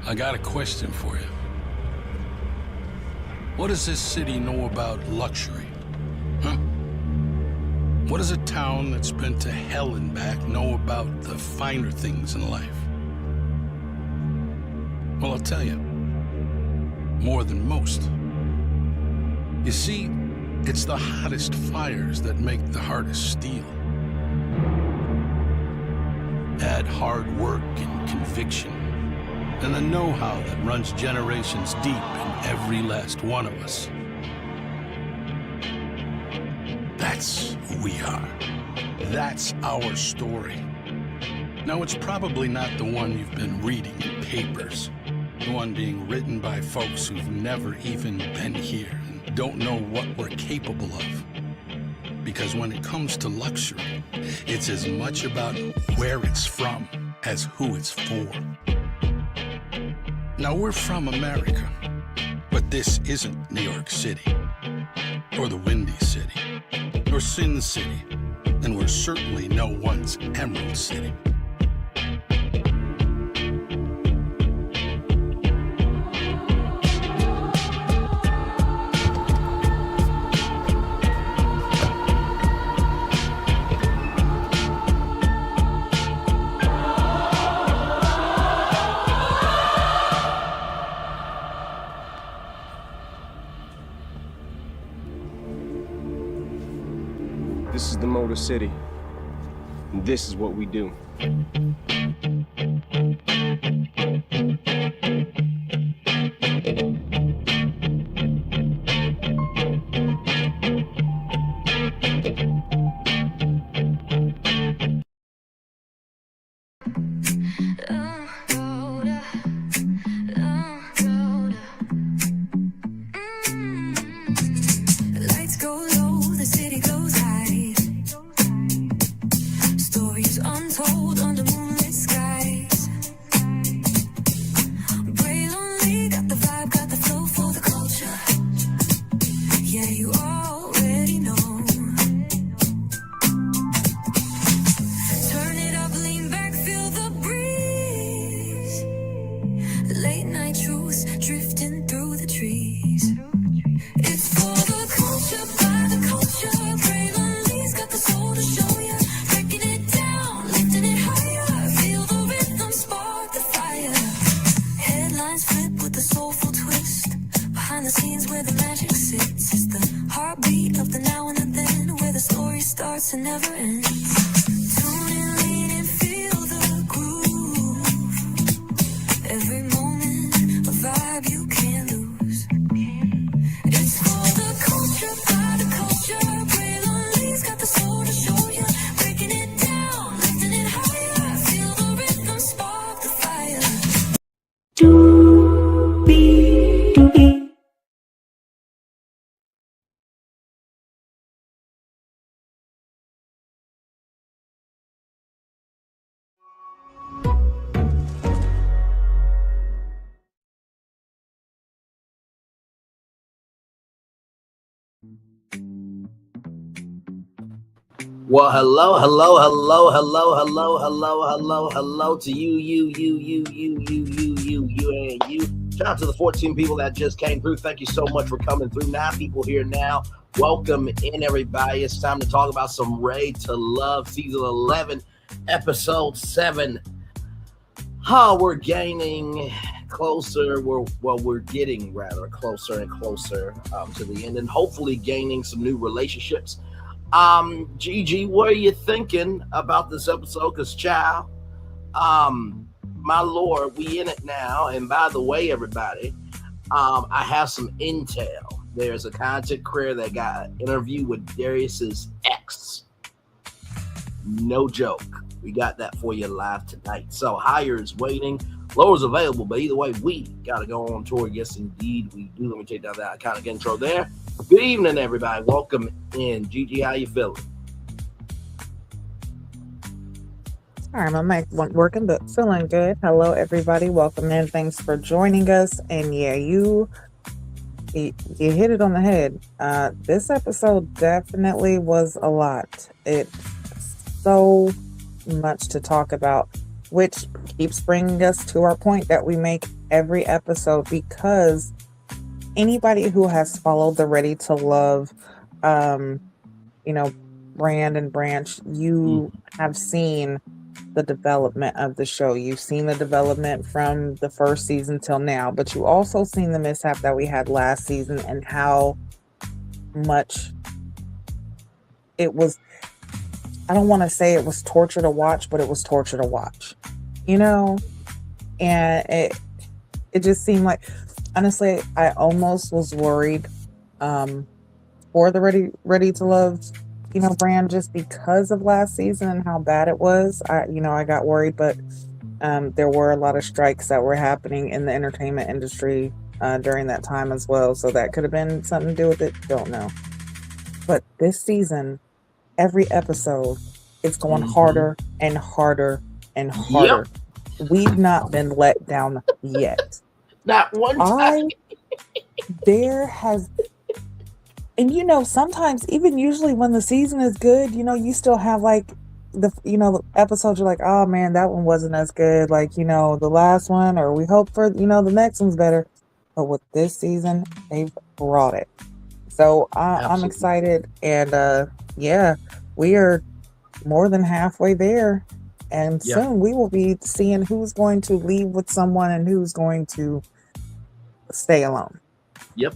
I got a question for you. What does this city know about luxury? Huh? What does a town that's been to hell and back know about the finer things in life? Well, I'll tell you. More than most. You see, it's the hottest fires that make the hardest steel. Add hard work and conviction, and the know-how that runs generations deep in every last one of us. That's who we are. That's our story. Now, it's probably not the one you've been reading in papers. The one being written by folks who've never even been here and don't know what we're capable of. Because when it comes to luxury, it's as much about where it's from as who it's for. Now, we're from America, but this isn't New York City, or the Windy City, or Sin City, and we're certainly no one's Emerald City. This is the Motor City, and this is what we do. Well, hello to you, and you. Shout out to the 14 people that just came through. Thank you so much for coming through. 9 people here now. Welcome in, everybody. It's time to talk about some Ray to Love, season 11, episode 7. We're gaining closer. We're getting rather closer and closer to the end, and hopefully gaining some new relationships. Gigi, what are you thinking about this episode? Because, child, my Lord, we in it now. And by the way, everybody, I have some intel. There's a content creator that got an interview with Darius's ex. No joke. We got that for you live tonight. So higher is waiting. Lower is available, but either way, we got to go on tour. Yes, indeed, we do. Let me take down that kind of intro there. Good evening, everybody. Welcome in. Gigi, how you feeling? All right, my mic wasn't working, but feeling good. Hello, everybody. Welcome in. Thanks for joining us. And yeah, you hit it on the head. This episode definitely was a lot. It's so much to talk about, which keeps bringing us to our point that we make every episode because anybody who has followed the Ready to Love, um, you know, brand and branch, you have seen the development of the show. You've seen the development from the first season till now, but you also seen the mishap that we had last season and how much it was. I don't want to say it was torture to watch, but it was torture to watch, you know? And it just seemed like, honestly, I almost was worried for the Ready to Love, brand, just because of last season and how bad it was. I got worried, but there were a lot of strikes that were happening in the entertainment industry during that time as well. So that could have been something to do with it. Don't know. But this season, every episode, it's going harder and harder and harder. Yep. We've not been let down yet. Not one time. There has, and sometimes even usually when the season is good, you still have like the episodes you're like, oh man, that one wasn't as good, like the last one, or we hope for the next one's better. But with this season, they've brought it. So I'm excited, and yeah, we are more than halfway there, and soon we will be seeing who's going to leave with someone and who's going to stay alone. Yep.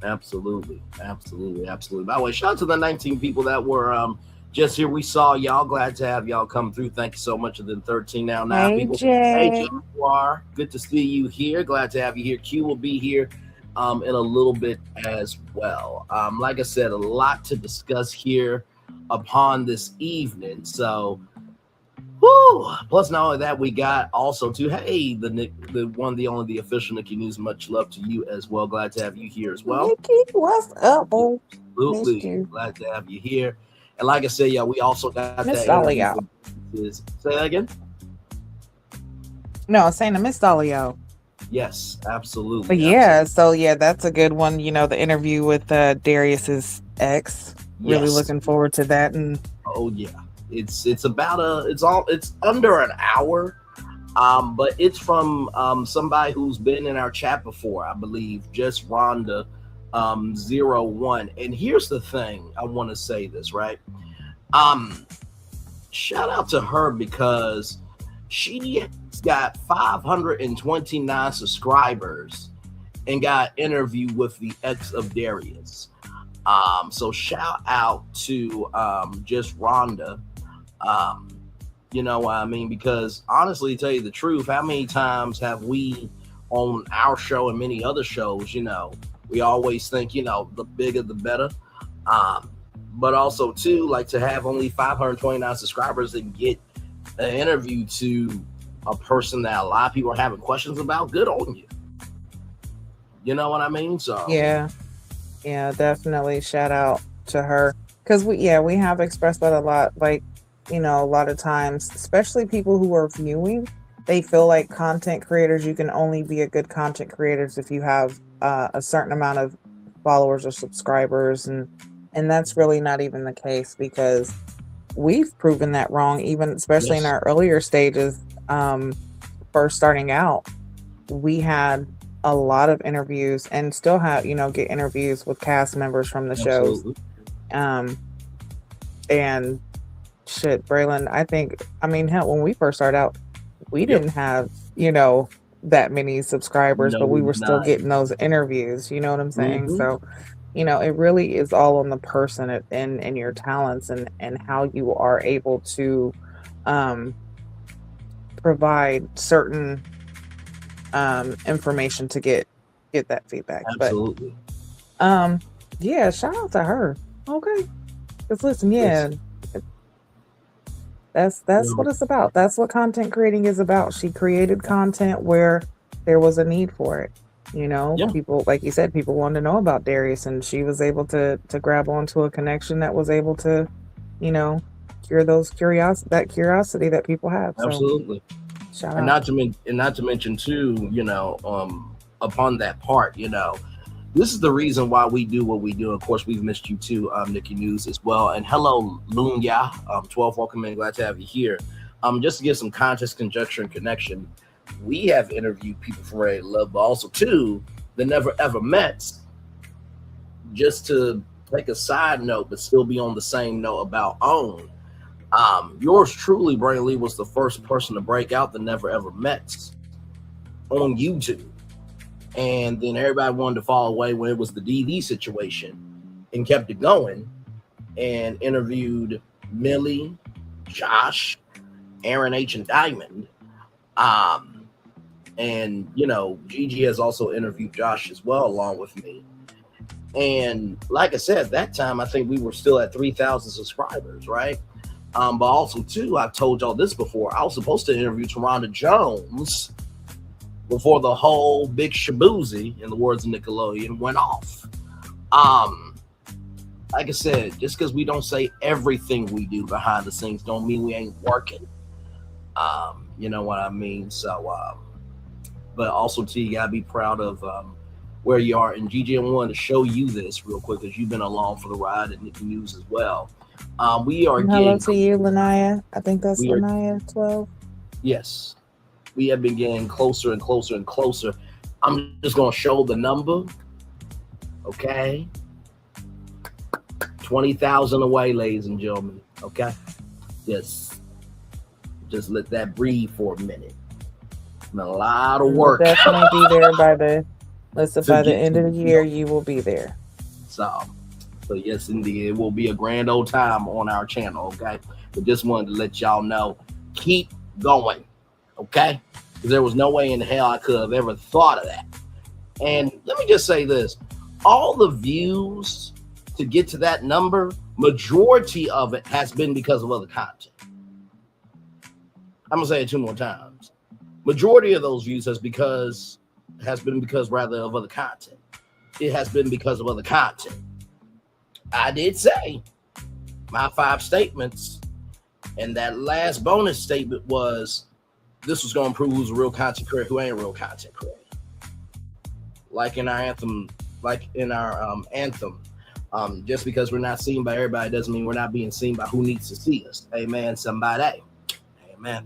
Absolutely. By the way, shout out to the 19 people that were just here. We saw y'all. Glad to have y'all come through. Thank you so much. And then 13 now Hey, people. Jay. Hey, Jaguar. Good to see you here. Glad to have you here. Q will be here in a little bit as well. Like I said, a lot to discuss here upon this evening. So, plus not only that, we got also too, hey, the one, the only, the official Nikki News. Much love to you as well. Glad to have you here as well. Nikki, what's up, boo? Absolutely. Glad to have you here. And like I said, yeah, we also got Miss that Dolly interview. Say that again? No, I was saying to Miss Dolly. Yes, absolutely. But yeah, so yeah, that's a good one. The interview with Darius's ex. Really looking forward to that. And oh yeah, it's about it's under an hour, but it's from somebody who's been in our chat before, I believe, just Rhonda 01. And here's the thing, I want to say this, right? Shout out to her because she got 529 subscribers and got interviewed with the ex of Darius. So shout out to just Rhonda. You know what I mean? Because honestly, to tell you the truth, how many times have we on our show and many other shows, we always think, the bigger the better. But also too, like to have only 529 subscribers and get an interview to a person that a lot of people are having questions about, good on you. You know what I mean? So yeah, definitely shout out to her, because we have expressed that a lot. Like, a lot of times, especially people who are viewing, they feel like content creators, you can only be a good content creators if you have a certain amount of followers or subscribers, and that's really not even the case, because we've proven that wrong, even especially in our earlier stages. First starting out, we had a lot of interviews and still have, get interviews with cast members from the shows. And shit, Braylon, hell, when we first started out, we didn't have, that many subscribers, but we were still getting those interviews. You know what I'm saying? So, it really is all on the person and your talents and how you are able to provide certain information to get that feedback. Absolutely. But yeah, shout out to her. Okay, because listen, that's what it's about. That's what content creating is about. She created content where there was a need for it. People, like you said, people wanted to know about Darius, and she was able to grab onto a connection that was able to, cure those curiosity that people have. So, absolutely. Shout and out. not to mention too, upon that part, this is the reason why we do what we do. Of course, we've missed you too, Nikki News as well. And hello, Lunya, 12, welcome in. Glad to have you here. Just to give some context, conjecture, and connection. we have interviewed people from Ready to Love, but also too the Never Ever Mets. Just to take a side note, but still be on the same note about OWN. Yours truly, Brandon Lee, was the first person to break out the Never Ever Mets on YouTube. And then everybody wanted to fall away when it was the DV situation and kept it going and interviewed Millie, Josh, Aaron H. and Diamond. And, you know, Gigi has also interviewed Josh as well, along with me. And like I said, that time, I think we were still at 3,000 subscribers, right? But also, too, I've told y'all this before. I was supposed to interview Taronda Jones before the whole big shaboozy, in the words of Nickelodeon, went off. Like I said, just because we don't say everything we do behind the scenes don't mean we ain't working. You know what I mean? So, but also, too, you got to be proud of where you are. And Gigi, I wanted to show you this real quick because you've been along for the ride and Nikki News as well. We are Hello to you, Lanaya. I think that's Lanaya 12. Yes. We have been getting closer and closer and closer. I'm just going to show the number. Okay. 20,000 away, ladies and gentlemen. Okay. Just let that breathe for a minute. A lot of work. We'll definitely be there by the end of the year. You will be there. So yes, indeed, it will be a grand old time on our channel. Okay, but just wanted to let y'all know, keep going. Okay, because there was no way in hell I could have ever thought of that. And let me just say this: all the views to get to that number, majority of it has been because of other content. I'm gonna say it 2 more times. Majority of those views has been because of other content. It has been because of other content. I did say my 5 statements, and that last bonus statement was this was going to prove who's a real content creator, who ain't a real content creator. Like in our anthem, just because we're not seen by everybody doesn't mean we're not being seen by who needs to see us. Amen, somebody. Amen.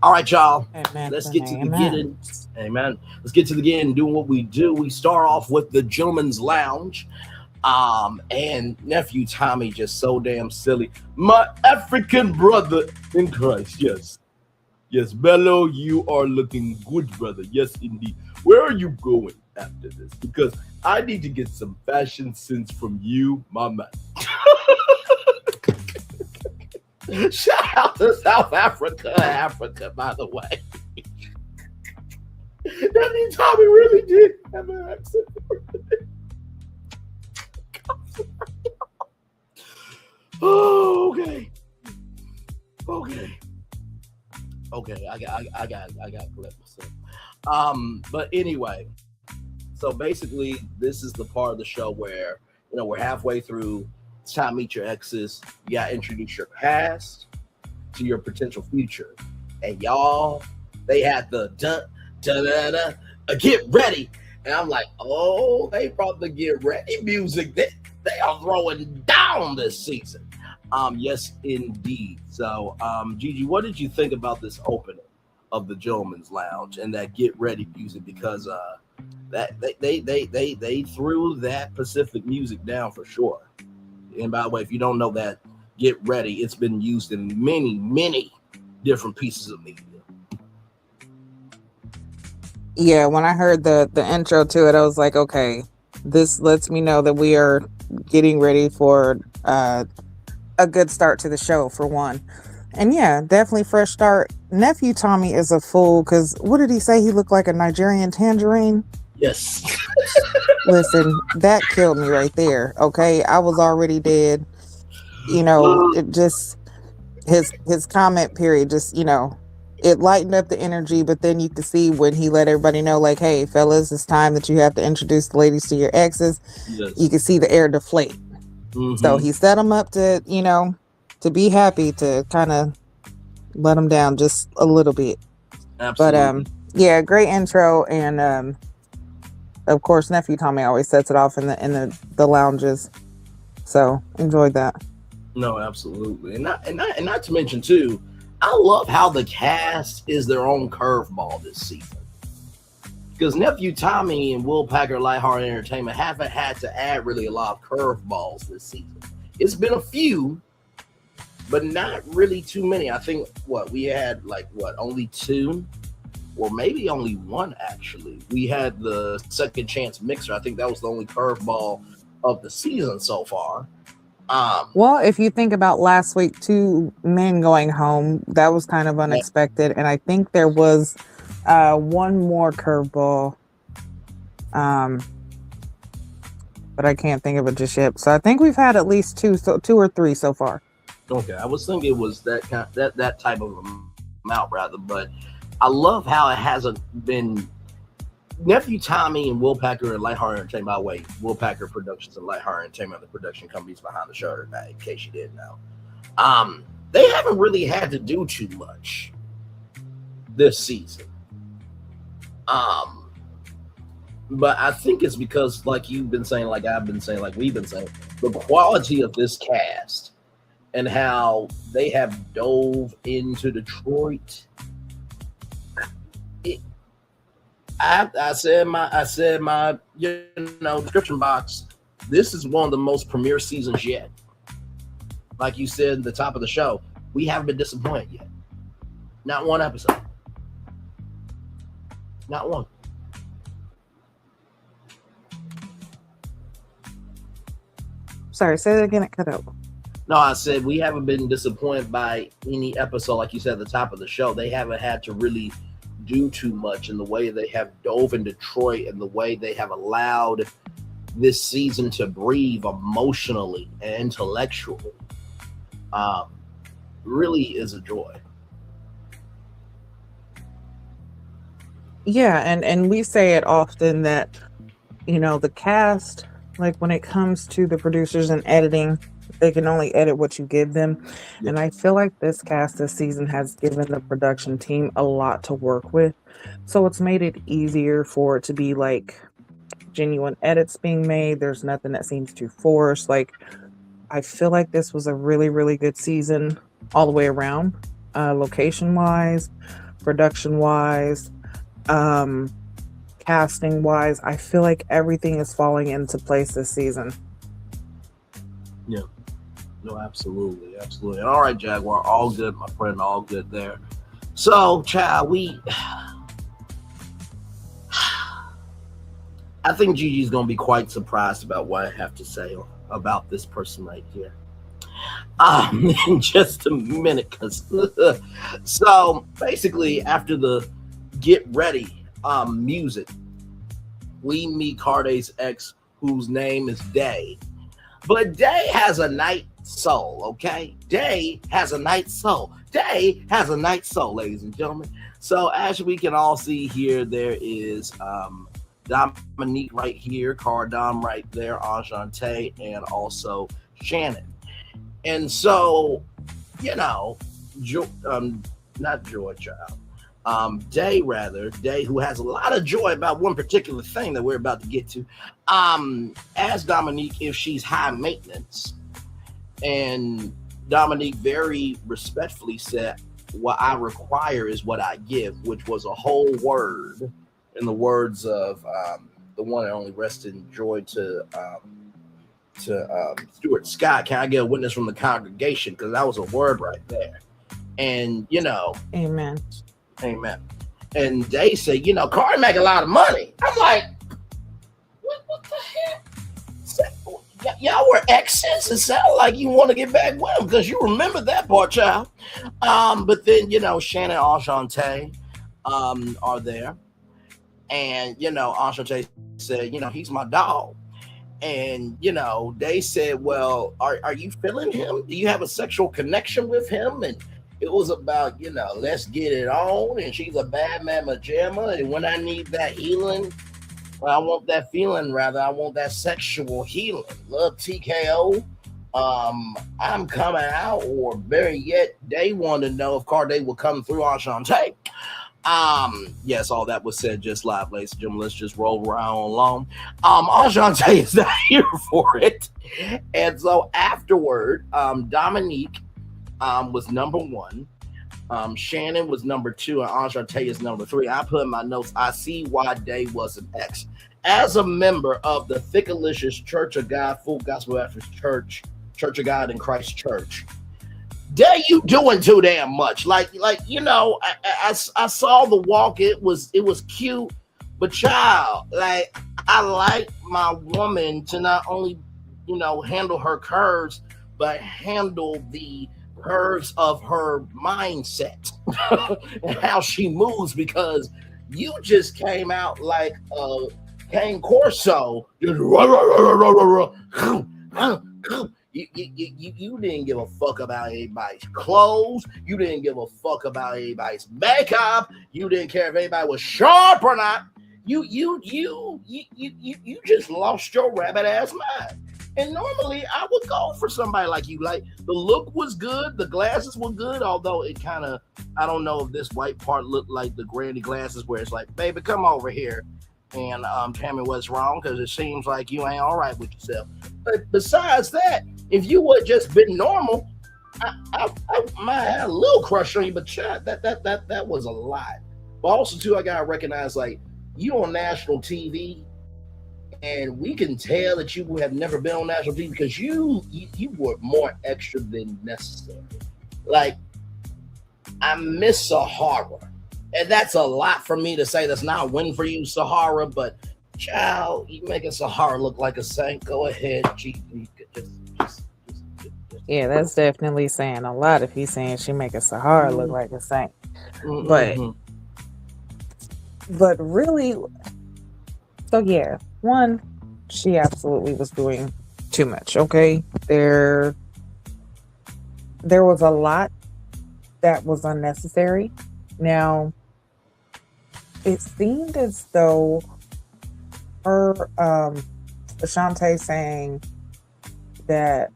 All right, y'all. Amen. Let's get to the beginning. Amen. Let's get to the beginning, doing what we do. We start off with the Gentleman's Lounge. And nephew Tommy just so damn silly. My African brother in Christ. Yes. Yes, Bello, you are looking good, brother. Yes, indeed. Where are you going after this? Because I need to get some fashion sense from you, my man. Shout out to South Africa, by the way. Nephew Tommy really did have an accent. Oh, okay. I got to collect myself. But anyway, so basically, this is the part of the show where we're halfway through. It's time to meet your exes. You got to introduce your past to your potential future, and y'all, they had the get ready, and I'm like, oh, they brought the get ready music. They are throwing down this season. Yes, indeed. So, Gigi, what did you think about this opening of the Gentleman's Lounge and that get ready music? Because that they threw that Pacific music down for sure. And by the way, if you don't know that, get ready. It's been used in many different pieces of media. Yeah, when I heard the intro to it, I was like, okay, this lets me know that we are getting ready for a good start to the show, for one. And yeah, definitely fresh start. Nephew Tommy is a fool, because what did he say? He looked like a Nigerian tangerine? Yes. Listen, that killed me right there. Okay, I was already dead. It just his comment period just it lightened up the energy, but then you could see when he let everybody know, like, hey fellas, it's time that you have to introduce the ladies to your exes. Yes. You can see the air deflate. Mm-hmm. So he set them up to to be happy, to kind of let them down just a little bit. Absolutely. But yeah, great intro. And of course, Nephew Tommy always sets it off in the lounges, so enjoyed that. No, absolutely. And not to mention too, I love how the cast is their own curveball this season. Because Nephew Tommy and Will Packer Lighthearted Entertainment haven't had to add really a lot of curveballs this season. It's been a few, but not really too many. I think we had only two, or maybe only one actually. We had the second chance mixer. I think that was the only curveball of the season so far. Well, if you think about last week, 2 men going home, that was kind of unexpected. And I think there was one more curveball, but I can't think of it just yet. So I think we've had at least two or three so far. Okay, I was thinking it was that type of amount rather, but I love how it hasn't been. Nephew Tommy and Will Packer and Lighthearted Entertainment, by the way, Will Packer Productions and Lighthearted Entertainment are the production companies behind the show tonight, in case you didn't know. They haven't really had to do too much this season. But I think it's because, like you've been saying, like I've been saying, like we've been saying, the quality of this cast and how they have dove into Detroit. I said my description box. This is one of the most premier seasons yet. Like you said at the top of the show, we haven't been disappointed yet. Not one episode. Not one. Sorry, say that again. It cut out. No, I said we haven't been disappointed by any episode. Like you said at the top of the show, they haven't had to really do too much in the way they have dove in Detroit and the way they have allowed this season to breathe emotionally and intellectually. Really is a joy. Yeah, and we say it often that, the cast, like when it comes to the producers and editing, they can only edit what you give them. Yeah. And I feel like this cast this season has given the production team a lot to work with. So it's made it easier for it to be like genuine edits being made. There's nothing that seems too forced. Like, I feel like this was a really, really good season all the way around, location wise, production wise, casting wise. I feel like everything is falling into place this season. Yeah. No, absolutely. And all right, Jaguar, all good, my friend, all good there. So, child, I think Gigi's going to be quite surprised about what I have to say about this person right here. In just a minute, so basically after the get ready music, we meet Carday's ex, whose name is Day. But Day has a night soul, okay? Day has a night soul. Day has a night soul, ladies and gentlemen. So as we can all see here, there is Dominique right here, Cardom right there, Enchante, and also Shannon. And so, not Joy Child. Day, who has a lot of joy about one particular thing that we're about to get to, asked Dominique if she's high maintenance. And Dominique very respectfully said, what I require is what I give, which was a whole word in the words of the one that only rested in joy to Stuart Scott. Can I get a witness from the congregation? Because that was a word right there. And, Amen. And they say, Cardi make a lot of money. I'm like, what the heck? Y'all were exes. It sounded like you want to get back with him because you remember that part, child. But then, Shannon and Enchante are there. And, Enchante said, he's my dog. And, they said, well, are you feeling him? Do you have a sexual connection with him? And it was about, let's get it on. And she's a bad mama jamma. And when I need that healing, I want that feeling, rather. I want that sexual healing. Love TKO. I'm coming out, or better yet, they want to know if Carday will come through Enchante. Yes, all that was said just live, ladies and gentlemen. Let's just roll around along. Enchante is not here for it. And so afterward, Dominique was number one. Shannon was number 2, and Andre is number 3. I put in my notes, I see why Day was an X. As a member of the Thickalicious Church of God, Full Gospel Baptist Church, Church of God in Christ Church, Day, you doing too damn much. Like you know, I saw the walk. It was cute, but child, like I like my woman to not only, you know, handle her curves, but handle the curves of her mindset and how she moves, because you just came out like a Cane Corso. You didn't give a fuck about anybody's clothes. You didn't give a fuck about anybody's makeup. You didn't care if anybody was sharp or not. You just lost your rabbit ass mind. And normally I would go for somebody like you. Like, the look was good, the glasses were good, although it kind of, I don't know if this white part looked like the granny glasses where it's like, baby, come over here and tell me what's wrong, because it seems like you ain't all right with yourself. But besides that, if you would just been normal, I might have a little crush on you, but that was a lot. But also too, I gotta recognize, like, you on national TV, and we can tell that you have never been on national TV because you were more extra than necessary. Like, I miss Sahara, and that's a lot for me to say. That's not a win for you, Sahara, but child, you making Sahara look like a saint. Go ahead, GP. Yeah, that's definitely saying a lot if he's saying she making Sahara look like a saint. Mm-hmm. But really, so yeah, one, she absolutely was doing too much. Okay, there was a lot that was unnecessary. Now, it seemed as though her Ashante saying that,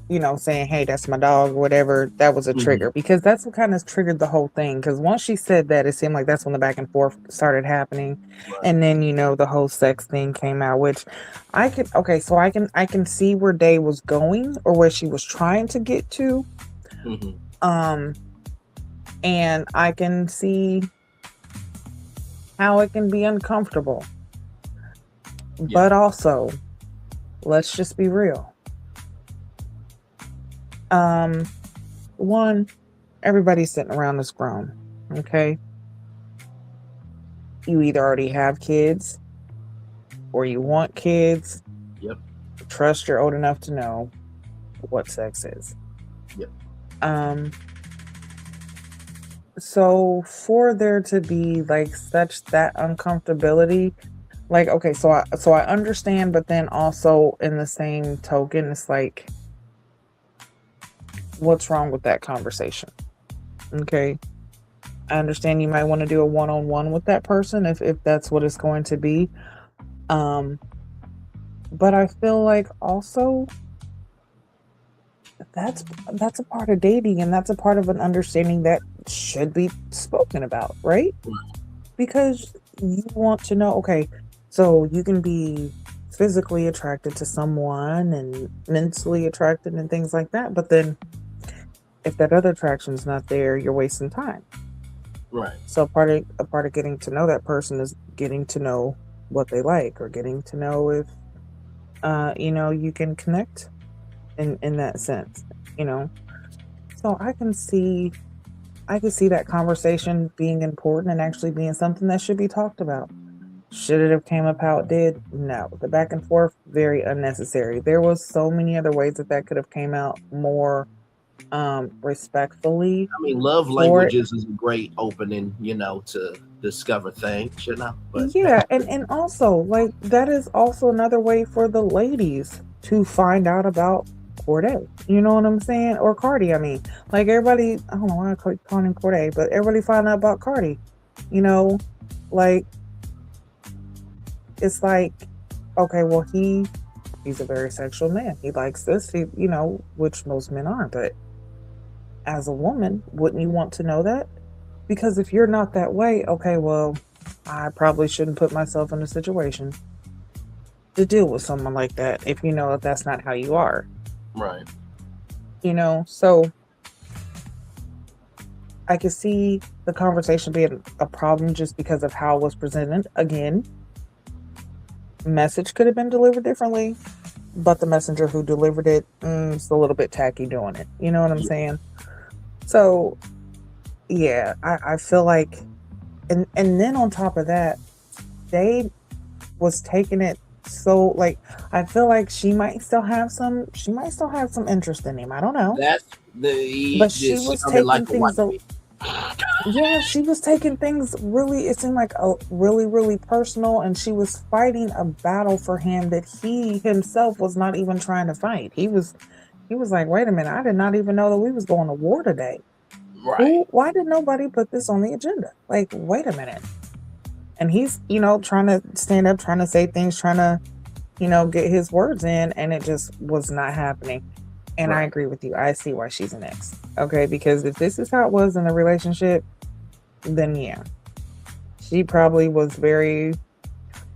you know, saying, hey, that's my dog, whatever, that was a trigger, because that's what kind of triggered the whole thing. Because once she said that, it seemed like that's when the back and forth started happening. Right. And then, you know, the whole sex thing came out, which I can see where Day was going, or where she was trying to get to. And I can see how it can be uncomfortable. Yeah. But also, let's just be real. One, everybody's sitting around this grown, okay? You either already have kids or you want kids. Yep. Trust you're old enough to know what sex is. Yep. So for there to be like such that uncomfortability, like, okay, so I understand, but then also in the same token, it's like, what's wrong with that conversation? Okay, I understand you might want to do a one-on-one with that person if that's what it's going to be, but I feel like also that's a part of dating, and that's a part of an understanding that should be spoken about, right? Because you want to know, okay, so you can be physically attracted to someone and mentally attracted and things like that, but then if that other attraction's not there, you're wasting time. Right. So a part of getting to know that person is getting to know what they like, or getting to know if you know, you can connect in that sense, you know. So I can see that conversation being important and actually being something that should be talked about. Should it have came up how it did? No. The back and forth, very unnecessary. There was so many other ways that could have came out more respectfully. I mean, love languages is a great opening, you know, to discover things, you know. But yeah, and also, like, that is also another way for the ladies to find out about Corday. You know what I'm saying? Or Cardi, I mean. Like, everybody, I don't know why I call him Corday, but everybody find out about Cardi. You know, like, it's like, okay, well, he's a very sexual man. He likes this, you know, which most men aren't. But as a woman, wouldn't you want to know that? Because if you're not that way, okay, well, I probably shouldn't put myself in a situation to deal with someone like that if you know that that's not how you are. Right. You know, so I could see the conversation being a problem just because of how it was presented. Again, message could have been delivered differently, but the messenger who delivered it is a little bit tacky doing it. You know what I'm saying? So, yeah, I feel like, and then on top of that, they was taking it so like I feel like she might still have some interest in him. I don't know, That's but the she was sounded like taking a white things. man. Yeah, she was taking things really. It seemed like a really, really personal, and she was fighting a battle for him that he himself was not even trying to fight. He was like, "Wait a minute! I did not even know that we was going to war today. Right. Why did nobody put this on the agenda? Like, wait a minute!" And he's, trying to stand up, trying to say things, trying to, get his words in, and it just was not happening. And I Right. agree with you. I see why she's an ex. Okay, because if this is how it was in the relationship, then yeah, she probably was very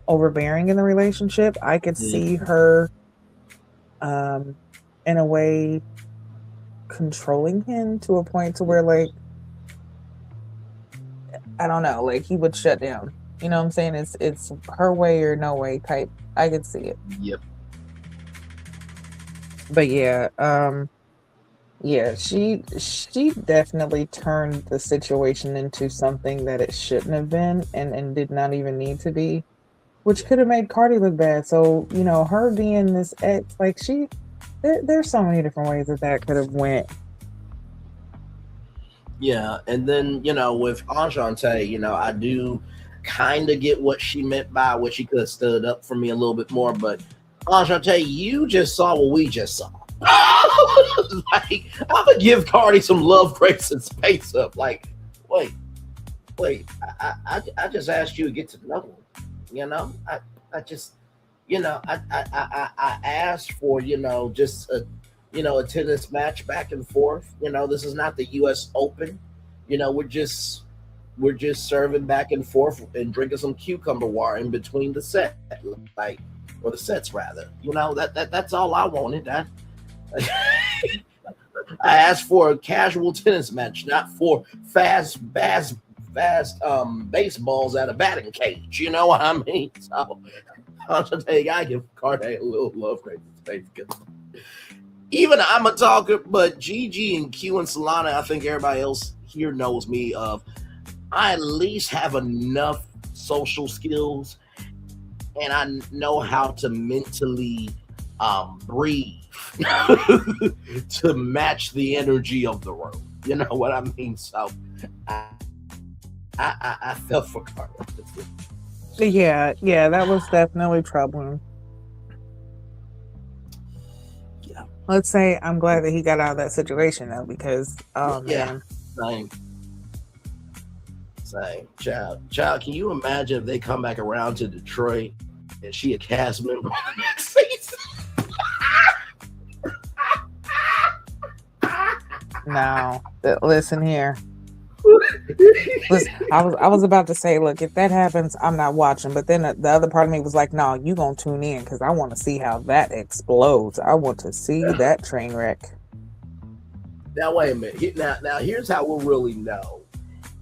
overbearing in the relationship. I could see her, um, in a way, controlling him to a point to where, like, I don't know, like he would shut down. You know what I'm saying? It's her way or no way type. I could see it. Yep. But yeah, yeah, she definitely turned the situation into something that it shouldn't have been and did not even need to be, which could have made Cardi look bad. So, her being this ex, like there's so many different ways that could have went. Yeah, and then with Enchante, I do kind of get what she meant by what she could have stood up for me a little bit more. But Enchante, you just saw what we just saw. Like, I'm gonna give Cardi some love, grace, and space up. Like, wait, I just asked you to get to know him. I just, I asked for just a tennis match back and forth. This is not the U.S. Open. We're just serving back and forth and drinking some cucumber water in between the set, like, or the sets rather. That's all I wanted. I asked for a casual tennis match, not for fast baseballs at a batting cage. You know what I mean? So I'll just tell you, I give Cardi a little love, great space. Even I'm a talker, but Gigi and Q and Solana, I think everybody else here knows me of. I at least have enough social skills, and I know how to mentally breathe to match the energy of the room. You know what I mean? So I felt for Carla. Yeah, that was definitely troubling. Yeah. Let's say I'm glad that he got out of that situation though, because man. Same. Child, can you imagine if they come back around to Detroit and she a cast member on the next season? No, listen here. Listen, I was about to say, look, if that happens, I'm not watching. But then the other part of me was like, no, you gonna tune in because I want to see how that explodes. I want to see that train wreck. Now wait a minute. Now here's how we'll really know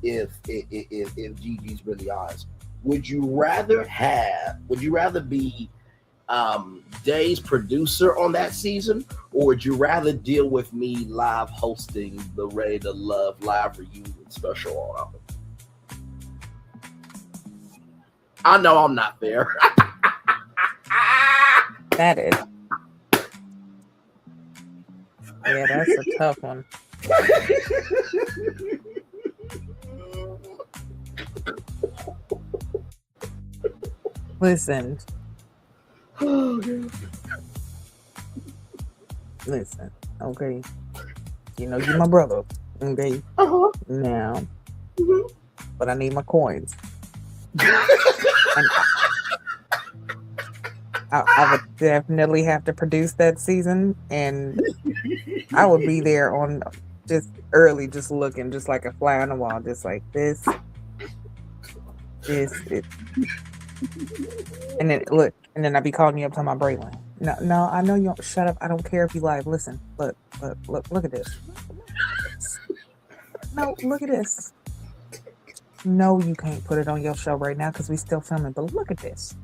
if Gigi's really honest. Would you rather be Day's producer on that season, or would you rather deal with me live hosting the Ready to Love live reunion special on it? I know I'm not there. That is. Yeah, that's a tough one. Listen. Listen, okay. You're my brother, okay? Now, but I need my coins. And I would definitely have to produce that season, and I would be there on just early, just looking, just like a fly on the wall, just like this. And then look, and then I'd be calling you up talking about Braylon. No, I know you don't. Shut up. I don't care if you live. Listen, look at this. No, look at this. No, you can't put it on your show right now because we still filming. But look at this.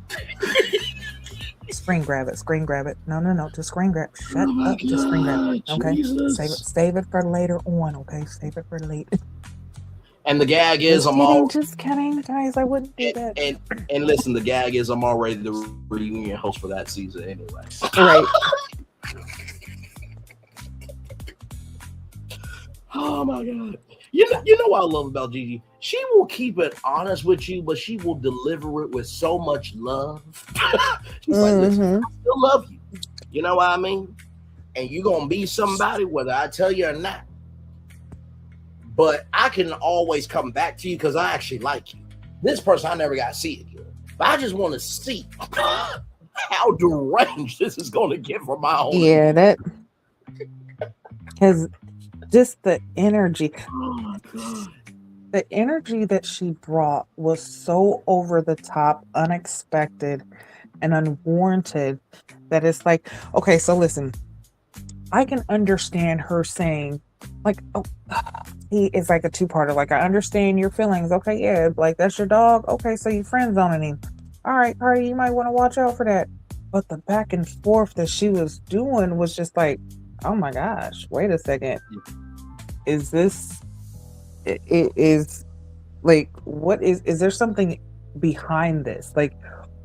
Screen grab it. Screen grab it. No. Just screen grab. Shut up. Just screen grab it. Okay. Jesus. Save it for later on. Okay. Save it for later. And the gag is Just kidding, guys. I wouldn't do that. And listen, the gag is I'm already the reunion host for that season anyway. Right. Oh my god. You know what I love about Gigi? She will keep it honest with you, but she will deliver it with so much love. She's like, listen, I still love you. You know what I mean? And you're gonna be somebody, whether I tell you or not. But I can always come back to you because I actually like you. This person I never got to see again. But I just want to see how deranged this is going to get for my own. Yeah, that because just the energy. Oh my God. The energy that she brought was so over the top, unexpected, and unwarranted that it's like, okay, so listen, I can understand her saying, like, oh, it's like a two-parter. Like, I understand your feelings. Okay, yeah, like that's your dog. Okay, so you friend zoning him. All right, Cardi, you might want to watch out for that. But the back and forth that she was doing was just like, oh my gosh, wait a second. Is this? It is like, what is there something behind this? Like,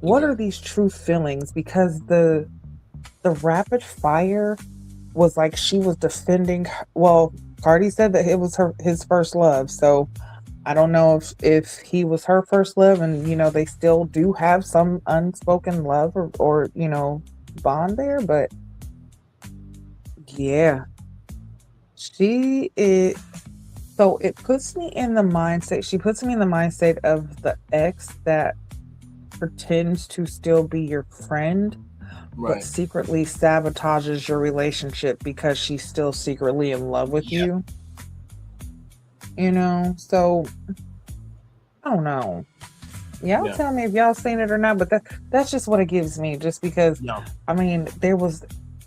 what are these true feelings? Because the rapid fire was like she was defending. Well, Cardi said that it was his first love, so I don't know if he was her first love, and they still do have some unspoken love or bond there, but yeah, she is. So it puts me in the mindset. She puts me in the mindset of the ex that pretends to still be your friend, but secretly sabotages your relationship because she's still secretly in love with you. So I don't know. Y'all tell me if y'all seen it or not, but that's just what it gives me. Just because, I mean,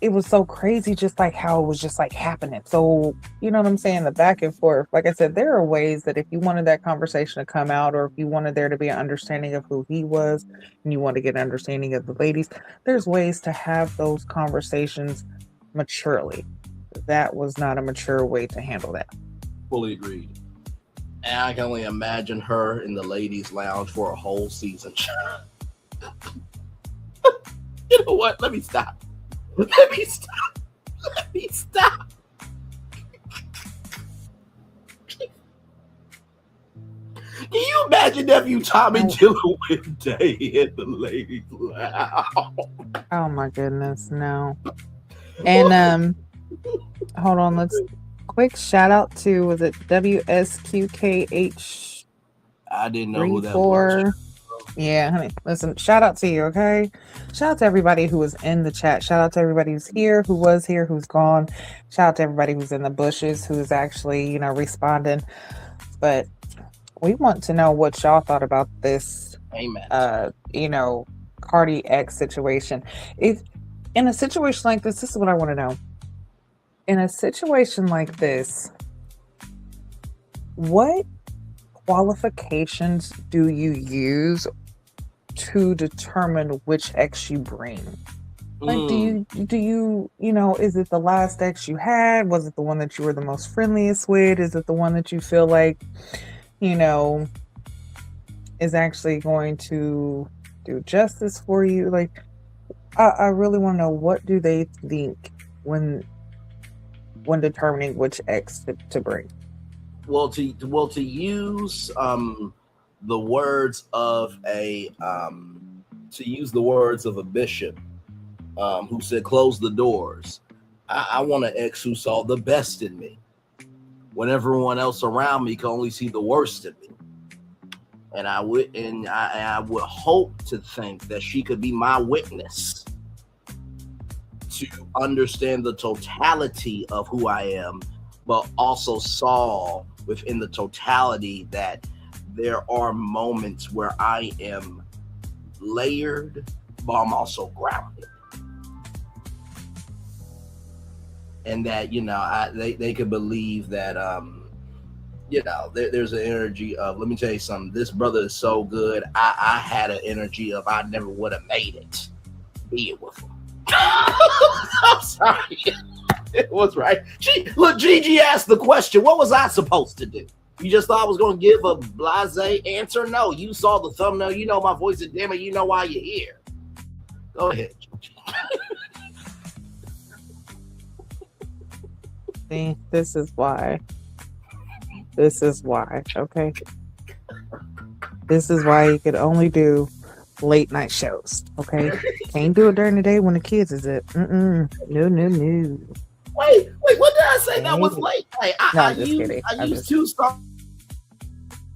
it was so crazy, just like how it was just like happening. So, you know what I'm saying? The back and forth. Like I said, there are ways that if you wanted that conversation to come out, or if you wanted there to be an understanding of who he was, and you want to get an understanding of the ladies, there's ways to have those conversations maturely. That was not a mature way to handle that. Fully agreed. And I can only imagine her in the ladies' lounge for a whole season. You know what? Let me stop. Let me stop. Can you imagine nephew Tommy dealing with Day in the ladies' lounge? Oh my goodness, no. And hold on, let's quick shout out to, was it WSQKH? I didn't know who that was. Yeah, honey. Listen, shout out to you, okay? Shout out to everybody who was in the chat. Shout out to everybody who's here, who was here, who's gone. Shout out to everybody who's in the bushes, who's actually, responding. But we want to know what y'all thought about this. Amen. Cardi X situation. If in a situation like this is what I want to know. In a situation like this, what qualifications do you use to determine which ex you bring? Like, do you is it the last ex you had? Was it the one that you were the most friendliest with? Is it the one that you feel like, is actually going to do justice for you? Like, I really want to know, what do they think when determining which ex to bring? Well, to use the words of a bishop who said, "Close the doors." I want an ex who saw the best in me when everyone else around me can only see the worst in me. And I would hope to think that she could be my witness to understand the totality of who I am, but also saw within the totality that there are moments where I am layered, but I'm also grounded. And that, they could believe that there's an energy of, let me tell you something, this brother is so good. I had an energy of I never would have made it being with him. I'm sorry. It was right. Look, Gigi asked the question, what was I supposed to do? You just thought I was going to give a blasé answer? No, you saw the thumbnail. You know my voice is dim, and you know why you're here. Go ahead, Gigi. See, this is why. This is why, okay? This is why you could only do late night shows, okay? Can't do it during the day when the kids is it. No. Wait, what did I say that was late? Hey, I'm just kidding. I used two songs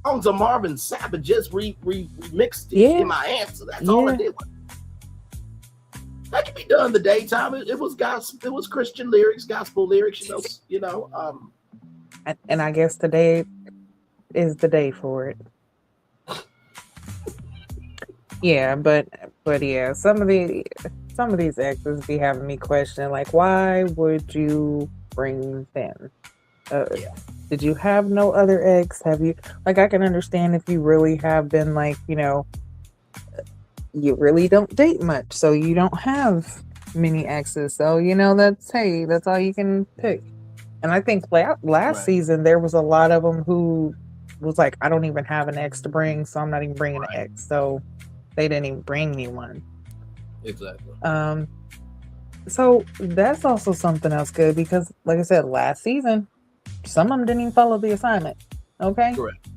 of Marvin Sapp and just remixed it in my answer. That's all I did. That can be done in the daytime. It was gospel. It was Christian lyrics, gospel lyrics. And I guess today is the day for it. Yeah, but yeah, some of these exes be having me question, like, why would you bring them? Did you have no other ex? Have you, like, I can understand if you really have been, like, you really don't date much, so you don't have many exes, so that's all you can pick. And I think last season there was a lot of them who was like, I don't even have an ex to bring, so I'm not even bringing an ex. So they didn't even bring me one. Exactly. So that's also something else good, because like I said, last season, some of them didn't even follow the assignment. Okay? Correct.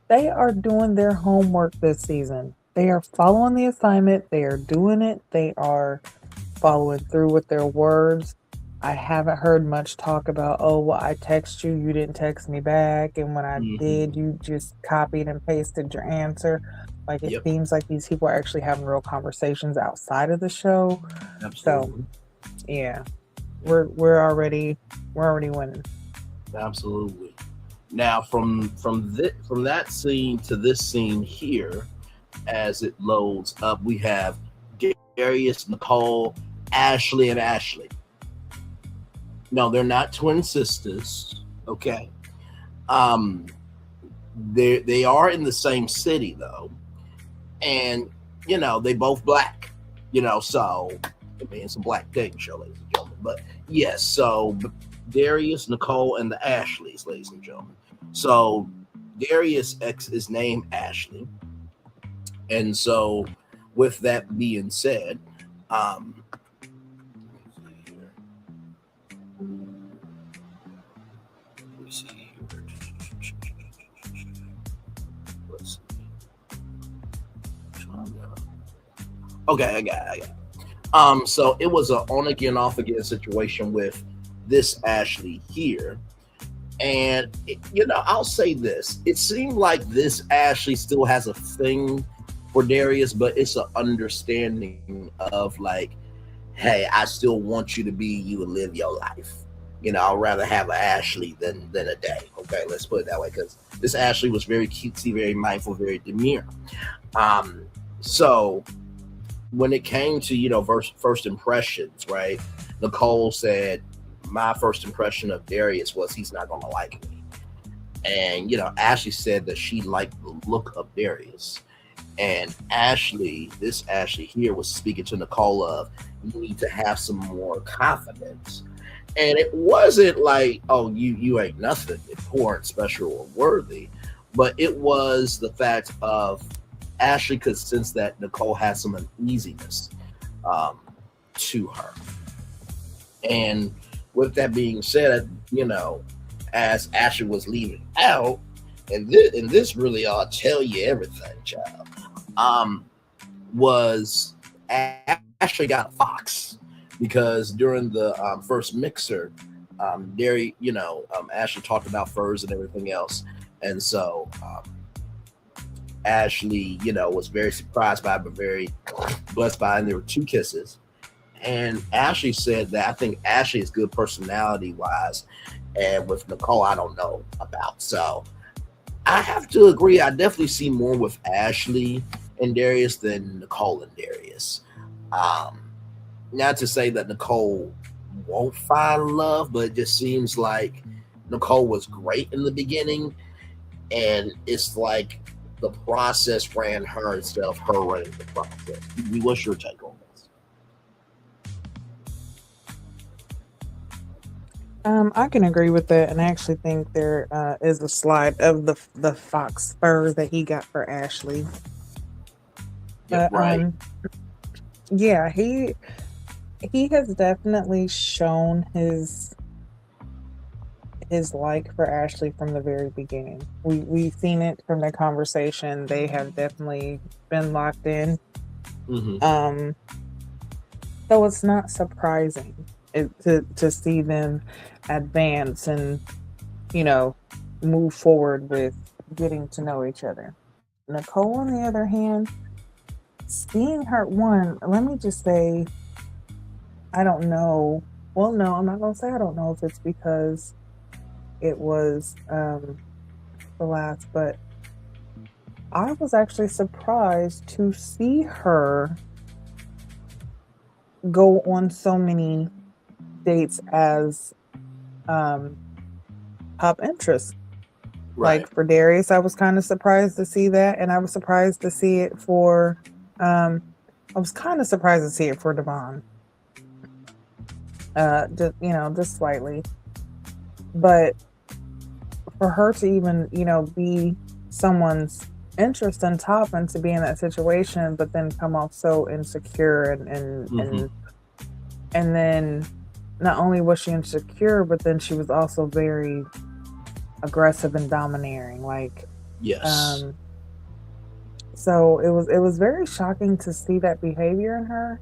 They are doing their homework this season. They are following the assignment. They are doing it. They are following through with their words. I haven't heard much talk about, I text you, you didn't text me back, and when I did, you just copied and pasted your answer. Like, it seems like these people are actually having real conversations outside of the show. Absolutely. So, yeah, we're already winning. Absolutely. Now, from that scene to this scene here, as it loads up, we have Darius, Nicole, Ashley, and Ashley. No, they're not twin sisters. Okay. They are in the same city though, and they both black. So it's a black dating show, ladies and gentlemen. But yes, so Darius, Nicole, and the Ashleys, ladies and gentlemen. So Darius' ex is named Ashley, and so with that being said, okay, I got it. So it was an on again, off again situation with this Ashley here. And, I'll say this. It seemed like this Ashley still has a thing for Darius, but it's an understanding of like, hey, I still want you to be you and live your life. I'd rather have an Ashley than a day. Okay, let's put it that way, because this Ashley was very cutesy, very mindful, very demure. So when it came to, first impressions, right? Nicole said, my first impression of Darius was he's not going to like me. And, Ashley said that she liked the look of Darius. And this Ashley here was speaking to Nicole of, you need to have some more confidence. And it wasn't like, oh, you ain't nothing important, special, or worthy. But it was the fact of Ashley could sense that Nicole had some uneasiness to her. And with that being said, as Ashley was leaving out, and this really ought to tell you everything, child, was Ashley got a fox, because during the first mixer, Ashley talked about furs and everything else. And so Ashley, was very surprised by it, but very blessed by it. And there were 2 kisses. And Ashley said that I think Ashley is good personality wise, and with Nicole, I don't know about. So I have to agree. I definitely see more with Ashley and Darius than Nicole and Darius. Not to say that Nicole won't find love, but it just seems like Nicole was great in the beginning, and it's like the process ran her instead of her running the process. What's your take on this? I can agree with that, and I actually think there is a slide of the fox fur that he got for Ashley. Yeah, But right. yeah, he has definitely shown his like for Ashley from the very beginning. We've seen it from their conversation. They have definitely been locked in. Mm-hmm. So it's not surprising to see them advance and, you know, move forward with getting to know each other. Nicole, on the other hand, seeing her let me just say, I don't know. Well, no, I'm not gonna say I don't know if it's because it was the last, but I was actually surprised to see her go on so many dates as top interest. Right. Like for Darius, I was kind of surprised to see that, and I was surprised to see it for Devon. Just slightly. But for her to even, be someone's interest on top and to be in that situation, but then come off so insecure and then not only was she insecure, but then she was also very aggressive and domineering. Like, yes. So it was very shocking to see that behavior in her.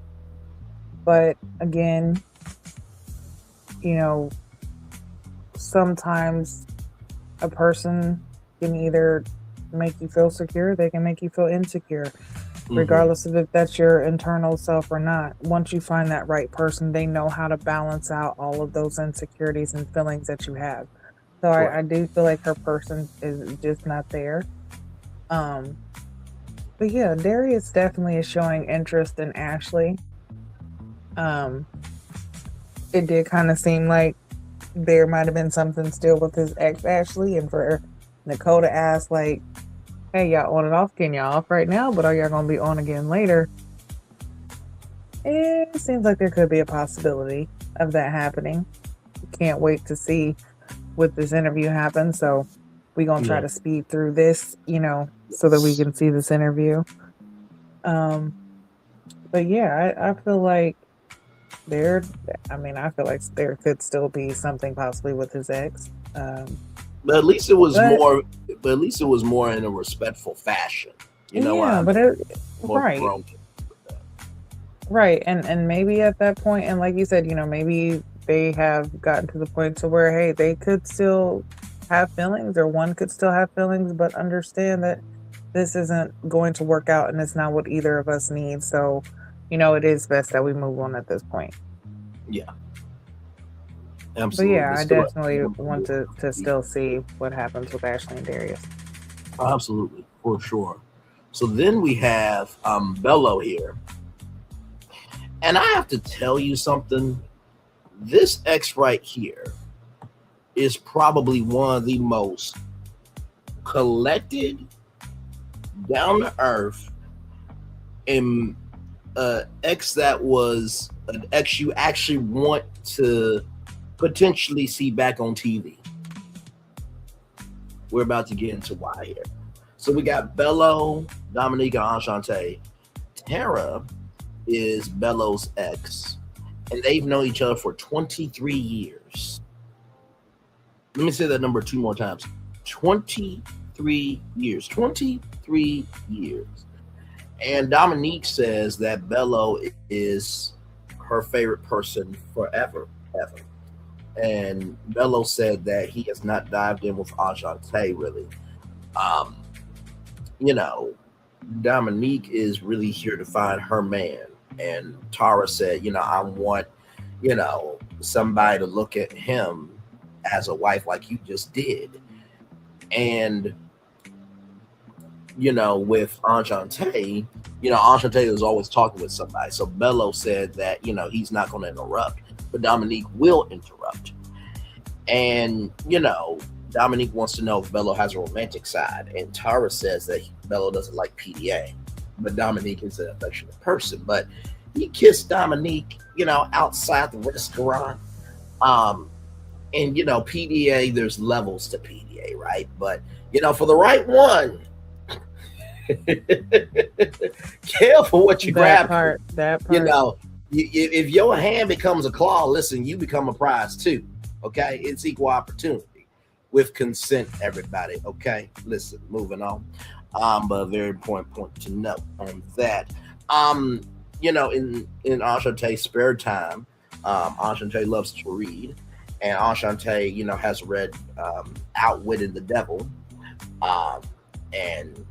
But again, sometimes a person can either make you feel secure, they can make you feel insecure, regardless of if that's your internal self or not. Once you find that right person, they know how to balance out all of those insecurities and feelings that you have. So I do feel like her person is just not there. But yeah, Darius definitely is showing interest in Ashley. It did kind of seem like there might have been something still with his ex Ashley, and for Nicole to ask like, hey, y'all on and off, can y'all off right now, but are y'all gonna be on again later? It seems like there could be a possibility of that happening. Can't wait to see what this interview happens. So we're gonna try to speed through this, so that we can see this interview. But yeah, I feel like there could still be something possibly with his ex. But at least it was more. But at least it was more in a respectful fashion. Right. Right, and maybe at that point, and like you said, maybe they have gotten to the point to where, hey, they could still have feelings, or one could still have feelings, but understand that this isn't going to work out, and it's not what either of us need. So, it is best that we move on at this point. Yeah. Absolutely. But yeah, I definitely want to still see what happens with Ashley and Darius. Absolutely, for sure. So then we have Bello here. And I have to tell you something. This ex right here is probably one of the most collected, down to earth, and ex that was an ex you actually want to potentially see back on TV. We're about to get into why here. So we got Bello, Dominique, and Enchante. Tara is Bello's ex, and they've known each other for 23 years. Let me say that number 2 more times. 23 years. 23 years. And Dominique says that Bello is her favorite person forever, ever. And Bello said that he has not dived in with Enchante, really. Dominique is really here to find her man. And Tara said, I want, somebody to look at him as a wife like you just did. And, with Enchante, Enchante was always talking with somebody. So Bello said that, he's not going to interrupt, but Dominique will interrupt. And, Dominique wants to know if Bello has a romantic side. And Tara says that Bello doesn't like PDA, but Dominique is an affectionate person. But he kissed Dominique, outside the restaurant. And, PDA, there's levels to PDA, right? But, for the right one, careful what you grab. That part. If your hand becomes a claw, listen, you become a prize too. Okay, it's equal opportunity with consent, everybody. Okay, listen, moving on. But a very important point to note on that. In Enchanté's spare time, Enchanté loves to read, and Enchanté, has read Outwitted the Devil, and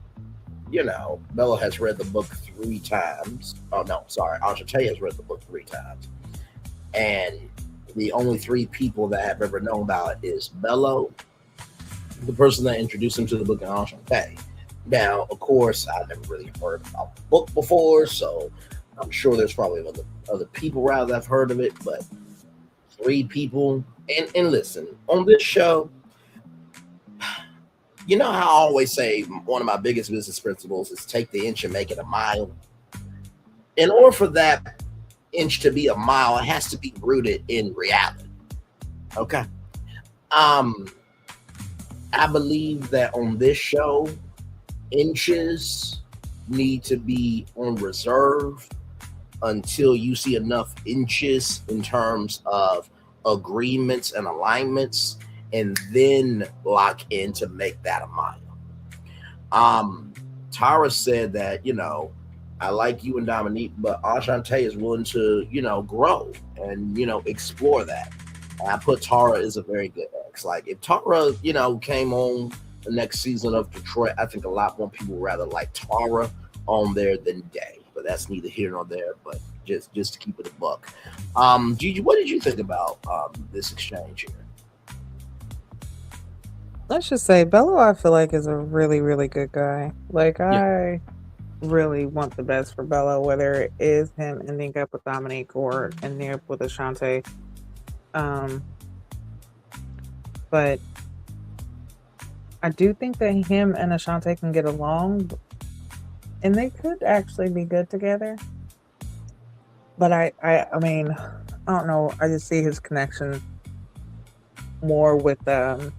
Bello has read the book 3 times. Oh no, sorry, Enchanté has read the book 3 times, and the only 3 people that have ever known about it is Bello, the person that introduced him to the book, and Enchanté. Now, of course, I've never really heard about the book before, so I'm sure there's probably other people rather that have heard of it, but 3 people. And listen, on this show, how I always say one of my biggest business principles is take the inch and make it a mile. In order for that inch to be a mile, it has to be rooted in reality. Okay. I believe that on this show, inches need to be on reserve until you see enough inches in terms of agreements and alignments, and then lock in to make that a mile. Tara said that, I like you and Dominique, but Enchanté is willing to, grow and, explore that. And I put Tara as a very good ex. Like, if Tara, came on the next season of Detroit, I think a lot more people rather like Tara on there than Day. But that's neither here nor there, but just to keep it a buck. Gigi, what did you think about this exchange here? Let's just say Bello, I feel like, is a really, really good guy. Like, I really want the best for Bello, whether it is him ending up with Dominique or ending up with Enchanté. But I do think that him and Enchanté can get along, and they could actually be good together. But I mean, I don't know. I just see his connection more with Dominique,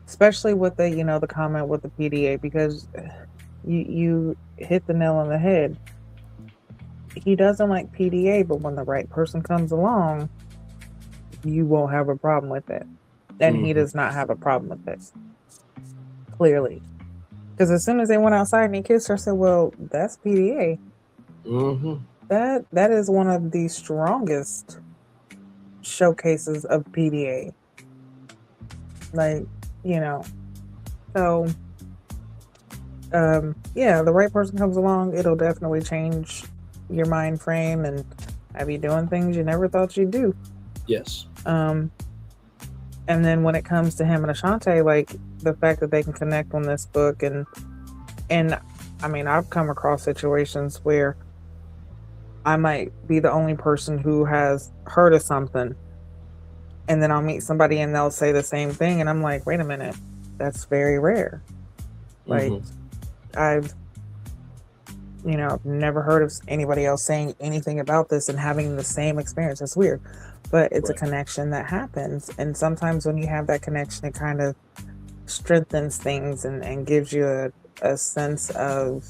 especially with the the comment with the PDA, because you hit the nail on the head. He doesn't like PDA, but when the right person comes along, you won't have a problem with it, and he does not have a problem with this. Clearly, because as soon as they went outside and he kissed her, I said, "Well, that's PDA." That is one of the strongest showcases of PDA. Like, so the right person comes along, it'll definitely change your mind frame and have you doing things you never thought you'd do. Yes. And then when it comes to him and Enchanté, like, the fact that they can connect on this book, and I mean, I've come across situations where I might be the only person who has heard of something, and then I'll meet somebody and they'll say the same thing, and I'm like, wait a minute, that's very rare. Like, I've never heard of anybody else saying anything about this and having the same experience. It's weird, but it's a connection that happens, and sometimes when you have that connection, it kind of strengthens things and gives you a sense of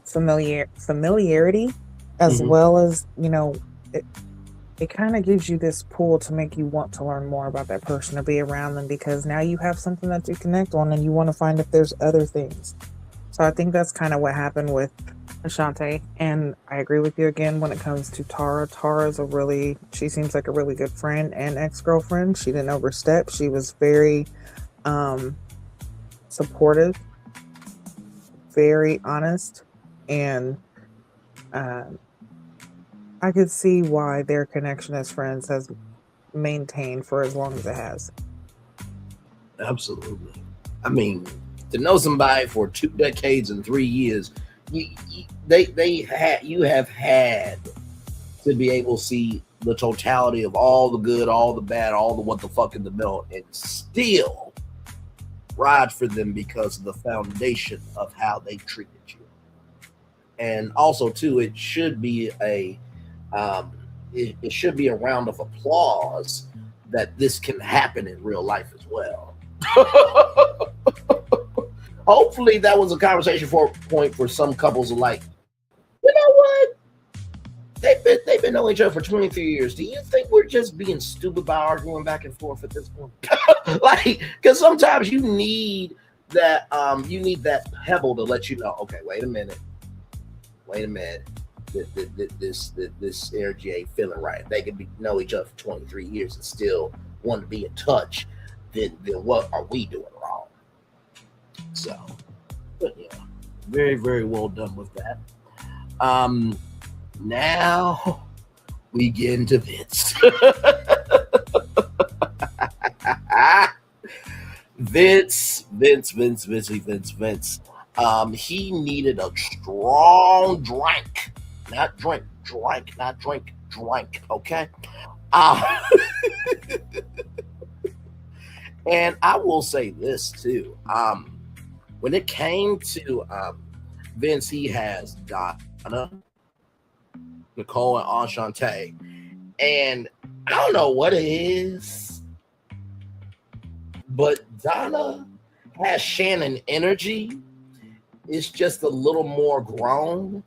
familiarity, as well as it kind of gives you this pull to make you want to learn more about that person, to be around them, because now you have something that you connect on and you want to find if there's other things. So I think that's kind of what happened with Enchanté, and I agree with you again when it comes to Tara. She seems like a really good friend and ex-girlfriend. She didn't overstep. She was very supportive, very honest, and I could see why their connection as friends has maintained for as long as it has. Absolutely. I mean, to know somebody for 2 decades and 3 years, you have had to be able to see the totality of all the good, all the bad, all the what the fuck in the middle, and still ride for them because of the foundation of how they treated you. And also, too, it should be it should be a round of applause that this can happen in real life as well. Hopefully, that was a conversation point for some couples alike. You know what? They've been knowing each other for 23 years. Do you think we're just being stupid by arguing back and forth at this point? Like, because sometimes you need that pebble to let you know. Okay, wait a minute. This energy ain't feeling right. They can know each other for 23 years and still want to be in touch. Then what are we doing wrong? So, but yeah, very, very well done with that. Now we get into Vince. Vince. He needed a strong drink. Not drink. Okay. And I will say this too. When it came to Vince, he has Donna, Nicole, and Enchante. And I don't know what it is, but Donna has Shannon energy. It's just a little more grown,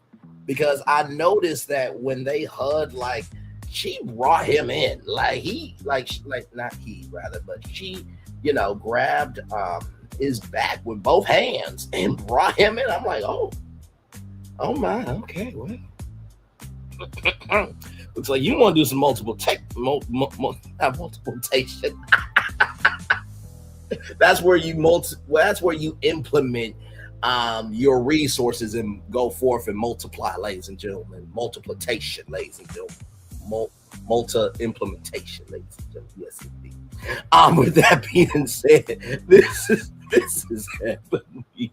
because I noticed that when they hugged, like, she brought him in, like not he rather, but she, grabbed his back with both hands and brought him in. I'm like, oh my, okay, well, looks like you want to do some multiplication. That's where you implement your resources and go forth and multiply, ladies and gentlemen. Multiplication, ladies and gentlemen. Multi-implementation, ladies and gentlemen. Yes, indeed. With that being said, this is Ebony.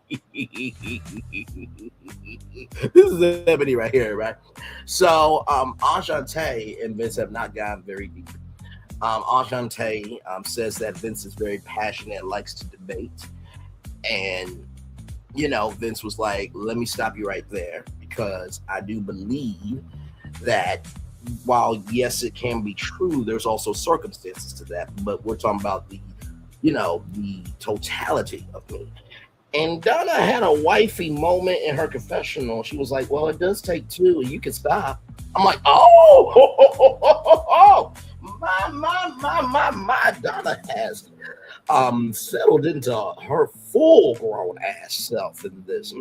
This is Ebony right here, right? So, Enchante and Vince have not gotten very deep. Enchante says that Vince is very passionate, likes to debate, and Vince was like, let me stop you right there, because I do believe that while yes, it can be true, there's also circumstances to that, but we're talking about the totality of me. And Donna had a wifey moment in her confessional. She was like, well, it does take two, and you can stop. I'm like, my Donna has settled into her full grown ass self in this.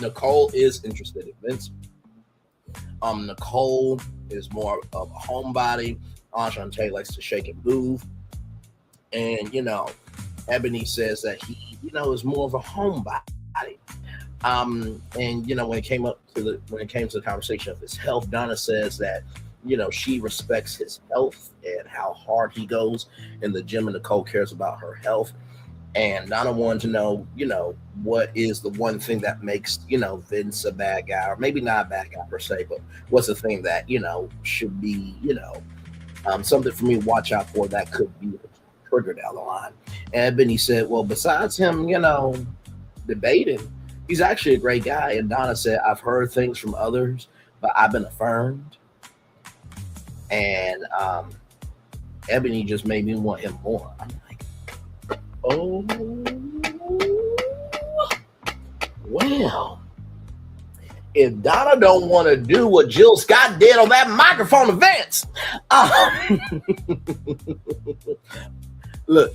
Nicole is interested in Vince. Nicole is more of a homebody. Enchante likes to shake and move. And Ebony says that he, is more of a homebody. And when it came to the conversation of his health, Donna says that she respects his health and how hard he goes in the gym, and Nicole cares about her health. And Donna wanted to know, what is the one thing that makes Vince a bad guy, or maybe not a bad guy per se, but what's the thing that should be something for me to watch out for that could be a trigger down the line. And Benny said, well, besides him debating, he's actually a great guy. And Donna said, I've heard things from others, but I've been affirmed. And Ebony just made me want him more. I'm like, oh, well, if Donna don't want to do what Jill Scott did on that microphone events, look,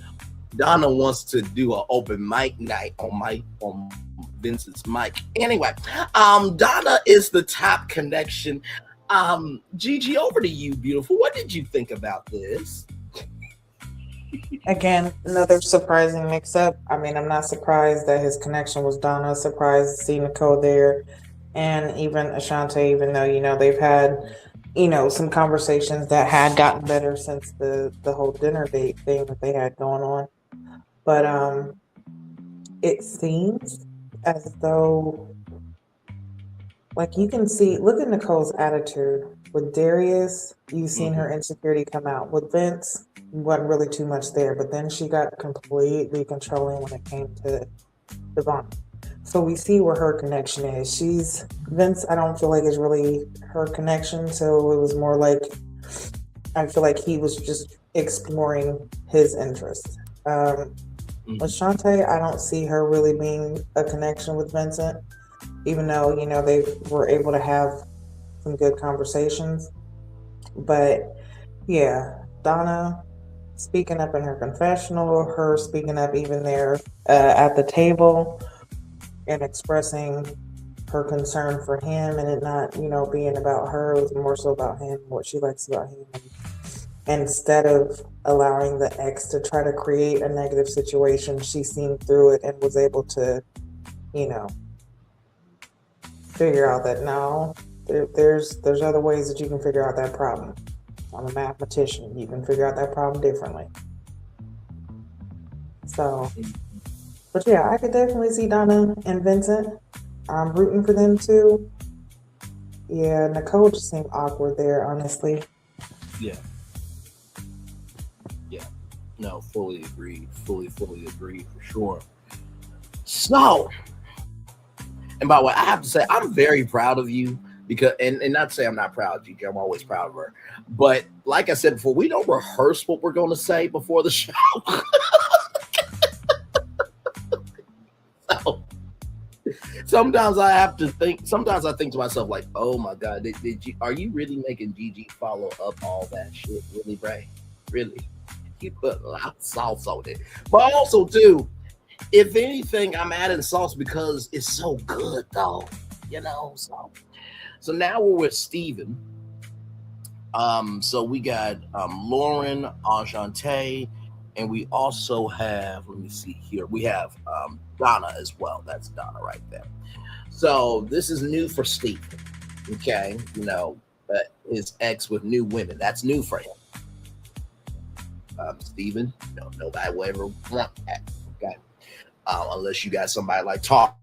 Donna wants to do an open mic night on Vince's mic. Anyway, Donna is the top connection. Gigi, over to you, beautiful. What did you think about this? Again, another surprising mix-up. I mean, I'm not surprised that his connection was Donna. Surprised to see Nicole there, and even Enchante, even though, they've had, some conversations that had gotten better since the whole dinner date thing that they had going on. But it seems as though like you can see, look at Nicole's attitude with Darius. You've seen her insecurity come out with Vince. Wasn't really too much there, but then she got completely controlling when it came to Devon. So we see where her connection is. She's Vince. I don't feel like is really her connection. So it was more like I feel like he was just exploring his interests. With Shantae, I don't see her really being a connection with Vincent, even though they were able to have some good conversations. But yeah, Donna speaking up in her confessional, her speaking up even there at the table and expressing her concern for him and it not, being about her. It was more so about him, what she likes about him. And instead of allowing the ex to try to create a negative situation, she seen through it and was able to, figure out that no, there's other ways that you can figure out that problem. I'm a mathematician. You can figure out that problem differently. So, but yeah, I could definitely see Donna and Vincent. I'm rooting for them too. Yeah, Nicole just seemed awkward there, honestly. Yeah. No, fully agreed. Fully agreed for sure. So, and by the way, I have to say, I'm very proud of you because, and not to say I'm not proud of Gigi, I'm always proud of her. But like I said before, we don't rehearse what we're going to say before the show. So, sometimes I think to myself, like, oh my God, are you really making Gigi follow up all that shit? Really, Bray? Really? You put a lot of sauce on it. But also, too, if anything, I'm adding sauce because it's so good, though. So now we're with Steven. So we got Lauren, Enchante, and we also have, let me see here, we have Donna as well. That's Donna right there. So this is new for Steven. Okay, his ex with new women. That's new for him. Steven, nobody will ever want that. Okay. Unless you got somebody like Tara.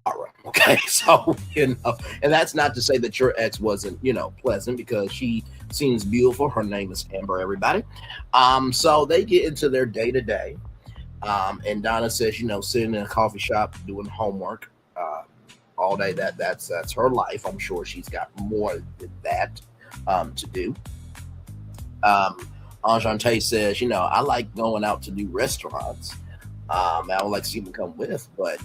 Okay. So, and that's not to say that your ex wasn't, pleasant because she seems beautiful. Her name is Amber, everybody. So they get into their day to day. And Donna says, sitting in a coffee shop doing homework all day. That's her life. I'm sure she's got more than that to do. Enchante says, I like going out to new restaurants. I would like to see them come with, but,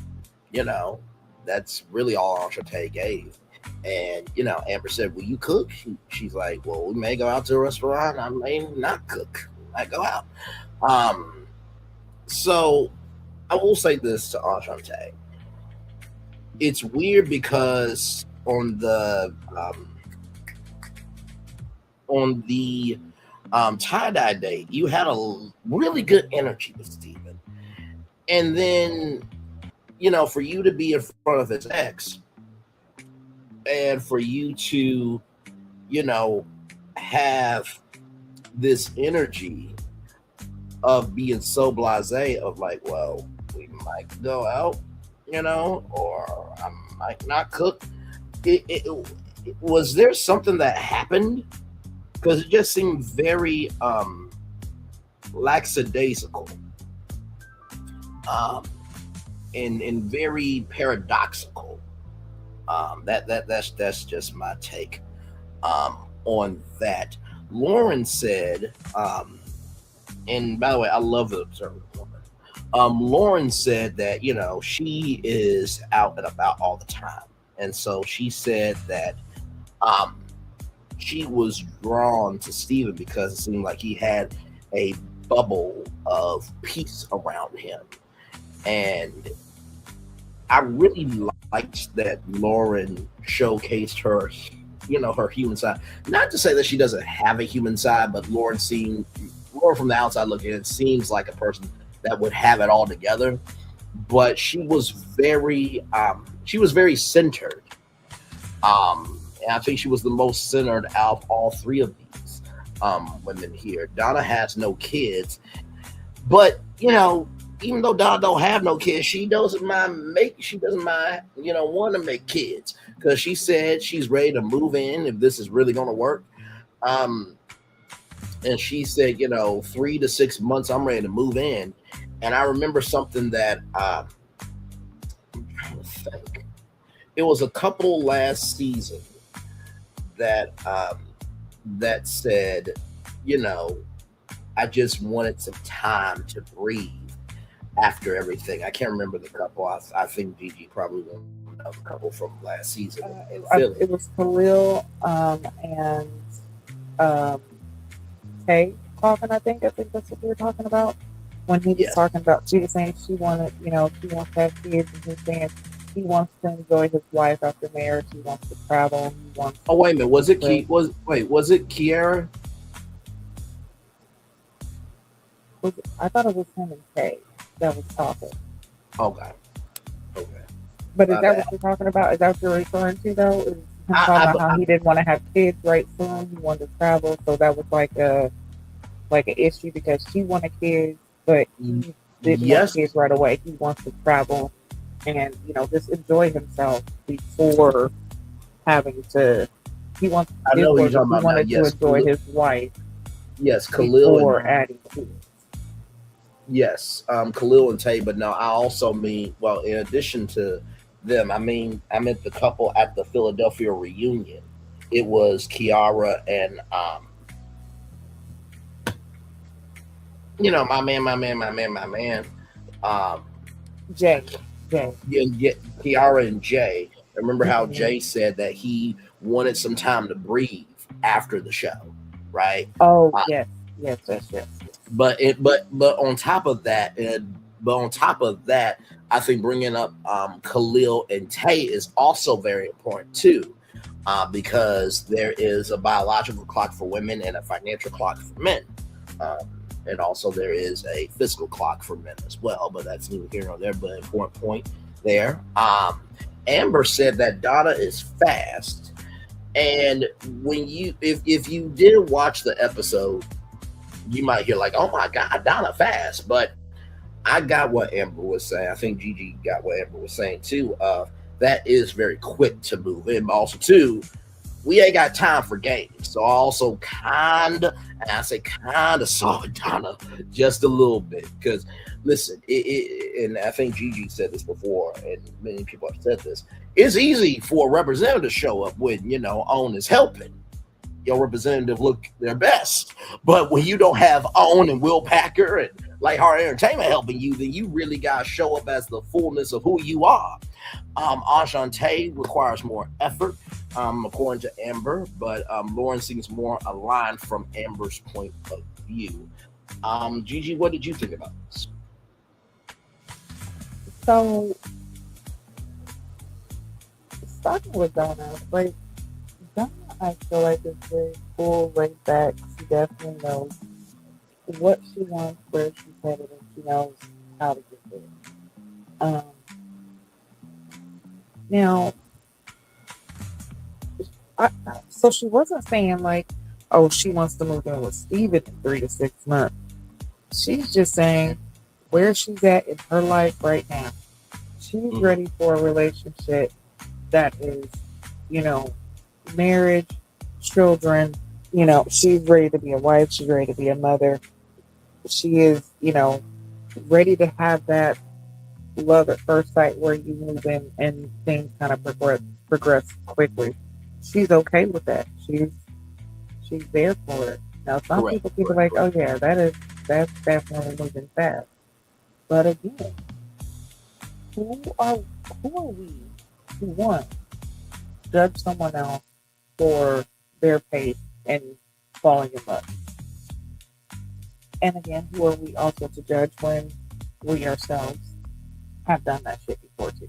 that's really all Enchante gave. And, Amber said, will you cook? She's like, well, we may go out to a restaurant. I may not cook. I go out. So I will say this to Enchante. It's weird because on the tie-dye date, you had a really good energy with Steven. And then, for you to be in front of his ex and for you to, have this energy of being so blasé of like, well, we might go out, or I might not cook. Was there something that happened? Because it just seemed very lackadaisical and very paradoxical. That's just my take on that. Lauren said, and by the way, I love the observant woman. Lauren said that she is out and about all the time, and so she said that she was drawn to Steven because it seemed like he had a bubble of peace around him. And I really liked that Lauren showcased her, her human side. Not to say that she doesn't have a human side, but Lauren from the outside looking in, seems like a person that would have it all together. But she was very centered. And I think she was the most centered out of all three of these women here. Donna has no kids, but even though Donna don't have no kids, she doesn't mind want to make kids because she said she's ready to move in if this is really going to work. Um, and she said, 3 to 6 months, I'm ready to move in. And I remember something that I'm trying to think. It was a couple last season that that said, I just wanted some time to breathe after everything. I can't remember the couple. I think Gigi probably will know the couple from last season in Philly. It was Khalil and Tay talking. I think that's what we were talking about when he was Yes. talking about. She was saying she wanted, she wants to have kids, and he's saying he wants to enjoy his life after marriage. He wants to travel. He wants. Oh wait a minute, was it Kiara? I thought it was him and Tay that was talking. Okay. But is My that bad. what you're talking about? Is that what you're referring to, though? Is him I- talking I- about how he didn't want to have kids right soon? He wanted to travel, so that was like an issue because she wanted kids, but he didn't Yes. want kids right away. He wants to travel and just enjoy himself before having to. He wants. I know what you're talking he about now. wanted Yes, to enjoy his wife Yes, Khalil before and adding kids. Khalil and Tay, but no, I also mean, well, in addition to them, I meant the couple at the Philadelphia reunion. It was Kiara and my man. Jay. Yeah, Kiara and Jay. Remember how Mhm. Jay said that he wanted some time to breathe after the show, right? Oh Uh, yes. But on top of that, I think bringing up Khalil and Tay is also very important too, because there is a biological clock for women and a financial clock for men, and also there is a physical clock for men as well. But that's neither here nor there. But an important point there. Amber said that Donna is fast, and if you didn't watch the episode, you might hear like, "Oh my God, Donna fast," but I got what Amber was saying. I think Gigi got what Amber was saying too. That is very quick to move in. But also too, we ain't got time for games. So I also kinda saw Donna just a little bit because listen, and I think Gigi said this before, and many people have said this. It's easy for a representative to show up when OWN is helping. Your representative look their best. But when you don't have OWN and Will Packer and Lighthearted Entertainment helping you, then you really got to show up as the fullness of who you are. Enchante requires more effort, according to Amber, but Lauren seems more aligned from Amber's point of view. Gigi, what did you think about this? So, starting with Donna, Donna, I feel like is very cool, laid back. She definitely knows what she wants, where she's headed, and she knows how to get there. Now, so she wasn't saying she wants to move in with Steven in 3 to 6 months. She's just saying where she's at in her life right now. She's ready for a relationship that is, marriage, children. She's ready to be a wife. She's ready to be a mother. She is, ready to have that love at first sight where you move in and things kind of progress quickly. She's okay with that. She's there for it. Now, some people be like, "Oh yeah, that's definitely moving fast." But again, who are we to one judge someone else for their pace and falling in love? And again, who are we also to judge when we ourselves have done that shit before too?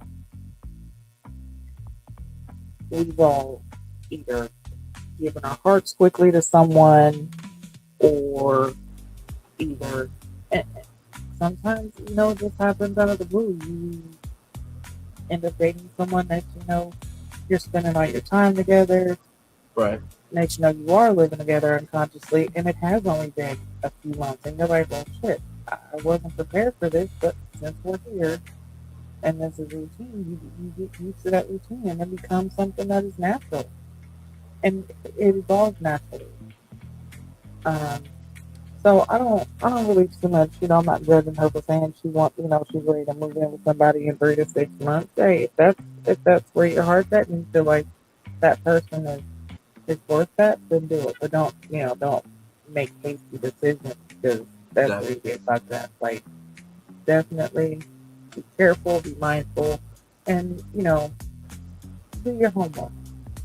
We've all either given our hearts quickly to someone, or either sometimes it just happens out of the blue. You end up dating someone that you're spending all your time together. Right. Next you are living together unconsciously, and it has only been a few months, and you're like, well, shit, I wasn't prepared for this, but since we're here and this is routine, you get used to that routine and it becomes something that is natural. And it evolves naturally. Um, so I don't really too much, I'm not judging her for saying she's ready to move in with somebody in 3 to 6 months. Hey, if that's where your heart's at and you feel like that person is worth that, then do it. But don't make hasty decisions because that's where you get fucked up. Like, definitely be careful, be mindful, and do your homework.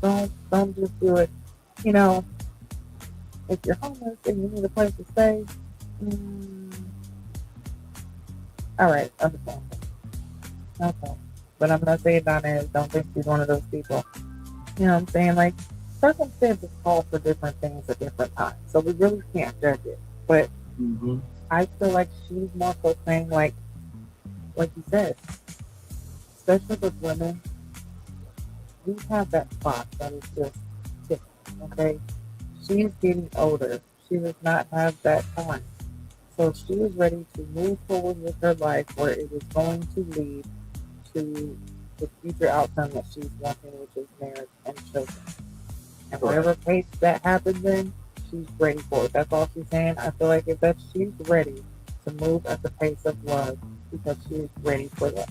Don't just do it. You know, if you're homeless and you need a place to stay, mm, all right, understandable. Okay, but I'm not saying Donna is. Don't think she's one of those people. You know what I'm saying? Like, circumstances call for different things at different times, so we really can't judge it. But I feel like she's more so saying like you said, especially with women, we have that spot that is just ticking, okay? She's getting older. She does not have that time. So she is ready to move forward with her life where it is going to lead to the future outcome that she's wanting, which is marriage and children. And whatever pace that happens in, she's ready for it. That's all she's saying. I feel like she's ready to move at the pace of love because she is ready for that.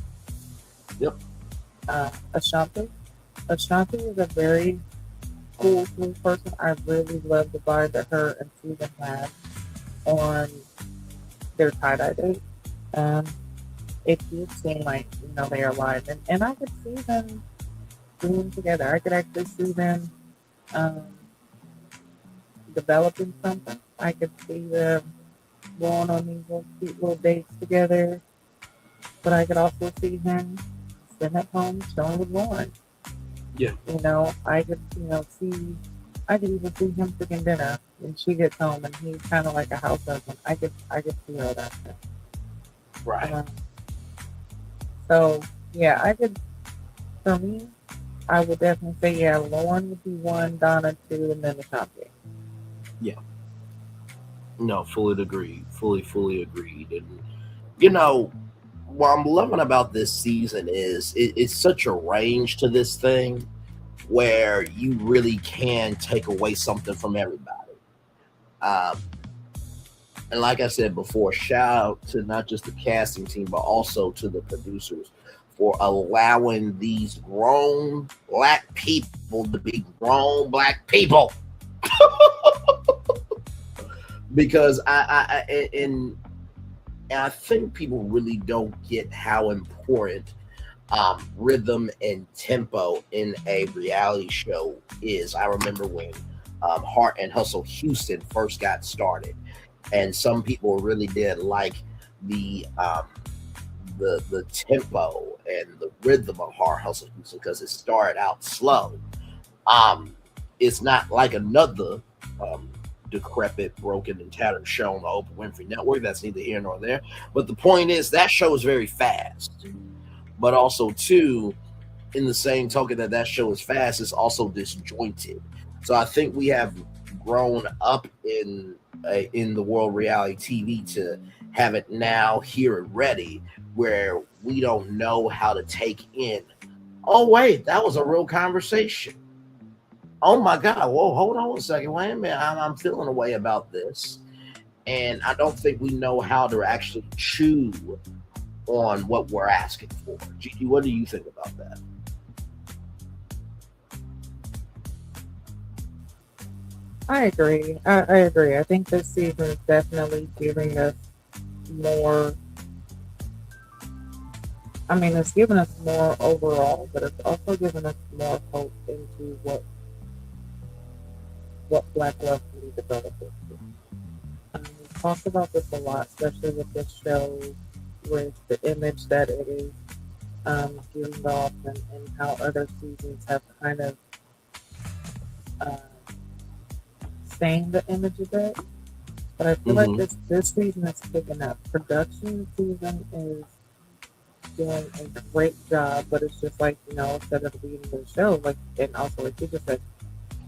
Yep. Ashanti. Ashanti is a very cool person. I really love the vibe that her and Steven had on their tie-dye date. It did seem like, they are alive. And I could see them being together. I could actually see them developing something. I could see them going on these little cute little dates together. But I could also see him sitting at home chilling with Lauren. Yeah. I could, I could even see him cooking dinner when she gets home and he's kind of like a house husband. I could see all that stuff. Right. So, yeah, for me, I would definitely say, yeah, Lauren would be 1, Donna 2, and then Ashanti. Yeah. No, fully agreed. Fully agreed. And, what I'm loving about this season is it's such a range to this thing where you really can take away something from everybody. And like I said before, shout out to not just the casting team, but also to the producers for allowing these grown black people to be grown black people. Because I think people really don't get how important rhythm and tempo in a reality show is. I remember when Heart and Hustle Houston first got started, and some people really did like the tempo and the rhythm of Heart Hustle Houston because it started out slow. It's not like another decrepit, broken, and tattered show on the Oprah Winfrey Network. That's neither here nor there. But the point is that show is very fast. But also, too, in the same token that show is fast, it's also disjointed. So I think we have grown up in the world reality TV to have it now here and ready, where we don't know how to take in. Oh wait, that was a real conversation. Oh my God! Whoa, hold on a second. Wait a minute. I'm feeling a way about this, and I don't think we know how to actually chew on what we're asking for. Gigi, what do you think about that? I agree. I agree. I think this season is definitely giving us more. I mean, it's giving us more overall, but it's also giving us more hope into what Black love can be developed into. We talked about this a lot, especially with this show, with the image that it is giving off, and how other seasons have kind of stained the image a bit. But I feel like this season is picking up. Production season is doing a great job, but it's just like, said at the beginning of the show, like, and also like you just said,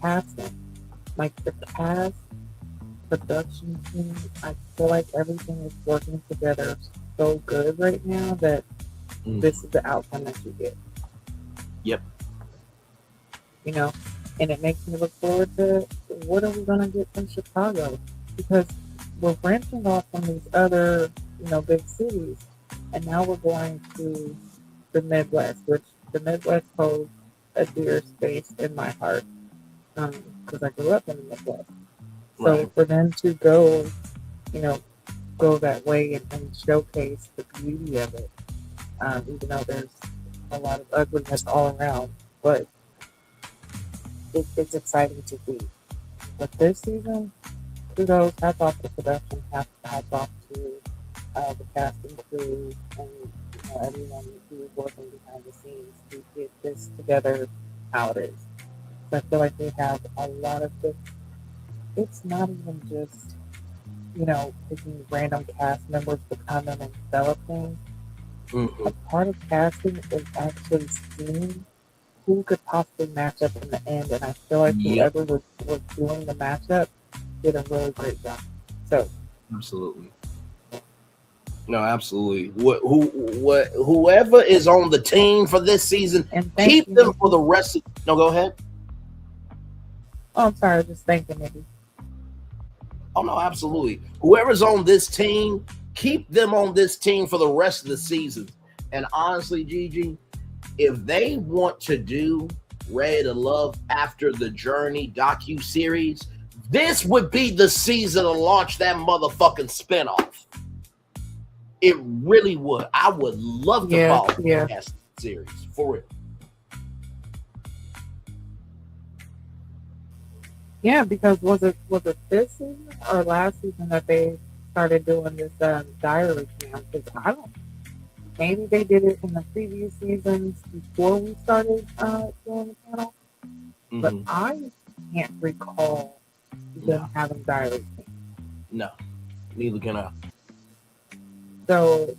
casting. Like, the cast production team, I feel like everything is working together so good right now that this is the outcome that you get. Yep. You know, and it makes me look forward to what are we gonna get from Chicago, because we're branching off from these other, big cities, and now we're going to the Midwest, which the Midwest holds a dear space in my heart, because I grew up in the Midwest. So Right. for them to go, you know, go that way and showcase the beauty of it, even though there's a lot of ugliness all around, but it's exciting to see. But this season, kudos, hats off to production, hats off to the cast and crew, and everyone who's working behind the scenes to get this together how it is. So I feel like they have a lot of good. It's not even just picking random cast members to come in and develop things. A part of casting is actually seeing who could possibly match up in the end, and I feel like Yep. whoever was doing the matchup did a really great job. So Absolutely. No, absolutely. Whoever is on the team for this season, and thank keep you. them for the rest of. No, go ahead. Oh, I'm sorry, just thinking maybe. Oh no, absolutely. Whoever's on this team, keep them on this team for the rest of the season. And honestly, Gigi, if they want to do Ready to Love After the Journey docu-series, this would be the season to launch that motherfucking spinoff. It really would. I would love to follow that series for real. Yeah, because was it this season or last season that they started doing this diary cam? Because I don't. Maybe they did it in the previous seasons before we started doing the channel, but I can't recall them having diary cam. No, neither can I. So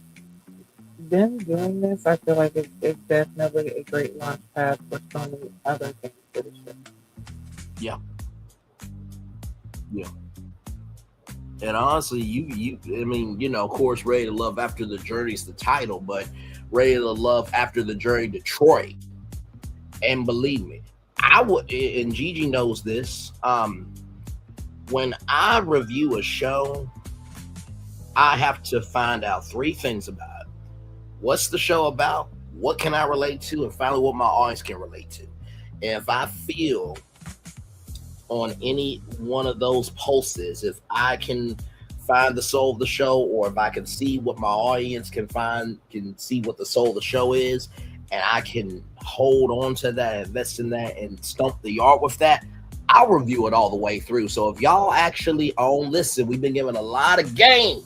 them doing this, I feel like it's definitely a great launch pad for so many other things for the show. Yeah. Yeah. And honestly, of course, Ready to Love After the Journey is the title, but Ready to Love After the Journey Detroit. And believe me, I would, and Gigi knows this, when I review a show, I have to find out three things about it. What's the show about? What can I relate to? And finally, what my audience can relate to. And if I feel on any one of those pulses, if I can find the soul of the show, or if I can see what my audience can see what the soul of the show is, and I can hold on to that, invest in that, and stump the yard with that, I'll review it all the way through. So if y'all actually listen, we've been giving a lot of game.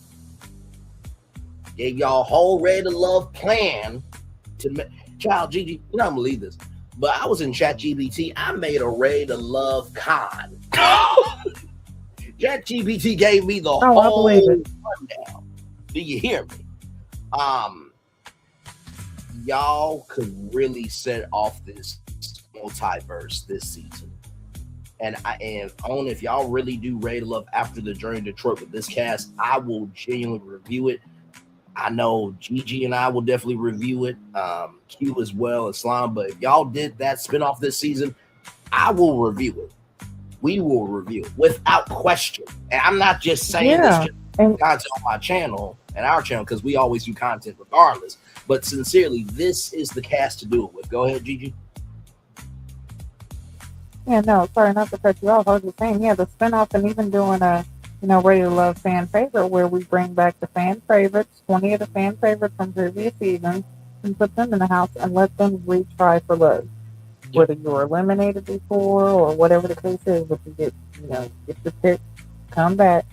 Gave y'all a whole Ready to Love plan to child Gigi, I'm gonna leave this. But I was in ChatGPT. I made a Ready to Love con. ChatGPT gave me the whole rundown. Do you hear me? Y'all could really set off this multiverse this season. And if y'all really do Ready to Love After the Journey Detroit with this cast, I will genuinely review it. I know Gigi and I will definitely review it, Q as well, Islam. But if y'all did that spinoff this season, I will review it. We will review it without question. And I'm not just saying this just content on my channel and our channel, because we always do content regardless. But sincerely, this is the cast to do it with. Go ahead, Gigi. Yeah, no, sorry not to cut you off. I was just saying, the spinoff, and even doing a Ready to Love fan favorite, where we bring back the fan favorites, 20 of the fan favorites from previous seasons, and put them in the house and let them retry for love. Yep. Whether you were eliminated before or whatever the case is, but you get your pick, come back,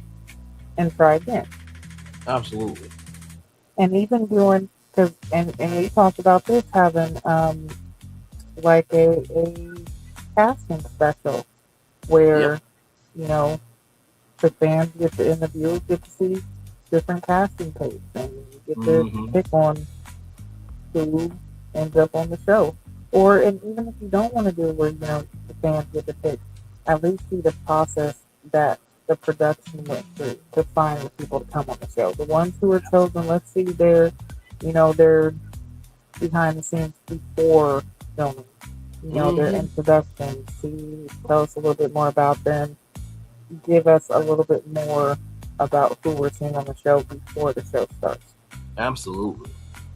and try again. Absolutely. And even doing, and we talked about this, having like a casting special where the fans get to interview, get to see different casting tapes, and you get to pick on who ends up on the show. And even if you don't want to do it where the fans get to pick, at least see the process that the production went through to find the people to come on the show. The ones who were chosen, let's see their behind the scenes before filming. Their introduction. Tell us a little bit more about them. Give us a little bit more about who we're seeing on the show before the show starts. Absolutely.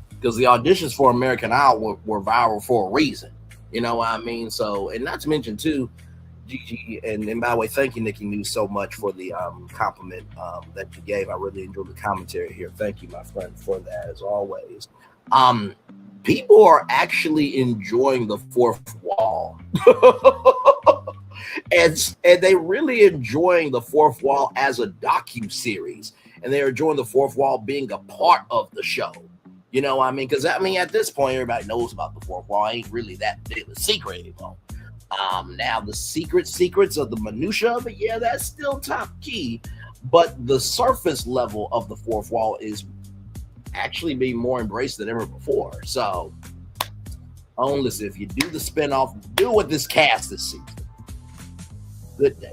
Because the auditions for American Idol were viral for a reason. You know what I mean? So, and not to mention too, Gigi, and by the way, thank you, Nikki News, so much for the compliment that you gave. I really enjoyed the commentary here. Thank you, my friend, for that as always. People are actually enjoying the fourth wall. and they really enjoying the fourth wall as a docu-series. And they're enjoying the fourth wall being a part of the show. You know what I mean? Because, at this point, everybody knows about the fourth wall. It ain't really that big of a secret anymore. Now, the secrets of the minutia of it, yeah, that's still top key. But the surface level of the fourth wall is actually being more embraced than ever before. So, listen, if you do the spinoff, do it with this cast this season. Good day.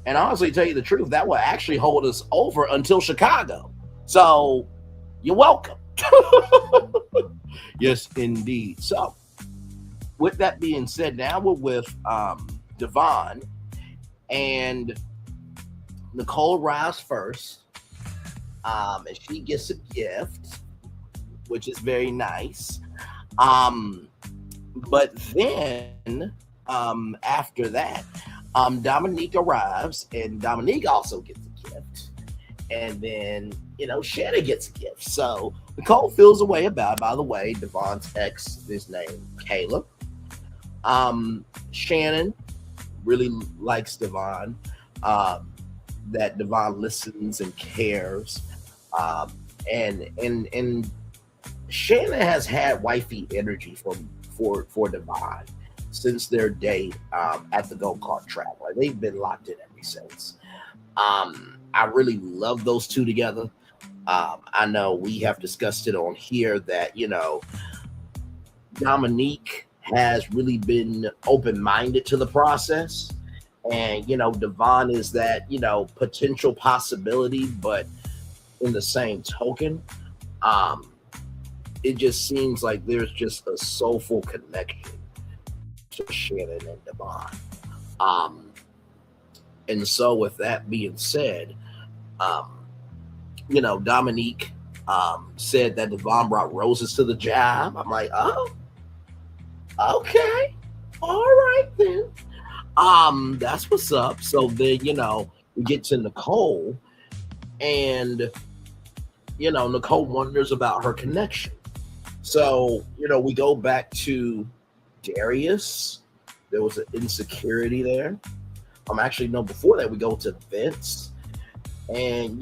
And honestly, tell you the truth, that will actually hold us over until Chicago. So, you're welcome. Yes, indeed. So, with that being said, now we're with Devon, and Nicole arrives first, and she gets a gift, which is very nice. But then after that, Dominique arrives, and Dominique also gets a gift. And then, Shannon gets a gift. So Nicole feels a way about it. By the way, Devon's ex is named Caleb. Shannon really likes Devon. That Devon listens and cares. And Shannon has had wifey energy for Devon since their date at the go-kart track. Like, they've been locked in ever since. I really love those two together. I know we have discussed it on here that, Dominique has really been open-minded to the process. And, Devon is that, potential possibility, but in the same token, it just seems like there's just a soulful connection to Shannon and Devon. And so with that being said, Dominique said that Devon brought roses to the job. I'm like, oh, okay. All right then. That's what's up. So then, we get to Nicole, and, Nicole wonders about her connection. So, we go back to Darius. There was an insecurity there. Actually, no, before that, we go to Vince. And,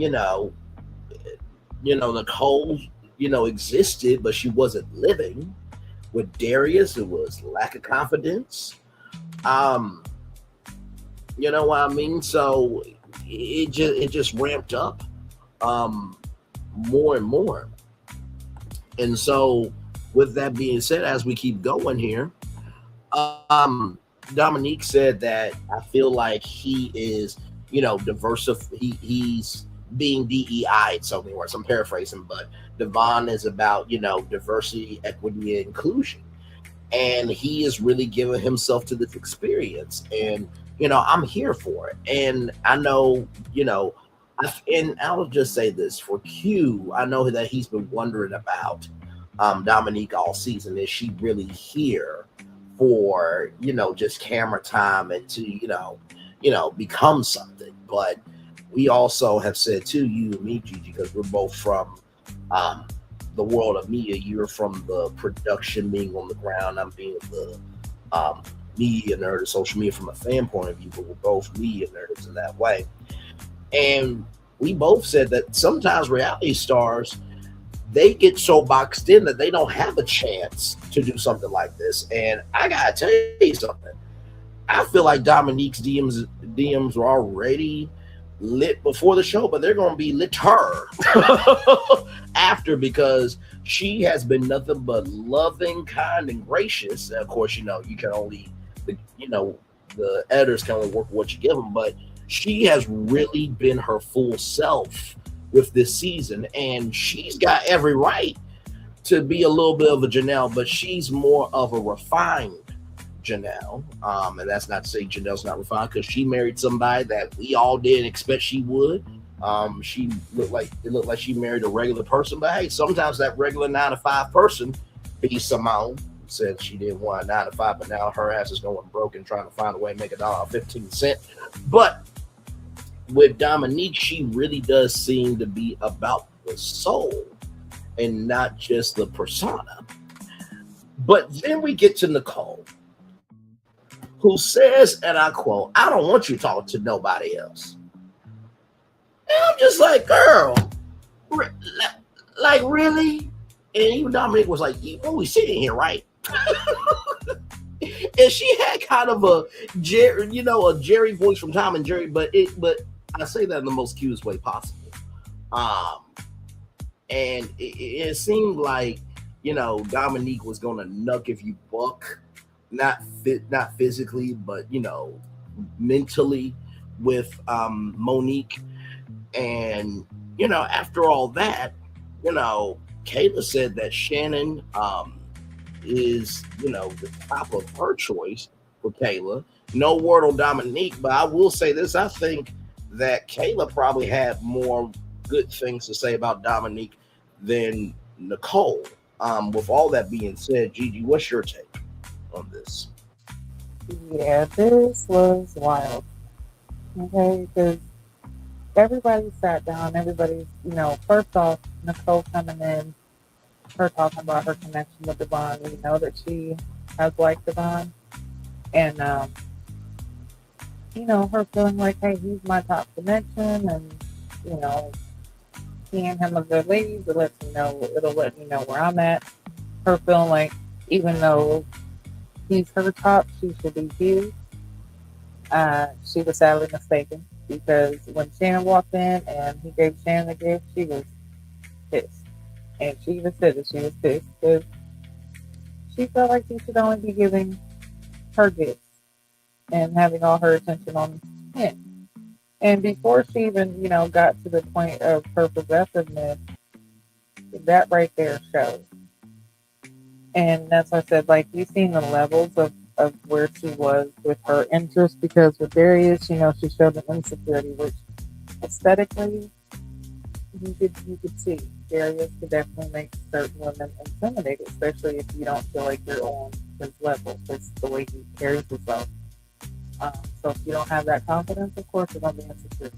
Nicole, existed, but she wasn't living. With Darius, it was lack of confidence. You know what I mean? So it just ramped up more and more. And so with that being said, as we keep going here, Dominique said that I feel like he is, he's being DEI in so many words. I'm paraphrasing, but Devon is about, diversity, equity, and inclusion. And he is really giving himself to this experience. And, I'm here for it. And I know, and I'll just say this for Q, I know that he's been wondering about Dominique all season. Is she really here for, just camera time and to, become something? But we also have said to you and me, Gigi, because we're both from the world of media. You're from the production, being on the ground. I'm being the media nerd, social media from a fan point of view, but we're both media nerds in that way. And we both said that sometimes reality stars, they get so boxed in that they don't have a chance to do something like this. And I gotta tell you something. I feel like Dominique's DMs were already lit before the show, but they're going to be litter after, because she has been nothing but loving, kind, and gracious. And of course, you can only, the editors can only work with what you give them, but She has really been her full self with this season, and she's got every right to be a little bit of a Janelle, but she's more of a refined Janelle. And that's not to say Janelle's not refined, because she married somebody that we all didn't expect she would. She looked like she married a regular person, but hey, sometimes that regular 9 to 5 person, be Simone, said she didn't want a 9 to 5, but now her ass is going broke and trying to find a way to make $1.15. But with Dominique, she really does seem to be about the soul and not just the persona. But then we get to Nicole, who says, and I quote, "I don't want you to talk to nobody else." And I'm just like, girl, like really? And even Dominique was like, we sitting here, right? And she had kind of a Jerry voice from Tom and Jerry, but I say that in the most cutest way possible. And it seemed like, Dominique was gonna nuck if you buck, not physically, but mentally with Monique. And after all that, Kayla said that Shannon is the top of her choice for Kayla. No word on Dominique, but I will say this: I think that Kayla probably had more good things to say about Dominique than Nicole. With all that being said, Gigi, what's your take on this? Yeah, this was wild. Okay, because everybody sat down. Everybody, first off, Nicole coming in, her talking about her connection with Devon. We know that she has liked Devon, and her feeling like, hey, he's my top connection, and he and him are good ladies. It'll let me know where I'm at. Her feeling like, even though he's her top, she should be his. She was sadly mistaken, because when Shannon walked in and he gave Shannon a gift, she was pissed. And she even said that she was pissed because she felt like he should only be giving her gifts and having all her attention on him. And before she even, got to the point of her possessiveness, that right there shows. And that's why I said, like, you've seen the levels of where she was with her interest, because with Darius, she showed an insecurity, which aesthetically you could see. Darius could definitely make certain women intimidated, especially if you don't feel like you're on his level. It's the way he carries himself. So if you don't have that confidence, of course you're going to be insecure.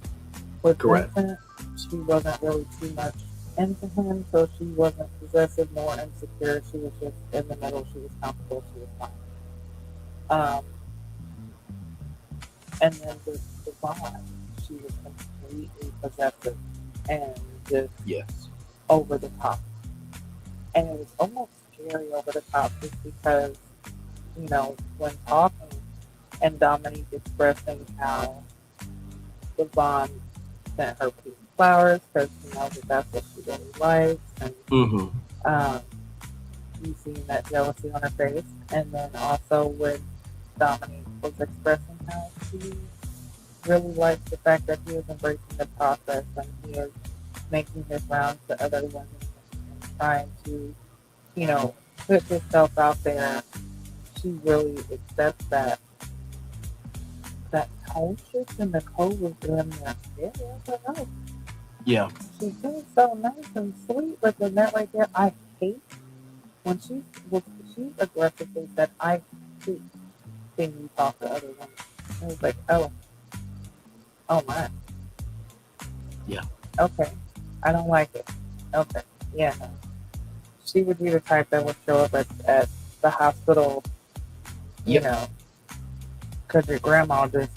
With Correct. Vincent, she wasn't really too much into him, so she wasn't possessive, more insecure. She was just in the middle. She was comfortable. She was fine. And then with Devon, she was completely possessive and just over the top. And it was almost scary over the top, just because, when talking and Dominique expressing how Devon sent her pink flowers because she knows that that's what she really likes, and you seen that jealousy on her face. And then also when Dominique was expressing how she really likes the fact that he is embracing the process and he is making his rounds to other women and trying to, put himself out there. She really accepts that tone shift, and Nicole was doing that. Yeah, I was like, oh. Yeah. She's being so nice and sweet, but then that right there, I hate when she aggressively said, I hate seeing you talk to other women. I was like, oh my. Yeah. Okay. I don't like it. Okay. Yeah. No. She would be the type that would show up at the hospital, because your grandma just,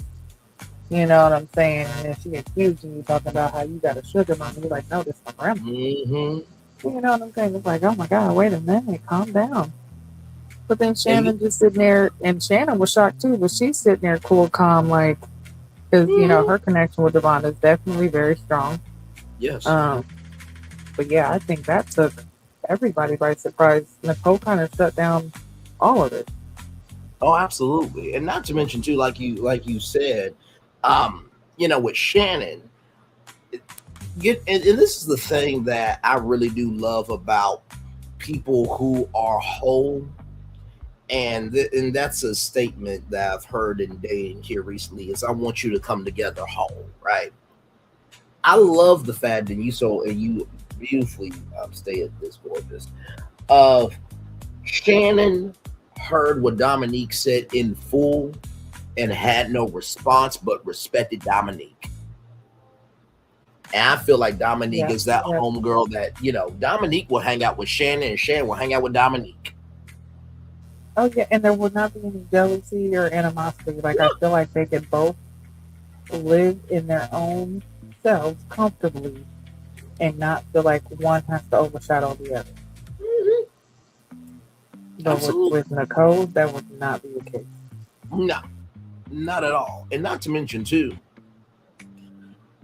you know what I'm saying? And then she accusing you, talking about how you got a sugar mama. You're like, no, this is my grandma. Mm-hmm. You know what I'm saying? It's like, oh my God, wait a minute, calm down. But then Shannon just sitting there, and Shannon was shocked too, but she's sitting there cool, calm, like, because, her connection with Devon is definitely very strong. Yes. But yeah, I think that took everybody by surprise. Nicole kind of shut down all of it. Oh, absolutely. And not to mention too, like you said, with Shannon, and this is the thing that I really do love about people who are whole, and that's a statement that I've heard in dating here recently. Is I want you to come together whole, right? I love the fact that you beautifully stated this, gorgeous. Of Shannon heard what Dominique said in full and had no response, but respected Dominique. And I feel like Dominique Yeah, is that yeah. homegirl that, Dominique will hang out with Shannon and Shannon will hang out with Dominique. Oh yeah, and there would not be any jealousy or animosity. Like I feel like they could both live in their own selves comfortably and not feel like one has to overshadow the other. Mhm. But Absolutely. with Nicole, that would not be the case. No, not at all. And not to mention, too,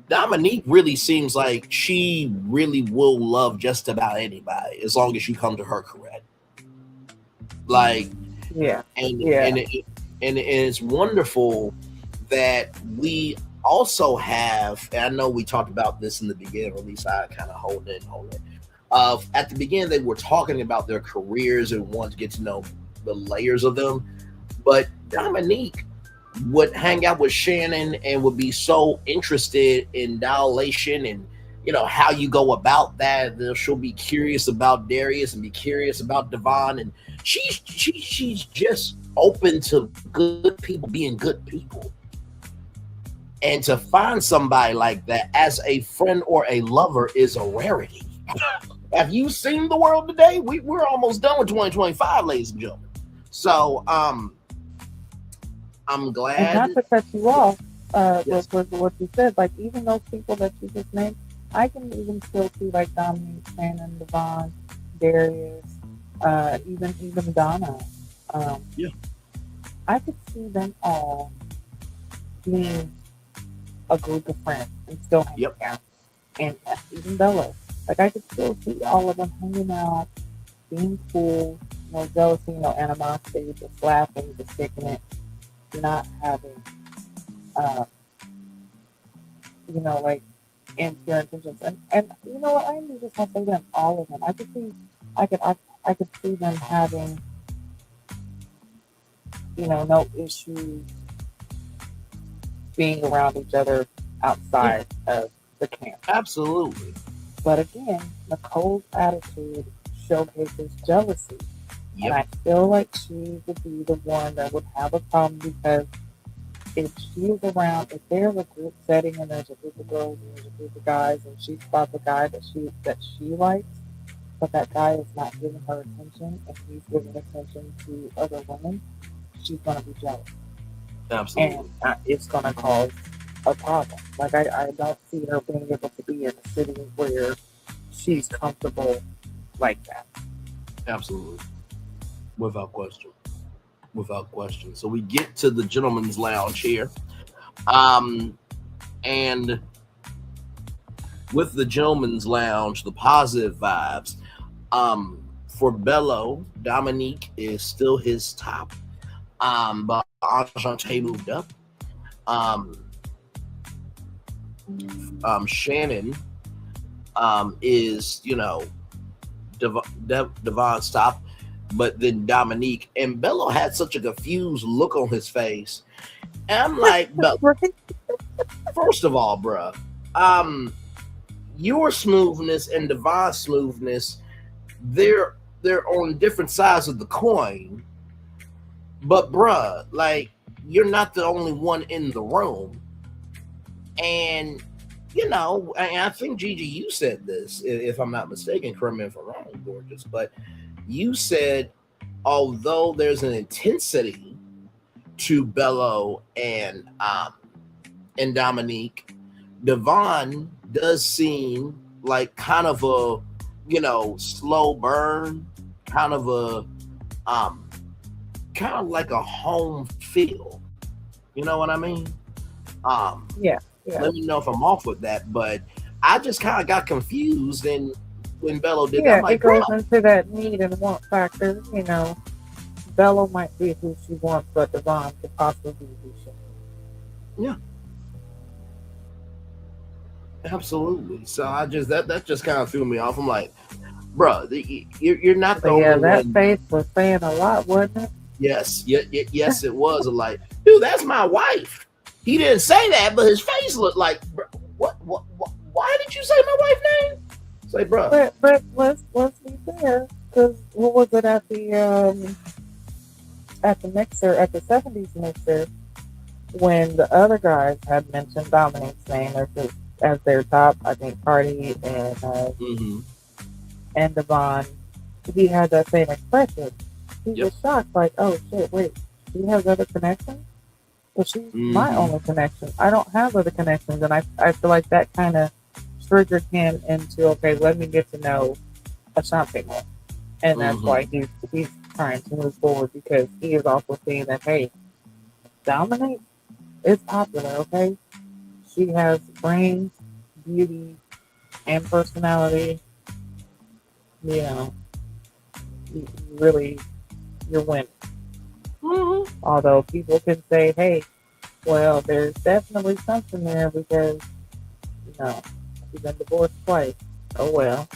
Dominique really seems like she really will love just about anybody as long as you come to her correct. Like, Yeah, and yeah, and it, and it's wonderful that we also have. And I know we talked about this in the beginning, or at least I kind of hold it. At the beginning, they were talking about their careers and wanted to get to know the layers of them. But Dominique would hang out with Shannon and would be so interested in dilation and how you go about that. She'll be curious about Darius and be curious about Devon, and she's just open to good people being good people. And to find somebody like that as a friend or a lover is a rarity. Have you seen the world today? We're almost done with 2025, ladies and gentlemen. So I'm and glad. not to cut you off, Yes. with what you said, like even those people that you just named, I can even still see like Dominique, Shannon, Devon, Darius, even Donna. Um, Yeah. I could see them all being a group of friends and still hanging Yep. out, and even Bella. Like I could still see all of them hanging out, being cool, no jealousy, no animosity, just laughing, just kicking it, not having, uh, like impure intentions. And you know what? I even just want to say them, all of them. I could see them having, no issues being around each other Yeah. outside of the camp. Absolutely. But again, Nicole's attitude showcases jealousy. And Yep. I feel like she would be the one that would have a problem because if she is around, if there's a group setting and there's a group of girls and there's a group of guys and she spots a guy that she likes, but that guy is not giving her attention and he's giving attention to other women, she's gonna be jealous. Absolutely. And it's gonna cause a problem. Like I don't see her being able to be in a city where she's comfortable like that. Absolutely. Without question. Without question. So we get to the gentleman's lounge here. And with the gentleman's lounge, the positive vibes. For Bello, Dominique is still his top. But Enchante moved up. Shannon is, Devon's top, but then Dominique and Bello had such a confused look on his face. And I'm like, Right? first of all, bruh, your smoothness and Devon's smoothness, they're on different sides of the coin. But bruh, like, you're not the only one in the room. And I think Gigi, you said this, if I'm not mistaken, correct me if I'm wrong, gorgeous, but you said although there's an intensity to Bello and Dominique, Devon does seem like kind of a slow burn, kind of like a home feel. You know what I mean? Yeah, yeah. Let me know if I'm off with that, but I just kind of got confused, and when Bello did that, Yeah, I'm like, it goes bro, into that need and want factor. Bella might be who she wants, but Devon could possibly be who she. yeah, Absolutely. So I just that just kind of threw me off. I'm like, bro, you're not the But yeah, only that one. face was saying a lot, wasn't it? Yes, yes, it was. I'm like, dude, that's my wife. He didn't say that, but his face looked like, bro, what? Why did you say my wife's name? Say, bro. But let's be fair, because what was it at the mixer at the '70s mixer when the other guys had mentioned Dominique's name as their top? I think Cardi Mm-hmm. and Devon. He had that same expression. He Yep. was shocked, like, "Oh shit, wait, she has other connections." But she's my Mm-hmm. only connection. I don't have other connections, and I feel like that kind of triggered him into, okay, let me get to know Ashanti more, and that's Mm-hmm. why he's trying to move forward because he is also seeing that, hey, Dominic is popular. Okay, she has brains, beauty, and personality. You know, you really you're winning. Mm-hmm. Although people can say, hey, well, there's definitely something there because you know she's been divorced twice. Oh well,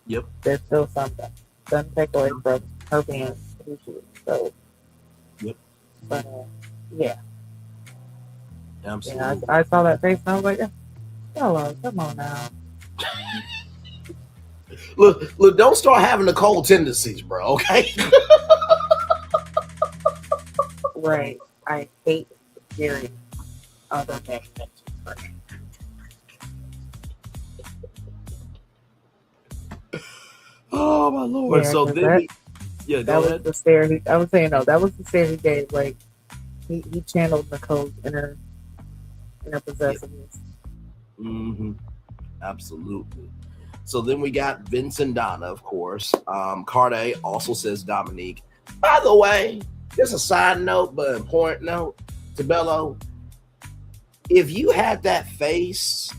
Yep. there's still something. Doesn't take away from her being who she is. So, Yep. but yeah, yeah, Absolutely. I saw that face and I was like, hello, come on now. Look, don't start having the cold tendencies, bro. Okay. Right. I hate hearing other men mention her name. Oh my lord. Yeah, So because then we, yeah, that go was ahead. the stare I was saying, no, that was the stare he gave. Like, he channeled Nicole's inner Yep. possessiveness. Mm-hmm. Absolutely. So then we got Vince and Donna, of course. Carde also says Dominique. By the way, just a side note, but important note to Bello. If you had that face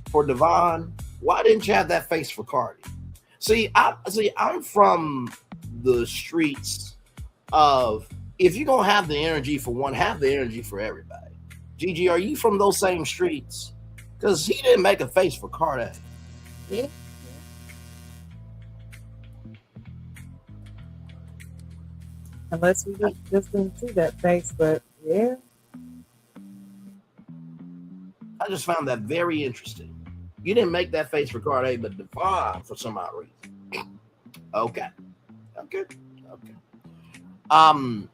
for Devon, why didn't you have that face for Cardi? I'm from the streets of if you're gonna have the energy for one, have the energy for everybody. Gigi, are you from those same streets? Because he didn't make a face for Cardi. Yeah. Unless we just didn't see that face, but yeah. I just found that very interesting. You didn't make that face for Cardi, but Devon for some odd reason. Okay. Okay. Okay. Um,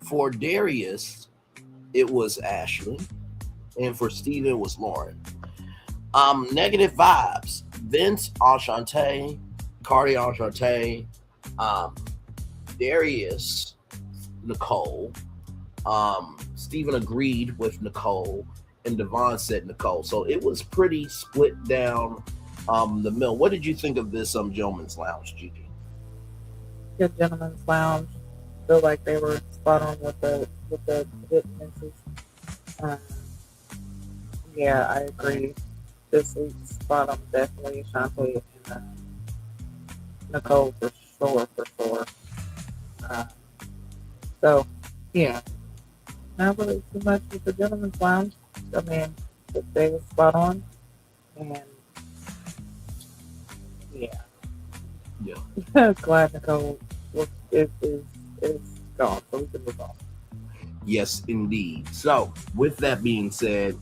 for Darius, it was Ashley, and for Steven, it was Lauren. Negative vibes. Vince Enchante, Cardi Enchante, um, Darius, Nicole. Steven agreed with Nicole, and Devon said Nicole. So it was pretty split down the middle. What did you think of this Gentleman's Lounge, Gigi? Good gentleman's lounge. Feel like they were spot on with the hit misses. Um, yeah, I agree. This week's spot on definitely Shantae and Nicole for sure. Uh, so yeah, not really too much with the gentleman's lounge. I mean, they were spot on, and yeah, glad Nicole is gone, so we can move on. Yes, indeed. So, with that being said,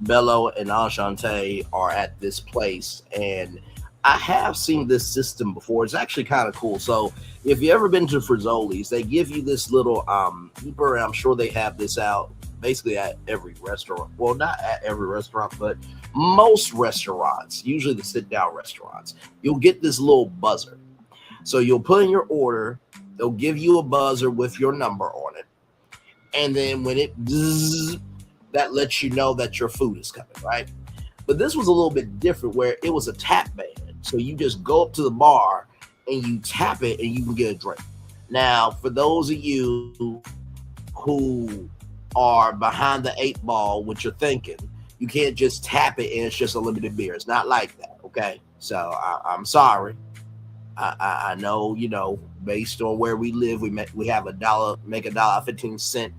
Bello and Enchante are at this place, and I have seen this system before. It's actually kind of cool. So, if you ever been to Frizzoli's, they give you this little beeper, and I'm sure they have this out basically at every restaurant. Well, not at every restaurant, but most restaurants, usually the sit down restaurants, you'll get this little buzzer. So, you'll put in your order, they'll give you a buzzer with your number on it, and then when it bzzz, that lets you know that your food is coming, right? But this was a little bit different where it was a tap band. So you just go up to the bar and you tap it and you can get a drink. Now, for those of you who are behind the eight ball, what you're thinking, you can't just tap it and it's just a limited beer. It's not like that, okay? So I'm sorry. I know, based on where we live, we have make $1.15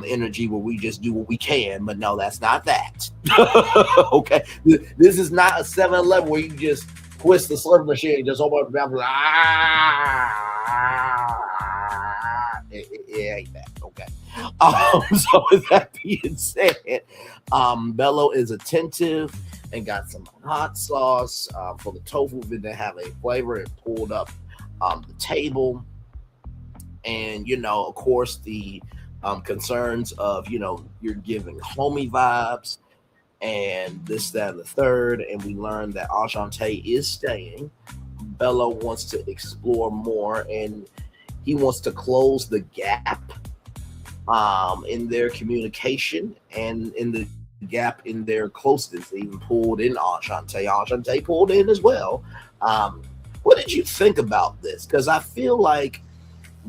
energy where we just do what we can, but no, that's not that. Okay, this is not a 7-Eleven where you just twist the slurp machine and just open up the mouth and it ain't that. Okay. So with that being said, Bello is attentive and got some hot sauce for the tofu. Didn't have a flavor. It pulled up the table, and of course, the concerns of you're giving homie vibes and this, that, and the third. And we learned that Ashante is staying. Bello wants to explore more, and he wants to close the gap in their communication and in the gap in their closeness. They even pulled in Ashante. Ashante pulled in as well. What did you think about this? Because I feel like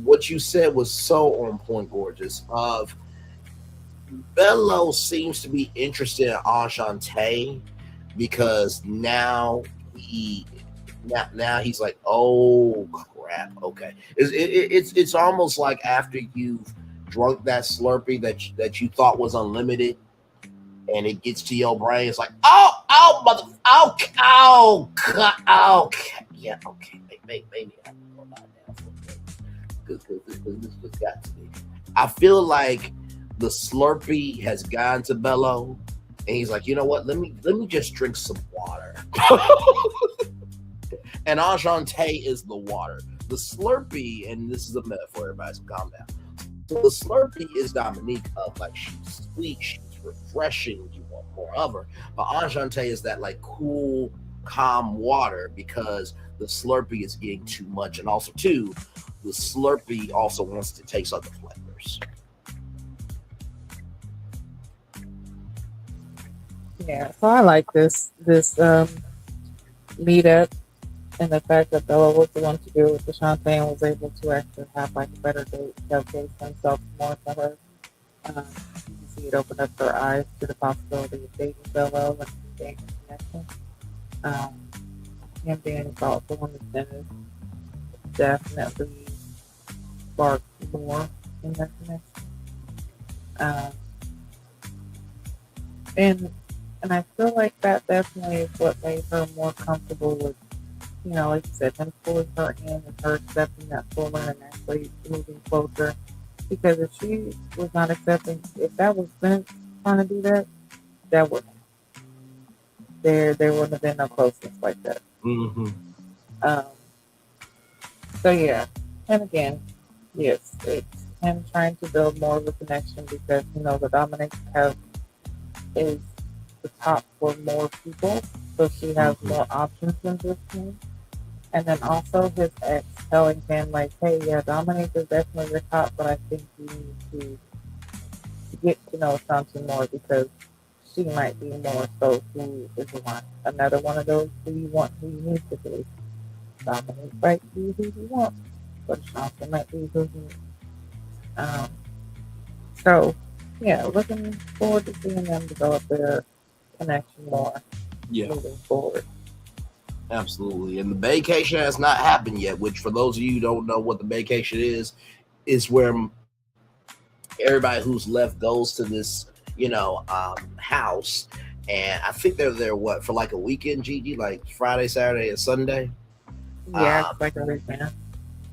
what you said was so on point, Gorgeous. Of Bello seems to be interested in Ashante because now he's like, oh crap, okay. It's almost like after you've drunk that Slurpee that you thought was unlimited, and it gets to your brain. It's like, yeah, okay, maybe I can go lie down for a minute because this just got to be. I feel like the Slurpee has gone to Bello, and he's like, you know what? Let me just drink some water. And Ashante is the water. The Slurpee, and this is a metaphor, everybody, so calm down. So the Slurpee is Dominique of like, she's sweet, she's refreshing, you want more of her. But Ashante is that like cool, calm water because the Slurpee is getting too much. And also, too, the Slurpee also wants to taste other flavors. Yeah, so I like this meetup, and the fact that Bella was the one to do it with Ashante and was able to actually have like a better date, showcase himself more to her. You can see it open up her eyes to the possibility of dating Bella and being a connection. Him being thoughtful and attentive definitely sparked more in that connection. And I feel like that definitely is what made her more comfortable with, like you said, him pulling her in and her accepting that fuller and actually moving closer. Because if she was not accepting, if that was Vince trying to do that, that wouldn't. There wouldn't have been no closeness like that. Mm-hmm. So yeah, and again, yes, it's him trying to build more of a connection because the Dominic have is the top for more people, so she has more options than just him. And then also his ex telling him like, hey, yeah, Dominic is definitely your top, but I think you need to get to know something more because she might be more so who is one. Another one of those who you want, who you need to be. Dominic might be who you want, but Shanta might be who you need. So, yeah, looking forward to seeing them develop their connection more moving forward. Absolutely. And the vacation has not happened yet, which for those of you who don't know what the vacation is where everybody who's left goes to this, house. And I think they're there, for like a weekend, Gigi? Like Friday, Saturday, and Sunday? Yeah, it's like a weekend.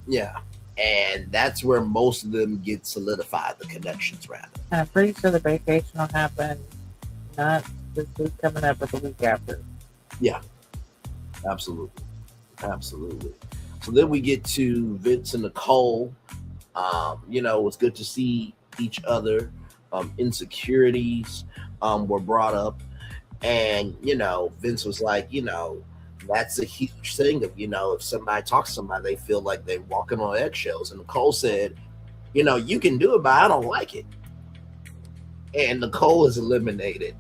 Yeah. And that's where most of them get solidified, the connections, rather. And I'm pretty sure the vacation will happen not this week coming up, but the week after. Yeah. Absolutely. So then we get to Vince and Nicole. It's good to see each other. Insecurities were brought up. And, Vince was like, that's a huge thing of, if somebody talks to somebody, they feel like they're walking on eggshells. And Nicole said, you can do it, but I don't like it. And Nicole is eliminated.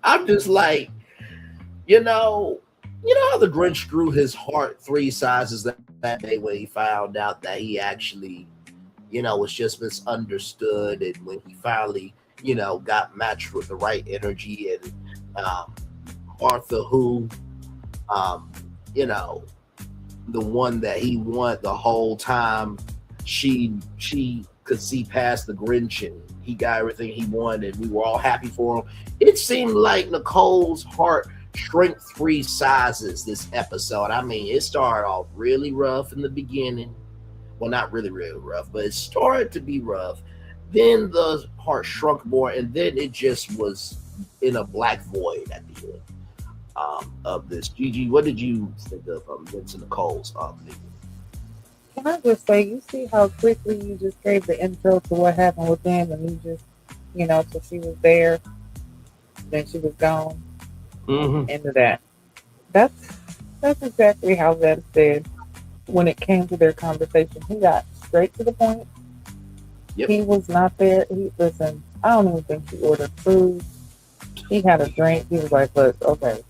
I'm just like, how the Grinch grew his heart 3 sizes that day when he found out that he actually, was just misunderstood. And when he finally, got matched with the right energy and Martha, who, the one that he wanted the whole time. She could see past the Grinch, and he got everything he wanted. We were all happy for him. It seemed like Nicole's heart shrank 3 sizes this episode. I mean, it started off really rough in the beginning. Well, not really, really rough, but it started to be rough. Then the heart shrunk more, and then it just was in a black void at the end of this. Gigi, what did you think of Vincent Nicole's video? Can I just say, you see how quickly you just gave the intro to what happened with them, and you just, so she was there, then she was gone. Into that. That's exactly how Zeb said when it came to their conversation. He got straight to the point. Yep. He was not there. Listen, I don't even think he ordered food. He had a drink. He was like, look, okay.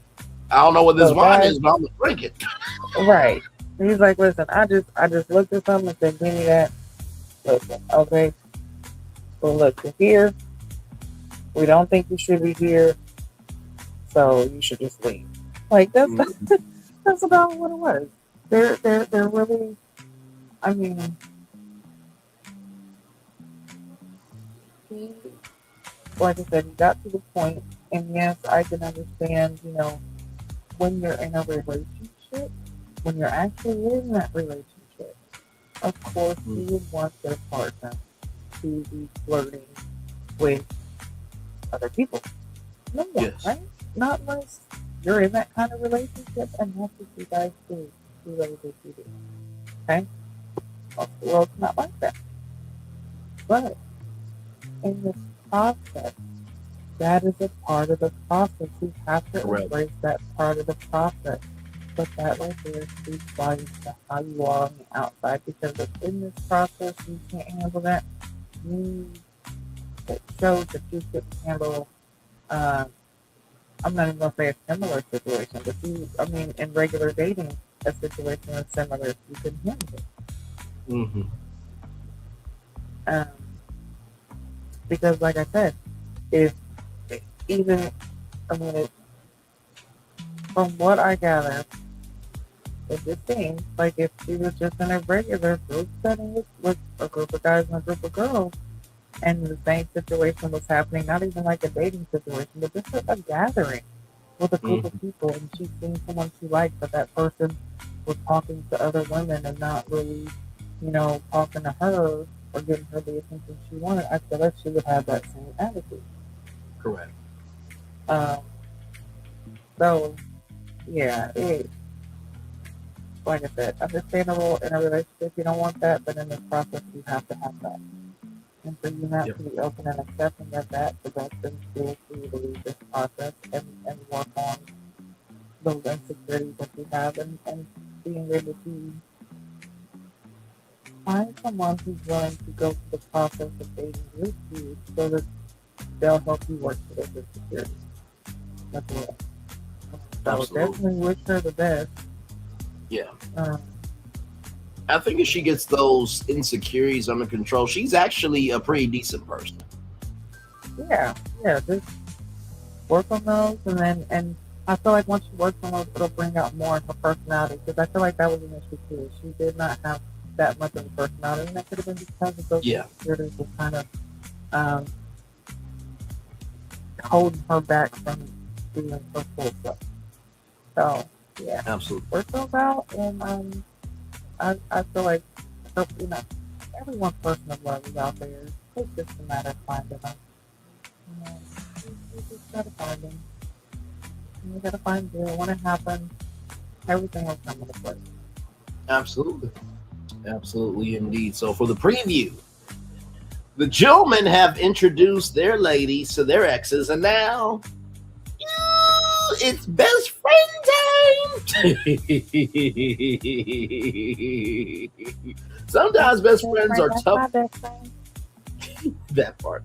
I don't know what this wine guys, is, but I'm gonna drink it. Right. He's like, listen, I just looked at something and said, give me that. Listen, okay. So look, you're here. We don't think you should be here. So you should just leave. Like that's about what it was. They're really, I mean, he, like I said, he got to the point, and yes, I can understand, when you're in a relationship, when you're actually in that relationship, of course you would want your partner to be flirting with other people. No one, Yes. right? Not unless you're in that kind of relationship, and that's what you guys do. You really do. Okay? Most of the world's not like that. But in this process, that is a part of the process. You have to embrace that part of the process. But that right there speaks volumes to how you are on the outside, because if in this process you can't handle that, it shows that you could handle I'm not even going to say a similar situation, but in regular dating, a situation is similar, you can handle it. Because, like I said, from what I gather, it just seems like if she was just in a regular group setting with a group of guys and a group of girls, and the same situation was happening, not even like a dating situation, but just a gathering with a group of people, and she's seen someone she liked, but that person was talking to other women and not really, talking to her or giving her the attention she wanted, I feel like she would have that same attitude. Correct. So, yeah, like I said, understandable in a relationship, you don't want that, but in this process, you have to have that. And so you have to be open and accepting of that, the best thing to do for you to leave this process and work on those insecurities that you have, and being able to find someone who's willing to go through the process of dating with you so that they'll help you work through those insecurities. That's it. So definitely wish her the best. Yeah. I think if she gets those insecurities under control, she's actually a pretty decent person. Yeah, just work on those, and I feel like once you work on those, it'll bring out more of her personality, because I feel like that was an issue too. She did not have that much of a personality, and that could have been because of those insecurities were kind of holding her back from doing her full self. So, yeah. Absolutely. Work those out, and I feel like, everyone's person of love is out there. It's just a matter of finding them. You just gotta find them. You gotta find them. When it happens, everything will come into place. Absolutely. Absolutely indeed. So for the preview, the gentlemen have introduced their ladies to their exes, and now it's best friend time. Sometimes best friends are tough. That part.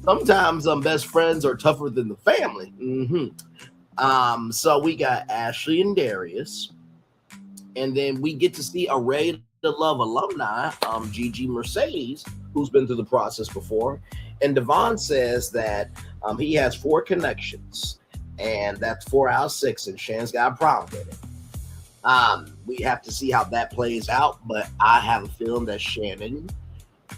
Sometimes best friends are tougher than the family. So we got Ashley and Darius, and then we get to see a Ray to Love alumni, Gigi Mercedes, who's been through the process before. And Devon says that he has 4 connections, and that's 4 out of 6, and Shan's got a problem with it. We have to see how that plays out, but I have a feeling that Shannon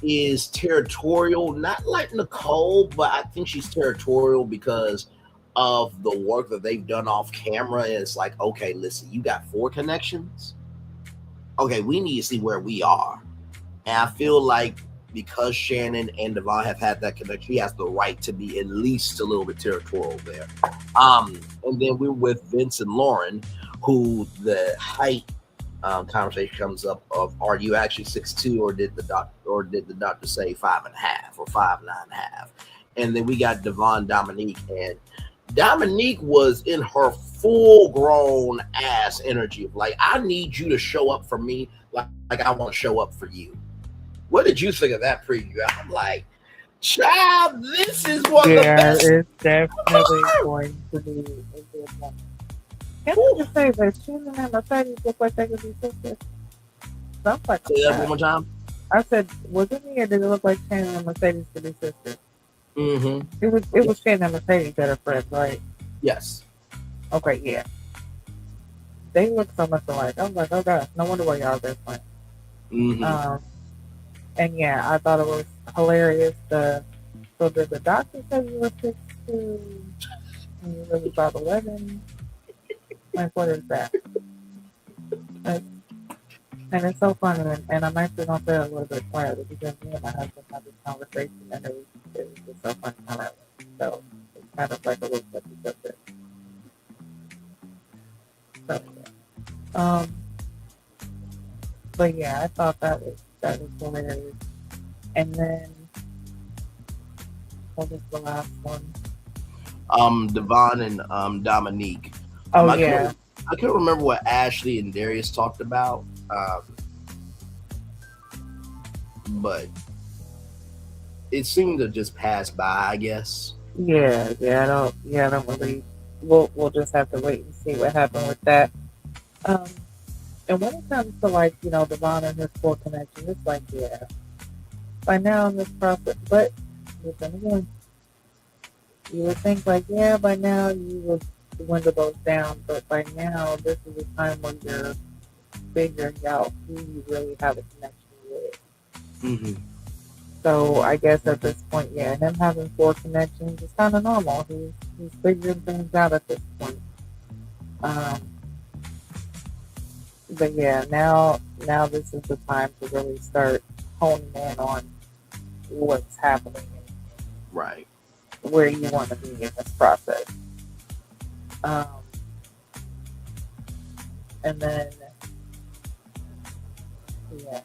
is territorial, not like Nicole, but I think she's territorial because of the work that they've done off camera. And it's like, okay, listen, you got 4 connections. Okay, we need to see where we are. And I feel like because Shannon and Devon have had that connection, he has the right to be at least a little bit territorial there. And then we're with Vince and Lauren, who the height conversation comes up of, are you actually 6'2", or did the doctor say 5.5 or 5'9.5"? And then we got Devon Dominique, and Dominique was in her full grown ass energy of like, I need you to show up for me like I want to show up for you. What did you think of that preview? I'm like, child, this is one of the best. It's definitely going to be a good one. Can I just say that Shannon and Mercedes look like they could be sisters? Sounds like Say that one more time. I said, was it me or did it look like Shannon and Mercedes could be sisters? Mm-hmm. It was Shannon and Mercedes that are friends, right? Yes. Okay, yeah. They look so much alike. I was like, oh gosh, no wonder why y'all best friends. Mm-hmm. And yeah, I thought it was hilarious. So did the doctor say you were 6'2" and you really about 11? Like, what is that? And it's so funny, and I'm actually going to say it a little bit quieter because me and my husband had this conversation, and it was just so funny how that went. So it's kind of like a little bit of it. So yeah. But yeah, I thought that was hilarious. And then what was the last one? Devon and Dominique. Oh yeah. I can't remember what Ashley and Darius talked about. But it seemed to just pass by, I guess. Yeah, I don't really. We'll just have to wait and see what happened with that. And when it comes to like, Devon and his full connection, it's like, yeah, by now in this process, but then again, you would think like, yeah, by now you would dwindle those down, but by now this is a time when you're figuring out who you really have a connection with. Mm-hmm. So I guess at this point, yeah, him having 4 connections is kind of normal. He's figuring things out at this point. But yeah, now this is the time to really start honing in on what's happening and Right. where you want to be in this process. And then, yeah,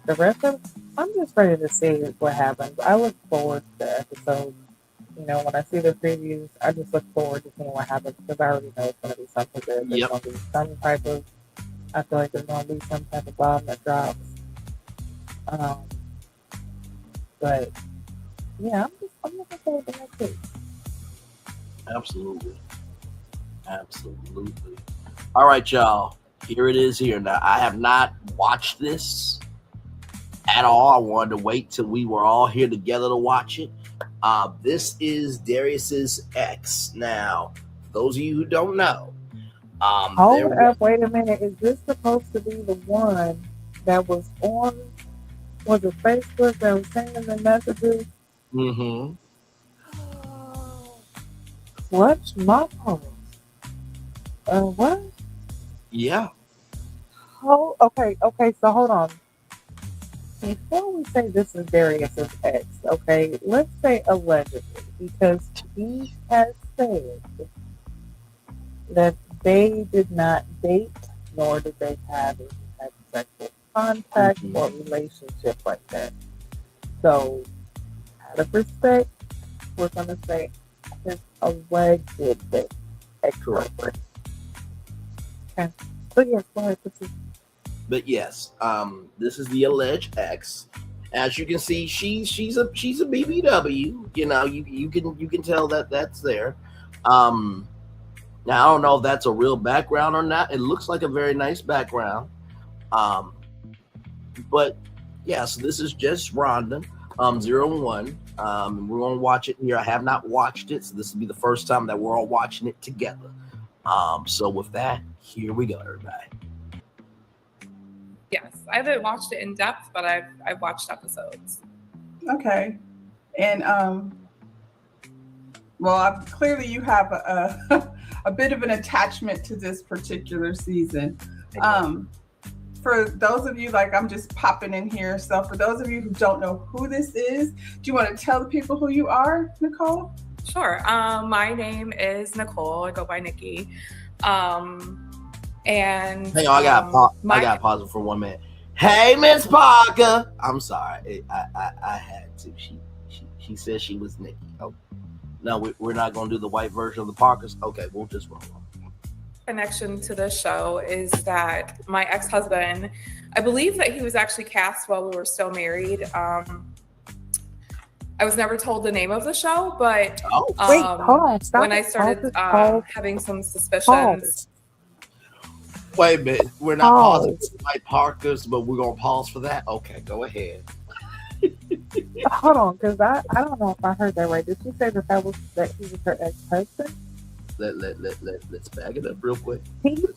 the rest of, I'm just ready to see what happens. I look forward to the episodes. When I see the previews, I just look forward to seeing what happens because I already know it's going to be something good. There's going to be some type of, I feel like there's going to be some type of bomb that drops. But yeah, I'm looking forward to next week. Absolutely. All right, y'all. Here it is here. Now, I have not watched this at all. I wanted to wait till we were all here together to watch it. This is Darius's ex. Now, for those of you who don't know, hold up, wait a minute. Is this supposed to be the one that was on, was it Facebook that was sending the messages? Mm-hmm. What's my phone? What? Yeah. Oh, okay, so hold on. Before we say this is Darius's ex, okay, let's say allegedly, because he has said that they did not date, nor did they have any type of sexual contact or relationship like that. So, out of respect, we're going to say his alleged ex-girlfriend. Okay. So yes, go ahead. But yes, this is the alleged ex. As you can see, she's a BBW. You can tell that that's there. Now I don't know if that's a real background or not. It looks like a very nice background. But yeah, so this is just Rhonda, 0-1. We're gonna watch it here. I have not watched it, so this will be the first time that we're all watching it together. So with that, Here we go, everybody. Yes, I haven't watched it in depth, but I've watched episodes. Okay, and well, clearly you have a bit of an attachment to this particular season. For those of you, like I'm just popping in here, so for those of you who don't know who this is, do you want to tell the people who you are, Nicole? Sure. My name is Nicole. I go by Nikki. And Hang on, I got to pause it for 1 minute. Hey, Miss Parker. I'm sorry. I had to. She said she was Nikki. Oh, no, we're not going to do the white version of the Parkers. Okay, we'll just roll on. Connection to the show is that my ex-husband, I believe that he was actually cast while we were still married. I was never told the name of the show, but Wait, hold on, stop when I it. started Pause. having some Pause. suspicions. Wait a minute. We're not pausing for white Parkers, but we're going to pause for that? Okay, go ahead. Hold on, because I don't know if I heard that right. Did she say that he was her ex-husband? Let's back it up real quick. Can you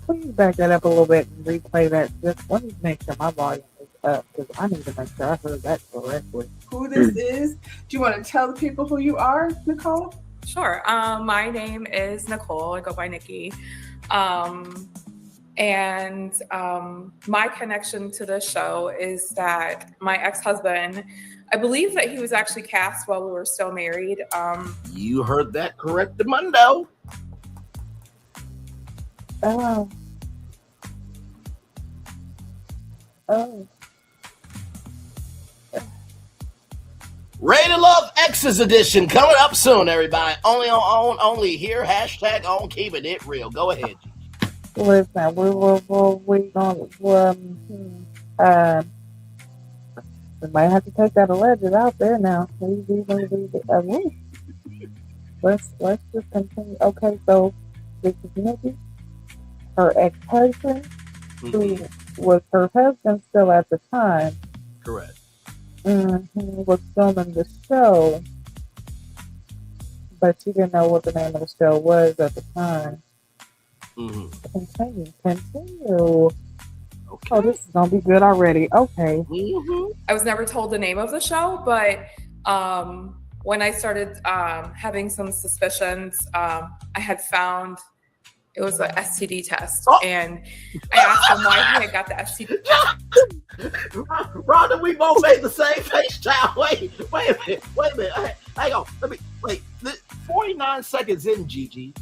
please back that up a little bit and replay that? Just let me make sure my volume is up, because I need to make sure I heard that correctly. Who this is? Do you want to tell the people who you are, Nicole? Sure. My name is Nicole. I go by Nikki. And my connection to the show is that my ex-husband, I believe that he was actually cast while we were still married. You heard that correct, Mundo. Oh. Rated Love X's edition coming up soon, everybody. Only here. Hashtag on keeping it real. Go ahead, Gigi. Listen, we might have to take that alleged out there now. Let's just continue. Okay, so this is Nikki, her ex-husband, who was her husband still at the time. Correct. Was filming the show, but she didn't know what the name of the show was at the time. Continue. Okay. Oh, this is gonna be good already. Okay. I was never told the name of the show, but when I started having some suspicions, I had found it was an STD test, and I asked him why he had got the STD. Rhonda, we both made the same face, child. Wait a minute. Hang on. Let me wait. 49 seconds in, Gigi.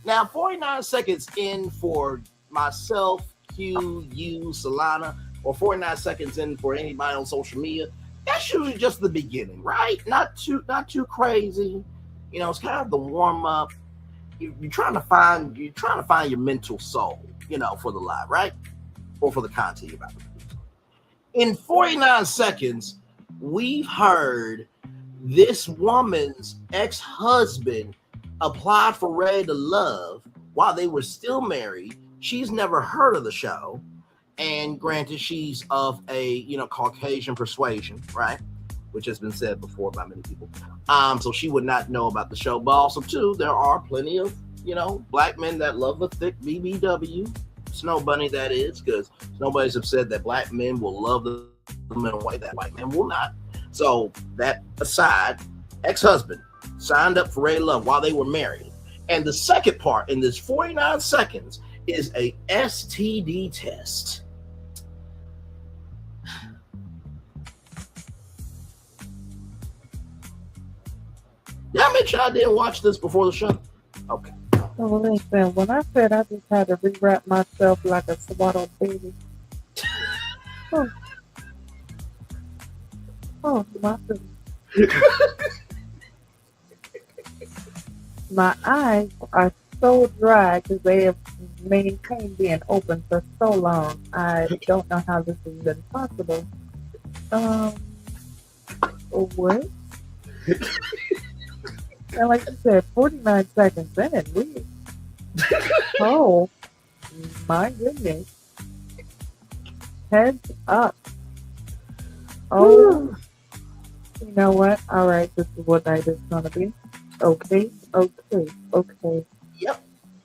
Now, 49 seconds in for myself, Q, you, Solana, or 49 seconds in for anybody on social media. That's usually just the beginning, right? Not too crazy. You know, it's kind of the warm up. You're trying to find your mental soul, you know, for the live, right? Or for the content you're about to produce. In 49 seconds, we've heard this woman's ex-husband applied for Rated Love while they were still married. She's never heard of the show, and granted, she's of a Caucasian persuasion, right? Which has been said before by many people. So she would not know about the show. But also, too, there are plenty of black men that love a thick BBW. Snow Bunny, that is, because Snow Bunnies have said that black men will love them in a way that white men will not. So that aside, ex-husband signed up for Rated Love while they were married. And the second part in this 49 seconds is a STD test. Did I mention I didn't watch this before the show? Okay. Oh, listen, when I said I just had to rewrap myself like a swaddled baby. My eyes are so dry because they have maintained being open for so long. I don't know how this has been possible. What? And like you said, 49 seconds in, oh my goodness. Heads up. Oh, you know what? All right, this is what night it's gonna be. Okay. Yep.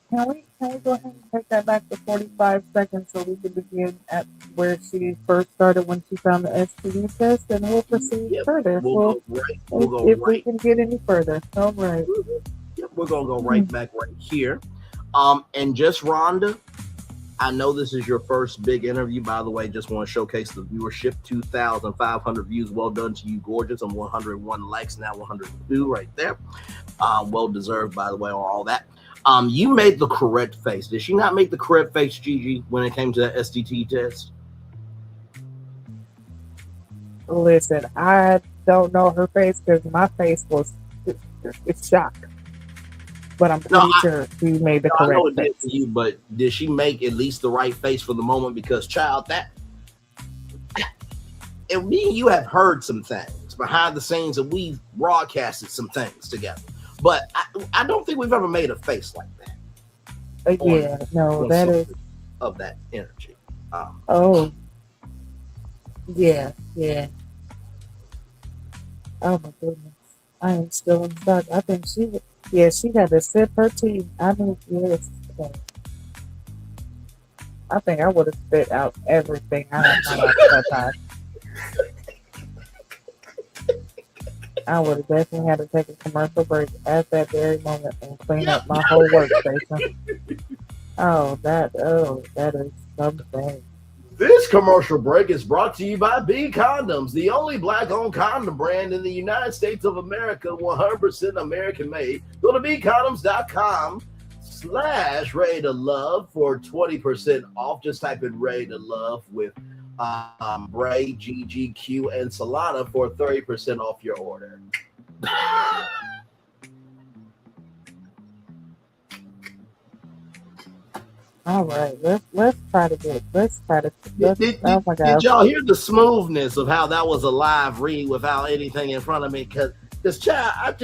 Can Okay, go ahead and take that back to 45 seconds so we can begin at where she first started when she found the STD test, and we'll proceed Yep. further. We'll go If we right. can get any further. All right. Yep, we're gonna go right back right here. And just Rhonda, I know this is your first big interview, by the way. Just want to showcase the viewership. 2,500 views. Well done to you, gorgeous. And 101 likes now, 102 right there. Well deserved, by the way, on all that. You made the correct face. Did she not make the correct face, Gigi, when it came to that STT test? Listen, I don't know her face because my face was it's shocked. But I'm pretty sure she made the correct I know it face. did for you, but did she make at least the right face for the moment? Because, child, and me and you have heard some things behind the scenes, and we've broadcasted some things together. But I don't think we've ever made a face like that. Yeah, no, that is of that energy. Oh, yeah. Oh my goodness, I am still in shock. I think she had to sip her tea. I mean, yes. I think I would have spit out everything I had that time. I would have definitely had to take a commercial break at that very moment and clean up my whole workstation. That is something. This commercial break is brought to you by B Condoms, the only black-owned condom brand in the United States of America, 100% American-made. Go to bcondoms.com/Ready to Love for 20% off. Just type in Ready to Love with Bray, GGQ, and Solana for 30% off your order. All right, let's try to. Oh my God! Did y'all hear the smoothness of how that was a live read without anything in front of me? Because child,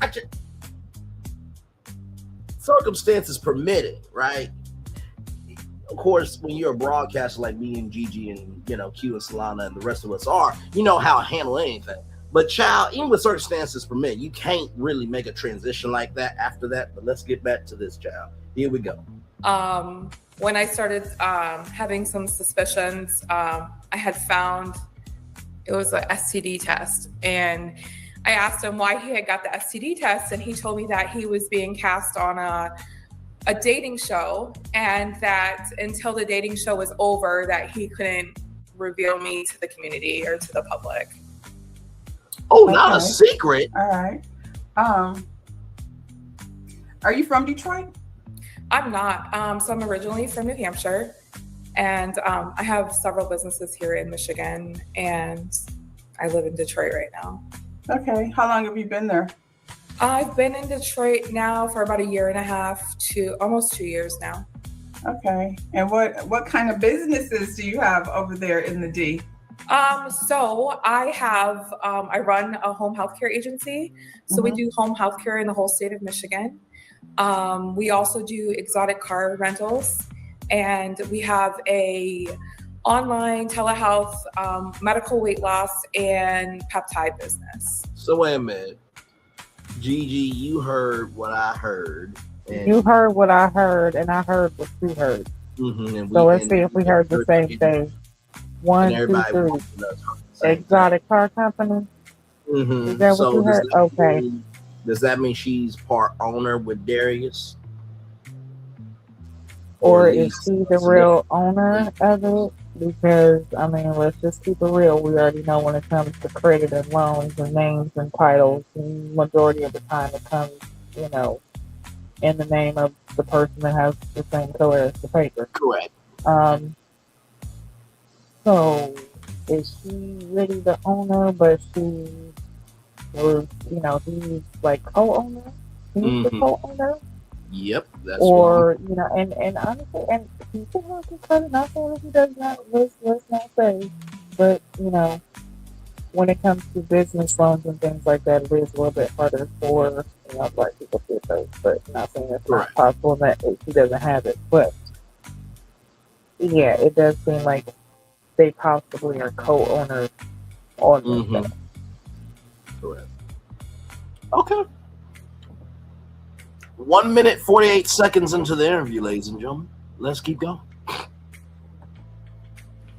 I just circumstances permitting, right? Of course, when you're a broadcaster like me and Gigi and Q and Solana and the rest of us are, you know how to handle anything. But child, even with circumstances permit, you can't really make a transition like that after that. But let's get back to this, child. Here we go. When I started having some suspicions, I had found it was an STD test, and I asked him why he had got the STD test, and he told me that he was being cast on a dating show, and that until the dating show was over, that he couldn't reveal me to the community or to the public. Oh, okay. Not a secret. All right. Are you from Detroit? I'm not. So I'm originally from New Hampshire, and I have several businesses here in Michigan, and I live in Detroit right now. Okay. How long have you been there? I've been in Detroit now for about 1.5 to almost 2 years now. Okay. And what kind of businesses do you have over there in the D? So I have, I run a home healthcare agency. So we do home healthcare in the whole state of Michigan. We also do exotic car rentals, and we have a online telehealth, medical weight loss, and peptide business. So wait a minute, Gigi, you heard what I heard. You heard what I heard, and I heard what you heard. So let's see if we heard the same thing. 1, 2, 3. Exotic car company. Is that what you heard? Okay. Does that mean she's part owner with Darius? Or is she the real owner of it? Because, I mean, let's just keep it real. We already know when it comes to credit and loans and names and titles, the majority of the time it comes, in the name of the person that has the same color as the paper. Correct. So, is she really the owner, but she was, he's like co-owner? He's the co-owner? Yep, that's or right. And honestly, and people have to credit, not saying he does not, let's not say, but when it comes to business loans and things like that, it is a little bit harder for black people to get those, but not saying it's not possible that he doesn't have it, but yeah, it does seem like they possibly are co-owners on this. Correct. Okay. 1 minute, 48 seconds into the interview, ladies and gentlemen. Let's keep going.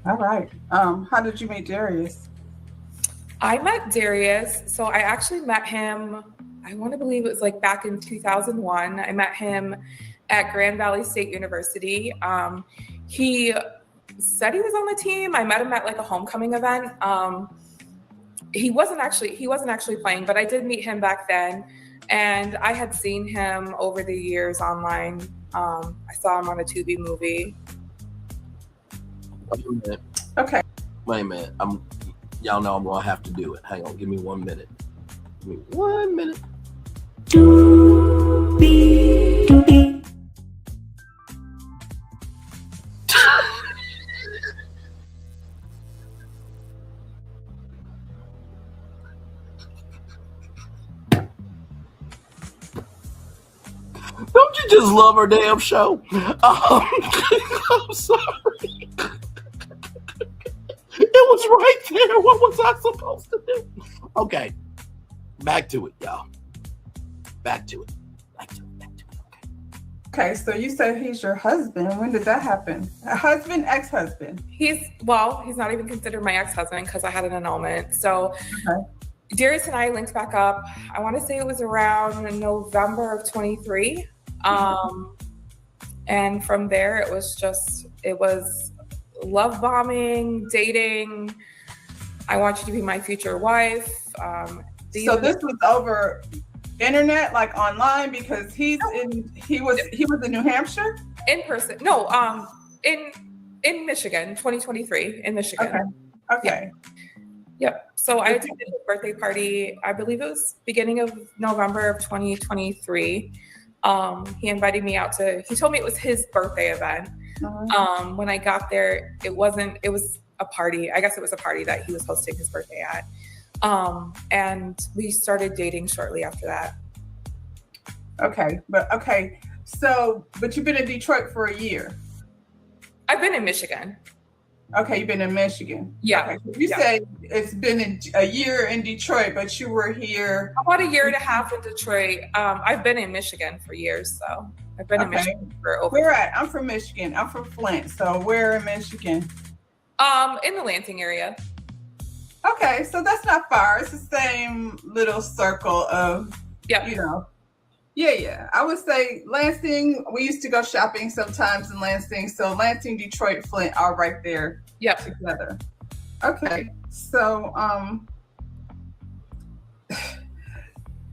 All right. How did you meet Darius? I met Darius. So I actually met him, I want to believe it was like back in 2001. I met him at Grand Valley State University. He said he was on the team. I met him at like a homecoming event. He wasn't actually playing, but I did meet him back then. And I had seen him over the years online. I saw him on a Tubi movie. Wait a minute. Okay. Wait a minute. Y'all know I'm gonna have to do it. Hang on, give me 1 minute. Give me 1 minute. Don't you just love our damn show? I'm sorry. It was right there. What was I supposed to do? Okay. Back to it, y'all. Back to it. Okay, so you said he's your husband. When did that happen? A husband, ex-husband? He's not even considered my ex-husband because I had an annulment. So Darius and I linked back up. I want to say it was around November of 23. And from there, it was love bombing, dating. I want you to be my future wife. So this was over internet, like online, because he was in New Hampshire? In person. No, in Michigan, 2023 in Michigan. Okay. Yep. So I attended his birthday party. I believe it was beginning of November of 2023. He invited me out he told me it was his birthday event. When I got there, it was a party. I guess it was a party that he was hosting his birthday at. And we started dating shortly after that. But you've been in Detroit for a year. I've been in Michigan. Okay, you've been in Michigan. Yeah. Okay. You said it's been a year in Detroit, but you were here about a year and a half in Detroit. I've been in Michigan for years, so I've been in Michigan for over. Where at? I'm from Michigan. I'm from Flint. So where in Michigan? In the Lansing area. Okay, so that's not far. It's the same little circle of, Yeah. I would say Lansing, we used to go shopping sometimes in Lansing. So Lansing, Detroit, Flint are right there together. Okay, so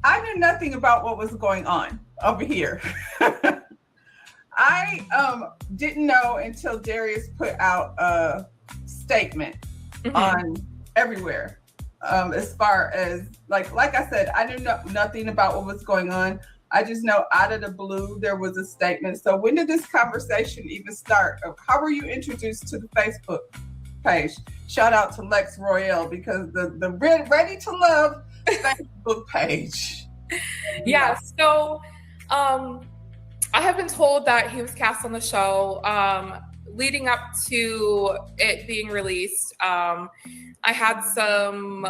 I knew nothing about what was going on over here. I didn't know until Darius put out a statement on everywhere. As far as like I said, I knew nothing about what was going on. I just know out of the blue there was a statement. So when did this conversation even start? How were you introduced to the Facebook page? Shout out to Lex Royale because the Ready to Love Facebook page. Yeah. So I have been told that he was cast on the show. Leading up to it being released, I had some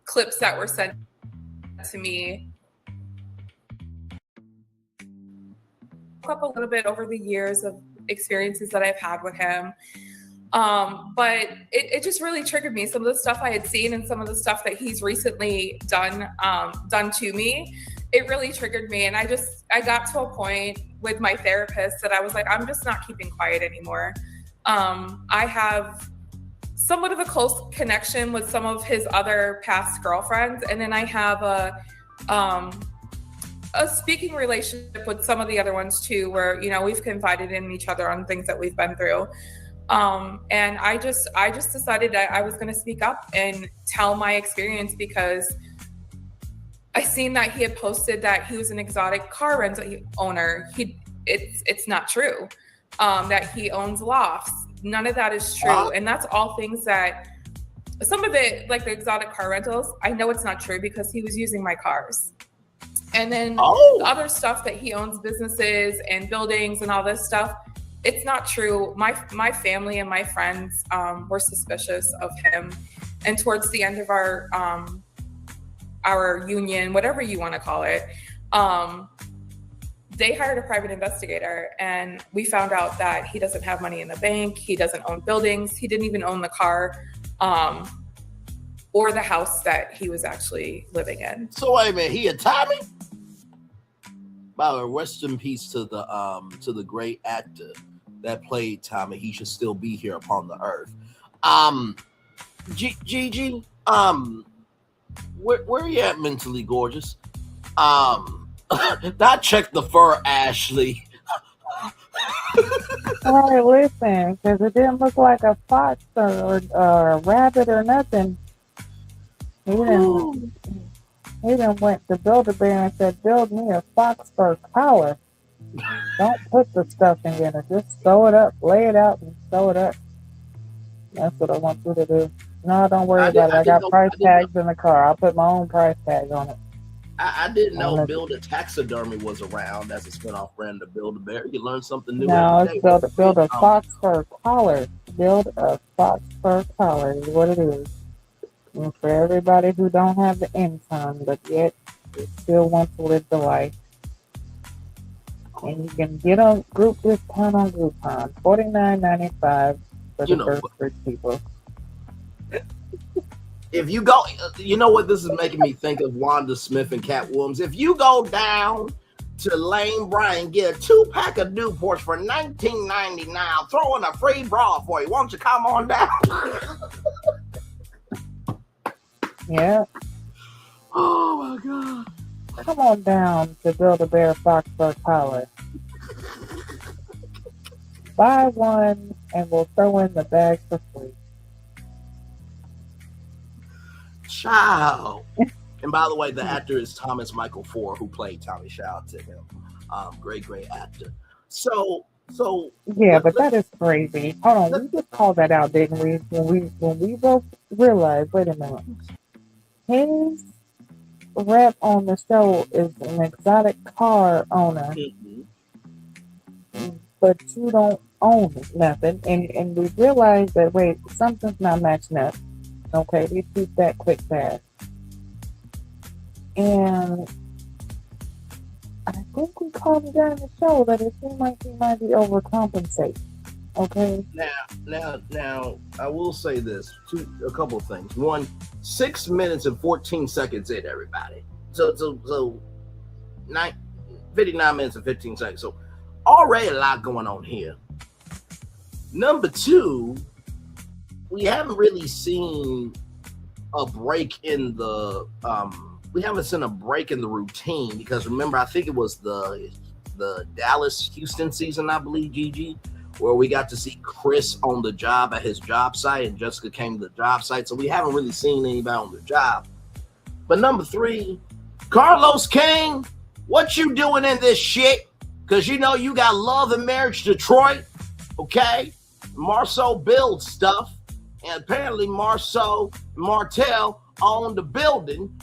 clips that were sent to me. Up a little bit over the years of experiences that I've had with him. But it just really triggered me. Some of the stuff I had seen and some of the stuff that he's recently done to me, it really triggered me. And I got to a point with my therapist that I was like, I'm just not keeping quiet anymore. I have somewhat of a close connection with some of his other past girlfriends. And then I have a speaking relationship with some of the other ones too, where, we've confided in each other on things that we've been through. And I just decided that I was going to speak up and tell my experience because I seen that he had posted that he was an exotic car rental owner. It's not true. That he owns lofts. None of that is true. And that's all things that some of it, like the exotic car rentals, I know it's not true because he was using my cars. And then the other stuff that he owns businesses and buildings and all this stuff, it's not true. My family and my friends were suspicious of him. And towards the end of our union, whatever you want to call it, they hired a private investigator, and we found out that he doesn't have money in the bank. He doesn't own buildings. He didn't even own the car or the house that he was actually living in. So wait a minute, he a Tommy? By the way, rest in peace to the great actor that played Tommy. He should still be here upon the earth. Gigi, where you at, mentally gorgeous? Not check the fur, Ashley. All right, listen, because it didn't look like a fox or a rabbit or nothing. He didn't went to Build-A-Bear and said, build me a fox fur collar. Don't put the stuffing in it. Just sew it up, lay it out, and sew it up. That's what I want you to do. No, don't worry about it. I got price tags in the car. I'll put my own price tag on it. I didn't know Build a Taxidermy was around as a spinoff brand of Build-A-Bear. You learn something new. No, it's build a fox fur collar. Build a fox fur collar is what it is. And for everybody who don't have the income, but yet still want to live the life. And you can get on group discount on Groupon, $49.95 for the first 3 people. If you go, you know what this is making me think of? Wanda Smith and Cat Williams. If you go down to Lane Bryant, get a 2-pack of Newports for $19.99, I'll throw in a free bra for you. Why don't you come on down? Yeah. Oh my God. Come on down to Build-A-Bear Fox Fur Collar. Buy one and we'll throw in the bag for free. Child. And by the way, the actor is Thomas Michael Ford, who played Tommy. Shout out to him. Great actor. So yeah, but that is crazy. Hold on, we just called that out, didn't we? When we both realized, wait a minute. His rep on the show is an exotic car owner, but you don't own nothing. And we realized that, wait, something's not matching up. Okay, we keep that quick fast. And I think we called it during the show that it seemed like he might be overcompensating. Okay. Now, I will say this: a couple of things. One, 6 minutes and 14 seconds in, everybody. So 59 minutes and 15 seconds. So already a lot going on here. Number two, we haven't really seen a break in the routine, because remember, I think it was the Dallas Houston season, I believe, Gigi, where we got to see Chris on the job at his job site and Jessica came to the job site. So we haven't really seen anybody on the job. But number three, Carlos King, what you doing in this shit? Because you know you got Love and Marriage Detroit, okay? Marceau builds stuff, and apparently Marceau Martel owned the building.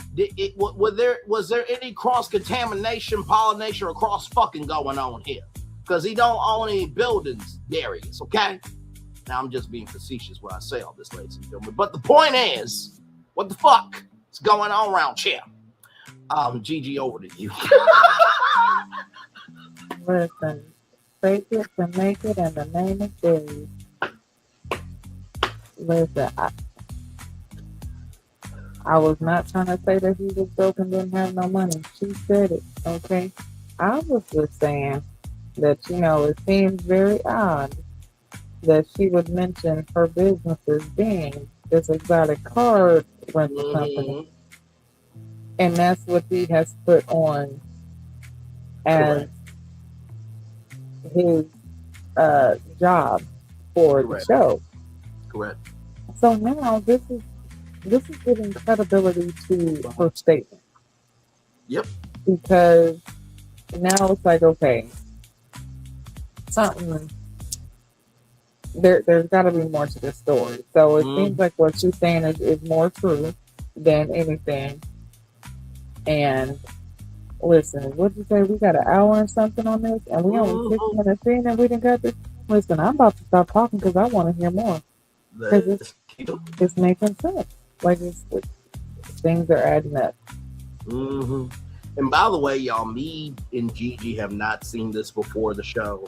Was there any cross-contamination, pollination, or cross-fucking going on here? Because he don't own any buildings, Darius, okay? Now, I'm just being facetious when I say all this, ladies and gentlemen. But the point is, what the fuck is going on around here? Gigi, over to you. Listen, fake it to make it, and the name is Darius. Listen, I was not trying to say that he was broke and didn't have no money. She said it, okay? I was just saying that, you know, it seems very odd that she would mention her businesses being this exotic car rental company. And that's what he has put on as his job for the show. Correct. So now this is giving credibility to her statement. Yep. Because now it's like, okay, something there's got to be more to this story. So it seems like what she's saying is more true than anything. And listen, what'd you say? We got an hour and something on this, and we only 6 minutes in, and we didn't got this. Listen, I'm about to stop talking because I want to hear more. Because it's making sense. Like things are adding up. And And by the way, y'all, me and Gigi have not seen this before the show,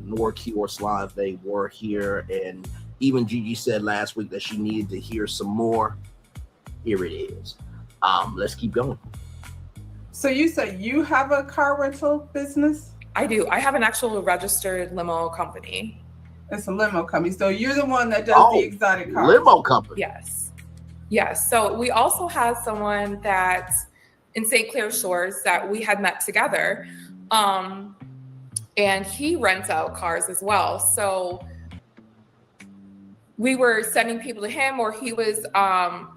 nor Q or Slime. They were here, and even Gigi said last week that she needed to hear some more. Here it is. Let's keep going. So you say you have a car rental business? I do. I have an actual registered limo company. It's a limo company. So you're the one that does the exotic cars. Limo company. Yes. Yes. So we also had someone that in St. Clair Shores that we had met together. And he rents out cars as well. So we were sending people to him, or he was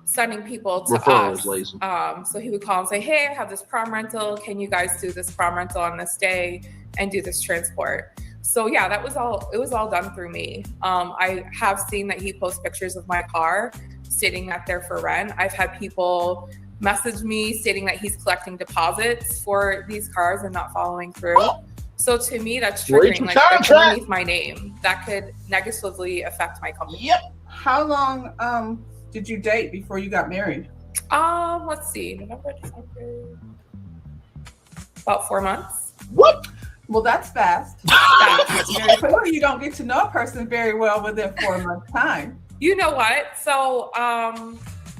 sending people to Referrals, us. So he would call and say, hey, I have this prom rental. Can you guys do this prom rental on this day and do this transport? So yeah, it was all done through me. I have seen that he posts pictures of my car stating that they're for rent. I've had people message me stating that he's collecting deposits for these cars and not following through. So to me, that's triggering. Like, that's underneath my name. That could negatively affect my company. Yep. How long did you date before you got married? Let's see, November, December, about 4 months. What? Well, that's fast. Very clearly, you don't get to know a person very well within 4 months' time. You know what? So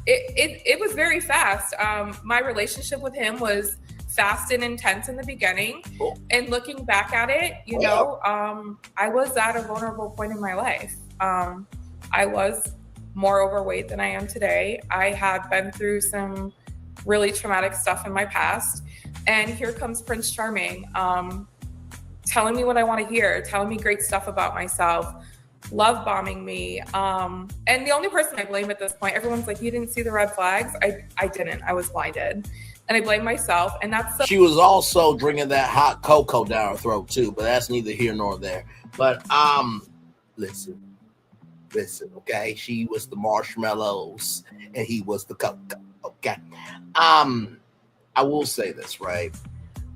it was very fast. My relationship with him was fast and intense in the beginning. And looking back at it, I was at a vulnerable point in my life. I was more overweight than I am today. I had been through some really traumatic stuff in my past. And here comes Prince Charming, telling me what I want to hear, telling me great stuff about myself, love bombing me. And the only person I blame at this point, everyone's like, you didn't see the red flags? I didn't. I was blinded. And I blame myself. And that's She was also drinking that hot cocoa down her throat too, but that's neither here nor there. But listen, okay? She was the marshmallows and he was the cocoa, okay? I will say this, right?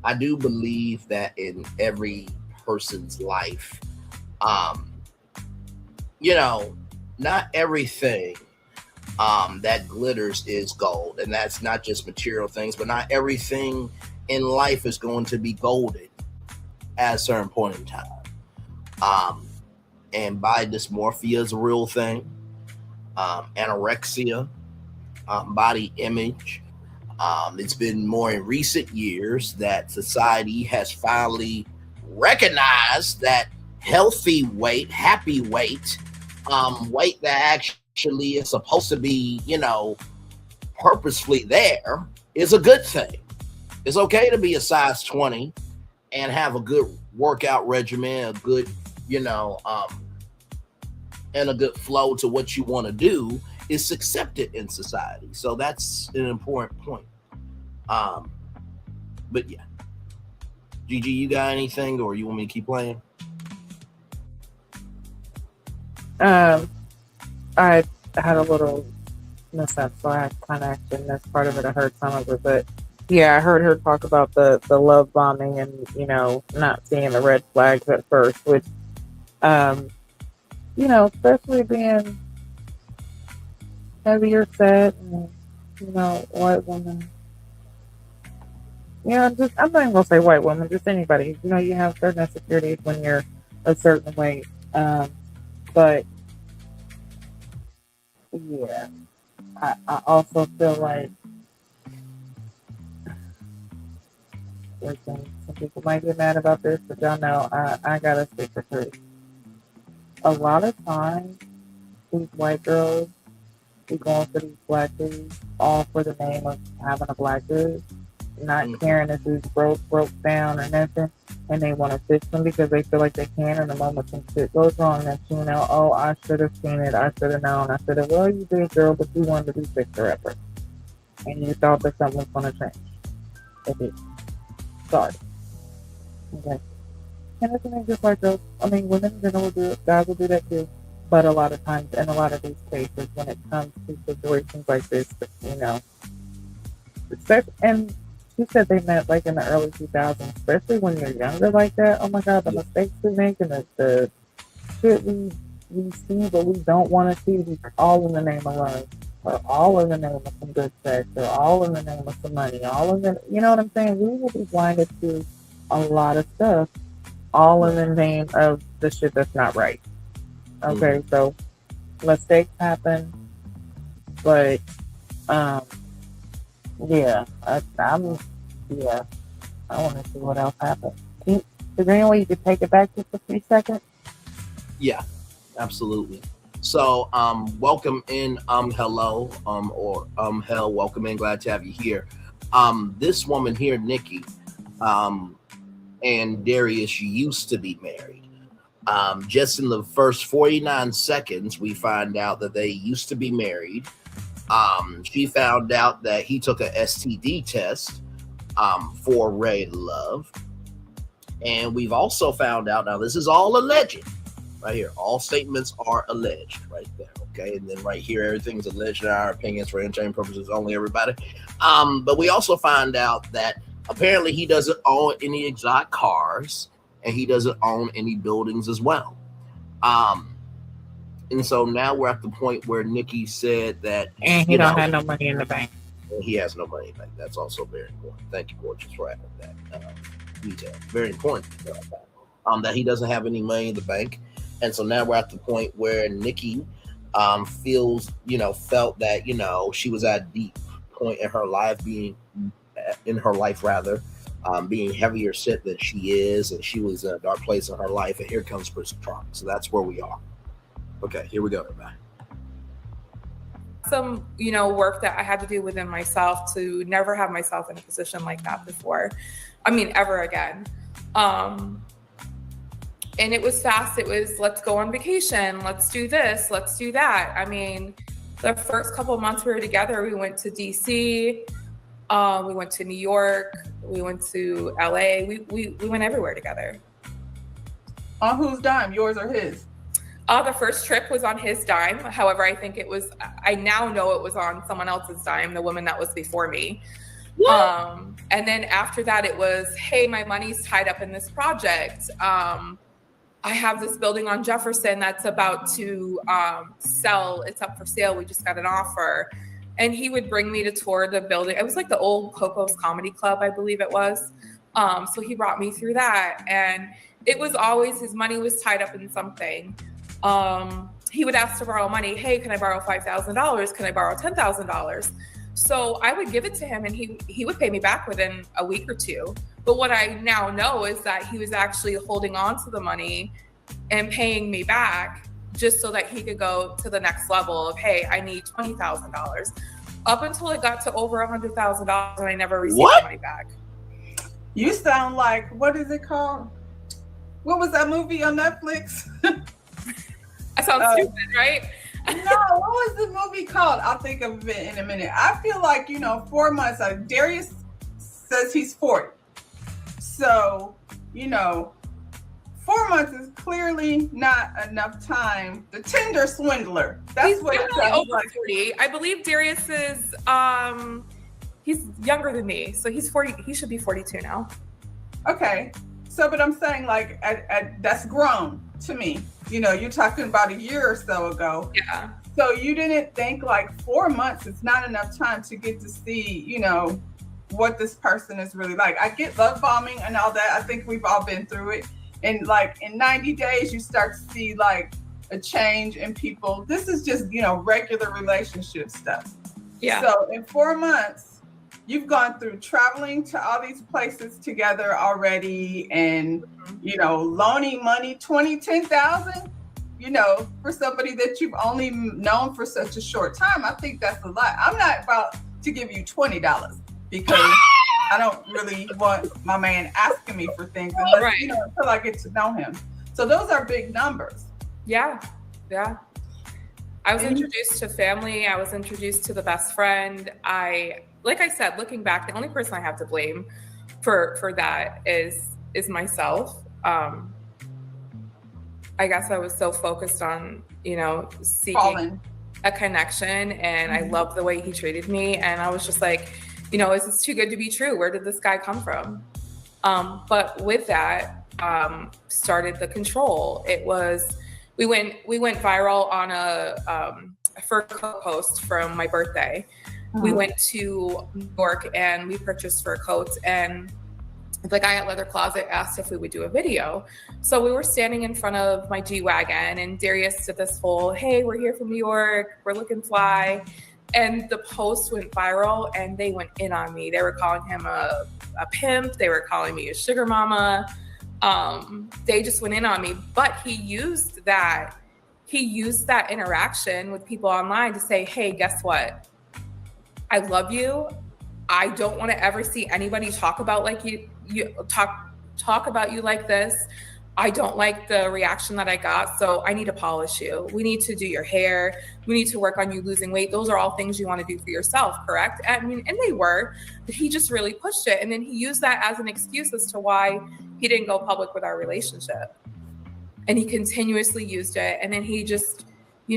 I do believe that in every person's life, not everything that glitters is gold, and that's not just material things, but not everything in life is going to be golden at a certain point in time. And body dysmorphia is a real thing. Anorexia, body image. It's been more in recent years that society has finally recognized that healthy weight, happy weight, weight that actually is supposed to be, purposefully there, is a good thing. It's okay to be a size 20 and have a good workout regimen, a good, and a good flow to what you want to do. Is accepted in society. So that's an important point. But yeah. Gigi, you got anything, or you want me to keep playing? I had a little mishap, so I kind of actually missed part of it. I heard some of it, but yeah, I heard her talk about the love bombing and, not seeing the red flags at first, which, especially being heavier set and, white woman. I'm not even gonna say white woman, just anybody. You have certain insecurities when you're a certain weight. But yeah, I also feel like some people might get mad about this, but y'all know I gotta stick the truth. A lot of times, these white girls be going for these black dudes, all for the name of having a black dude, not caring if dude's broke down or nothing, and they want to fix them because they feel like they can. In the moment some shit goes wrong, that's oh, I should have seen it, I should have known, I should have. Well, you did, girl, but you wanted to be fixer upper, and you thought that something was going to change. It did. Sorry. Okay. And it's just like girls. Women in general will do it. Guys will do that too. But a lot of times, in a lot of these cases, when it comes to situations like this, and she said they met like in the early 2000s, especially when you're younger like that. Oh my God, the mistakes we make and the shit we see but we don't want to see, all in the name of love. or all in the name of some good sex, or all in the name of some money, all in the, you know what I'm saying? We will be blinded to a lot of stuff, all in the name of the shit that's not right. Okay, so mistakes happen, but yeah, yeah, I want to see what else happens. Is there any way you could take it back just a few seconds? Yeah, absolutely. So, welcome in, hello, or hell, welcome in. Glad to have you here. This woman here, Nikki, and Darius used to be married. Just in the first 49 seconds, we find out that they used to be married. She found out that he took a STD test for Ray Love. And we've also found out, now this is all alleged, right here. All statements are alleged right there, okay? And then right here, everything's alleged in our opinions for entertainment purposes only, everybody. But we also find out that apparently he doesn't own any exotic cars, and he doesn't own any buildings as well. And so now we're at the point where Nikki said that, and he don't have no money in the bank. He has no money in the bank. That's also very important. Thank you, Gorgeous, for adding that detail. Very important that he doesn't have any money in the bank. And so now we're at the point where Nikki felt that, she was at a deep point in her life, being heavier set than she is, and she was in a dark place in her life, and here comes Prison Trauma. So that's where we are. Okay, here we go, everybody. Some, work that I had to do within myself to never have myself in a position like that before. I mean, ever again. And it was fast. It was, let's go on vacation. Let's do this. Let's do that. I mean, the first couple of months we were together, we went to DC. We went to New York. We went to LA. We went everywhere together. On whose dime, yours or his? The first trip was on his dime. However, I now know it was on someone else's dime, the woman that was before me. And then after that, it was, hey, my money's tied up in this project. I have this building on Jefferson that's about to sell. It's up for sale. We just got an offer. And he would bring me to tour the building. It was like the old Coco's Comedy Club, I believe it was. So he brought me through that. And it was always, his money was tied up in something. He would ask to borrow money. Hey, can I borrow $5,000? Can I borrow $10,000? So I would give it to him, and he would pay me back within a week or two. But what I now know is that he was actually holding on to the money and paying me back just so that he could go to the next level of, hey, I need $20,000. Up until it got to over $100,000, and I never received the money back. You sound like, what is it called? What was that movie on Netflix? I sound stupid, right? No, what was the movie called? I'll think of it in a minute. I feel like, 4 months. Darius says he's 40. So, 4 months is clearly not enough time. The Tinder swindler. That's what it sounds like. 40. I believe Darius is, he's younger than me. So he's 40. He should be 42 now. Okay. So, but I'm saying that's grown to me. You're talking about a year or so ago. Yeah. So you didn't think 4 months is not enough time to get to see, what this person is really like. I get love bombing and all that. I think we've all been through it. And in 90 days, you start to see a change in people. This is just, regular relationship stuff. Yeah. So in 4 months, you've gone through traveling to all these places together already and, loaning money, $10,000, for somebody that you've only known for such a short time. I think that's a lot. I'm not about to give you $20 because I don't really want my man asking me for things unless, until I get to know him. So those are big numbers. Yeah. Yeah. I was introduced to family. I was introduced to the best friend. Like I said, looking back, the only person I have to blame for that is myself. I guess I was so focused on, seeking a connection, and I loved the way he treated me. And I was just like, is this too good to be true? Where did this guy come from? But with that, started the control. It was, we went viral on for a coat post from my birthday. We went to New York and we purchased fur coats, and the guy at Leather Closet asked if we would do a video. So we were standing in front of my G-Wagon, and Darius did this whole, hey, we're here from New York, we're looking fly. And the post went viral, and they went in on me. They were calling him a pimp. They were calling me a sugar mama. They just went in on me. But he used that interaction with people online to say, hey, guess what? I love you. I don't want to ever see anybody talk about like you talk about you like this. I don't like the reaction that I got, so I need to polish you. We need to do your hair. We need to work on you losing weight. Those are all things you want to do for yourself, correct? I mean, and they were, but he just really pushed it. And then he used that as an excuse as to why he didn't go public with our relationship. And he continuously used it. And then he just, he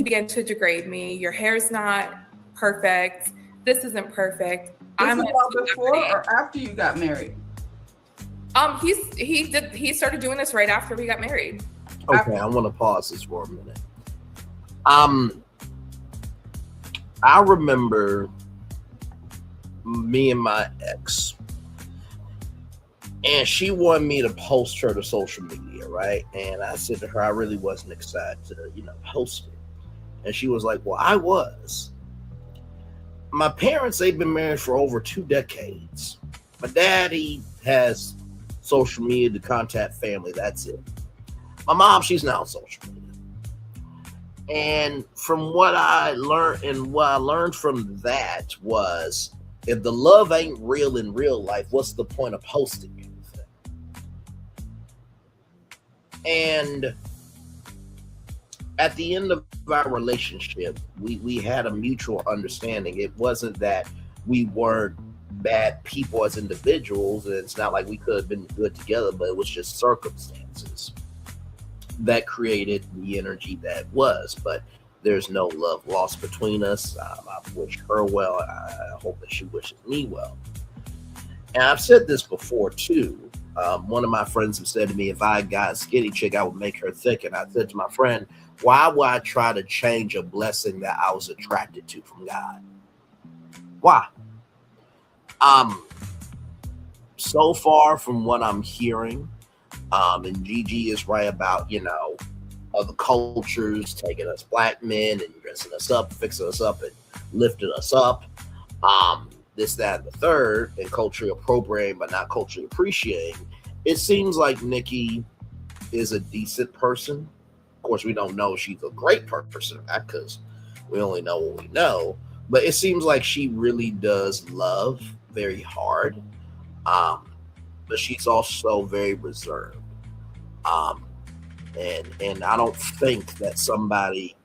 began to degrade me. Your hair's not perfect. This isn't perfect. This is all before or after you got married? He started doing this right after we got married. Okay, I want to pause this for a minute. I remember me and my ex, and she wanted me to post her to social media, right? And I said to her, I really wasn't excited to, post it. And she was like, well, I was. My parents, they've been married for over 2 decades. My daddy has social media to contact family. That's it. My mom, she's not on social media. And from what I learned from that was, if the love ain't real in real life, what's the point of posting anything? And at the end of our relationship, we had a mutual understanding. It wasn't that we weren't bad people as individuals, and it's not like we could have been good together, but it was just circumstances that created the energy that was. But there's no love lost between us. I wish her well. I hope that she wishes me well. And I've said this before too. One of my friends have said to me, if I got a skinny chick, I would make her thick. And I said to my friend, why would I try to change a blessing that I was attracted to from God? Why? So far from what I'm hearing, and Gigi is right about, other cultures taking us black men and dressing us up, fixing us up, and lifting us up. This, that, and the third, and culturally appropriating but not culturally appreciating. It seems like Nikki is a decent person. Of course, we don't know if she's a great person, because we only know what we know. But it seems like she really does love very hard. But she's also very reserved. And I don't think that somebody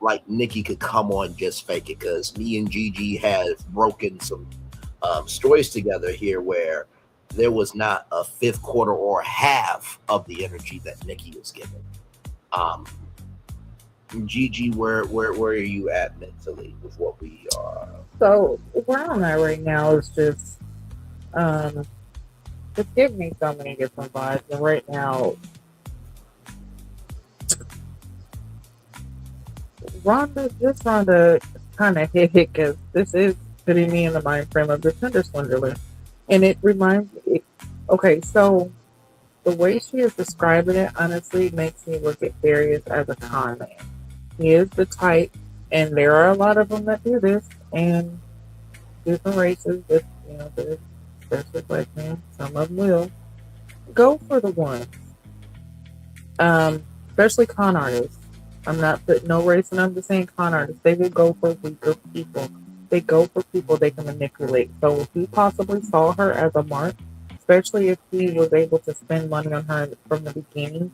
like Nikki could come on and just fake it, because me and Gigi have broken some stories together here where there was not a fifth quarter or half of the energy that Nikki was giving. Gigi, where are you at mentally with what we are? So where I'm at right now is just give me so many different vibes, and right now Rhonda kind of hit it, because this is putting me in the mind frame of the Tinder swindler. And it reminds me, okay, so the way she is describing it honestly makes me look at Darius as a con man. He is the type, and there are a lot of them that do this, and different races, but there's especially black men, some of them will go for the ones. Especially con artists. I'm not putting no race, and I'm just saying con artists. They will go for weaker people. They go for people they can manipulate. So if he possibly saw her as a mark, especially if he was able to spend money on her from the beginning,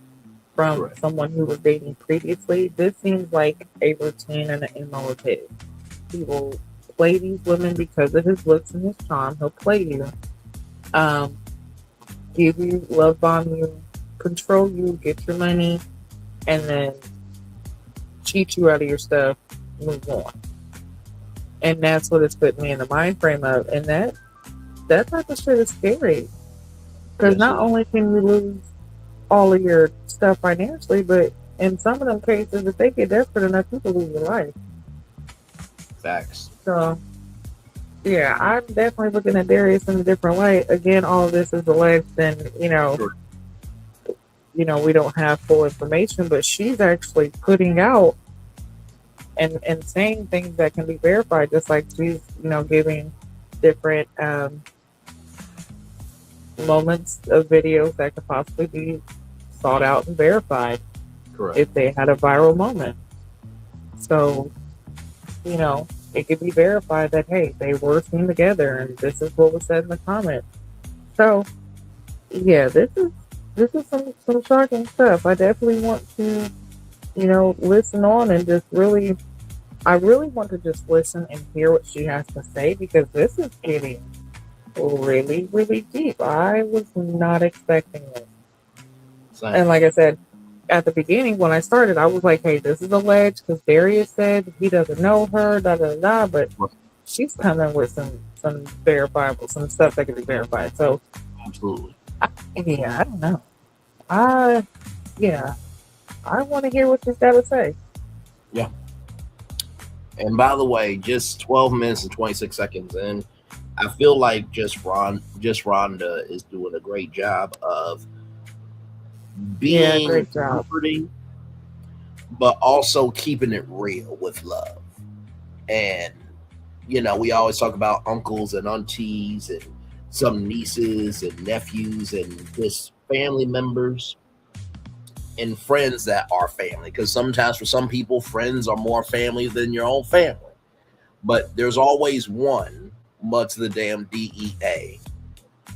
from someone who was dating previously, this seems like a routine and an MO of his. He will play these women because of his looks and his charm. He'll play you, give you, love bomb you, control you, get your money, and then cheat you out of your stuff, move on. And that's what it's put me in the mind frame of. And that type of shit is scary. Because not only can you lose all of your stuff financially, but in some of them cases, if they get desperate enough, people lose their life. Facts. So, yeah, I'm definitely looking at Darius in a different light. Again, all of this is alleged, and Sure. we don't have full information, but she's actually putting out and saying things that can be verified, just like she's giving different moments of videos that could possibly be sought out and verified Correct. if they had a viral moment. So, it could be verified that, hey, they were seen together and this is what was said in the comments. So, yeah, this is some shocking stuff. I definitely want to, listen on and I really want to just listen and hear what she has to say, because this is getting really, really deep. I was not expecting this. Same. And like I said, at the beginning when I started, I was like, hey, this is alleged because Darius said he doesn't know her, but she's coming with some verifiable, some stuff that can be verified. So Absolutely. I don't know. I want to hear what she's got to say. Yeah. And by the way, just 12 minutes and 26 seconds in, I feel like just Rhonda is doing a great job of being great job. comforting, but also keeping it real with love. And we always talk about uncles and aunties and some nieces and nephews and just family members and friends that are family, because sometimes for some people friends are more family than your own family, but there's always one, much the damn DEA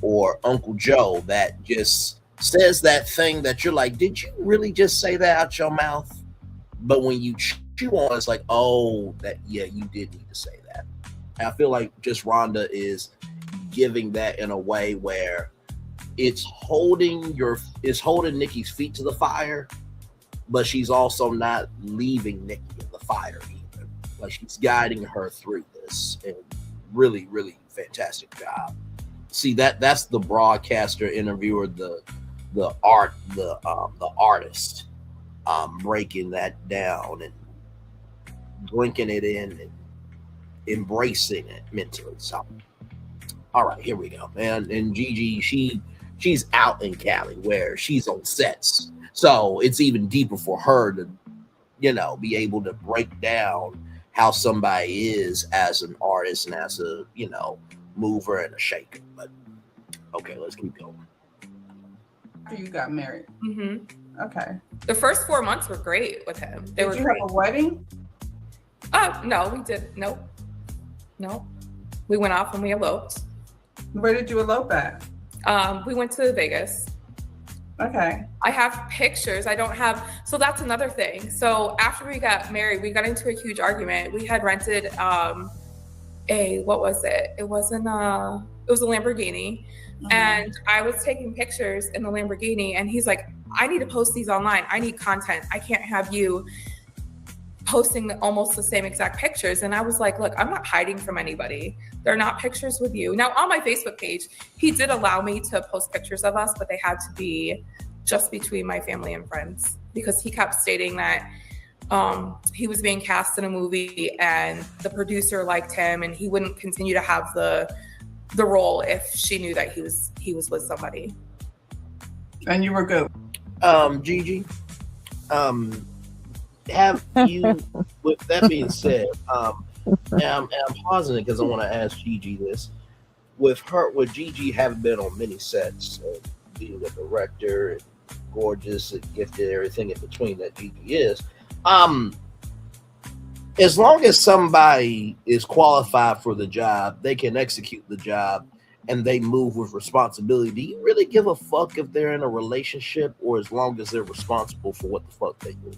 or Uncle Joe, that just says that thing that you're like, did you really just say that out your mouth? But when you chew on, it's like, oh, you did need to say that. And I feel like just Rhonda is giving that in a way where it's holding Nikki's feet to the fire, but she's also not leaving Nikki in the fire either. Like, she's guiding her through this, and really, really fantastic job. See, that's the broadcaster, interviewer, the artist, breaking that down and drinking it in and embracing it mentally. So, all right, here we go, man. And Gigi, she's out in Cali where she's on sets, so it's even deeper for her to, be able to break down how somebody is as an artist and as a, mover and a shaker. But okay, let's keep going. You got married. Mm-hmm. Okay. The first 4 months were great with him. Did you have a wedding? Oh, no, we did. Nope. We went off and we eloped. Where did you elope at? We went to Vegas. Okay. I have pictures. I don't have. So that's another thing. So after we got married, we got into a huge argument. We had rented what was it? It was a Lamborghini. Mm-hmm. And I was taking pictures in the Lamborghini, and he's like, I need to post these online. I need content. I can't have you posting almost the same exact pictures. And I was like, look, I'm not hiding from anybody. They're not pictures with you. Now, on my Facebook page, he did allow me to post pictures of us, but they had to be just between my family and friends, because he kept stating that he was being cast in a movie and the producer liked him, and he wouldn't continue to have the role if she knew that he was with somebody. And you were good. Gigi, have you, with that being said, and I'm pausing it because I want to ask Gigi this. With Gigi having been on many sets, being a director and gorgeous and gifted, everything in between that Gigi is, as long as somebody is qualified for the job, they can execute the job, and they move with responsibility. Do you really give a fuck if they're in a relationship, or as long as they're responsible for what the fuck they do?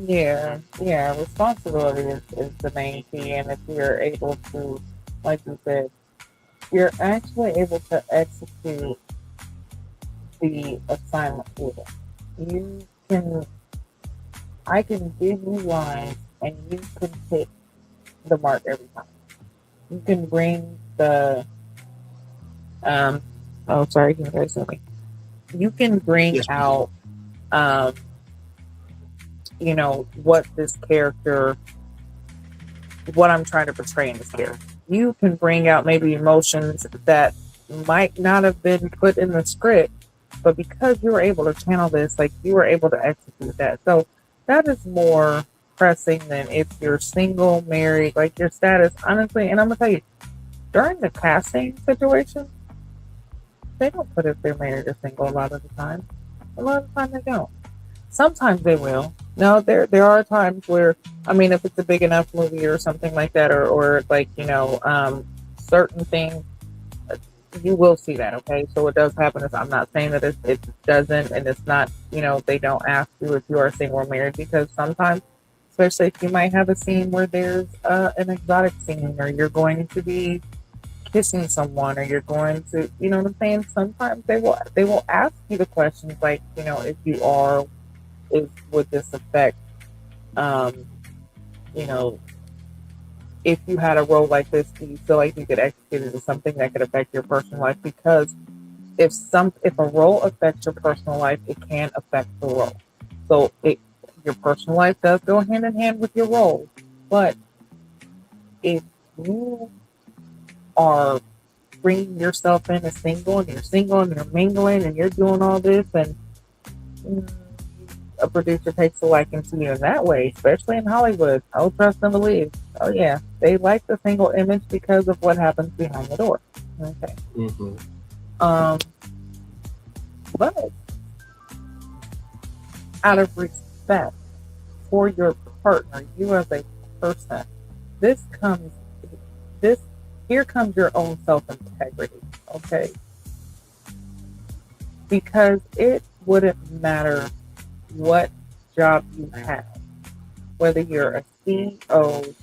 Yeah. Responsibility is the main key, and if you're able to, like you said, you're actually able to execute the assignment for them. I can give you lines, and you can hit the mark every time. You can bring the sorry, can you guys hear me? You can bring out you know, what I'm trying to portray in this character. You can bring out maybe emotions that might not have been put in the script, but because you were able to channel this, like you were able to execute that. So that is more pressing than if you're single, married, like your status, honestly. And I'm gonna tell you, during the casting situation, they don't put if they're married or single a lot of the time. A lot of the time they don't. Sometimes they will. No, there are times where, I mean, if it's a big enough movie or something like that, or like, you know, certain things, you will see that. Okay, so what does happen is, I'm not saying that it doesn't, and it's not, you know, they don't ask you if you are single or married, because sometimes, especially if you might have a scene where there's an exotic scene, or you're going to be kissing someone, or you're going to, you know what I'm saying? Sometimes they will ask you the questions like, you know, if you are, would this affect, um, you know, if you had a role like this, do you feel like you could execute it as something that could affect your personal life? Because if a role affects your personal life, it can affect the role. So your personal life does go hand in hand with your role, but if you are bringing yourself in as single, and you're mingling and you're doing all this, and a producer takes a liking to you in that way, especially in Hollywood. Oh, trust and believe. Oh yeah, they like the single image because of what happens behind the door. Okay. Mm-hmm. But out of respect for your partner, you as a person, here comes your own self-integrity. Okay. Because it wouldn't matter what job you have, whether you're a CEO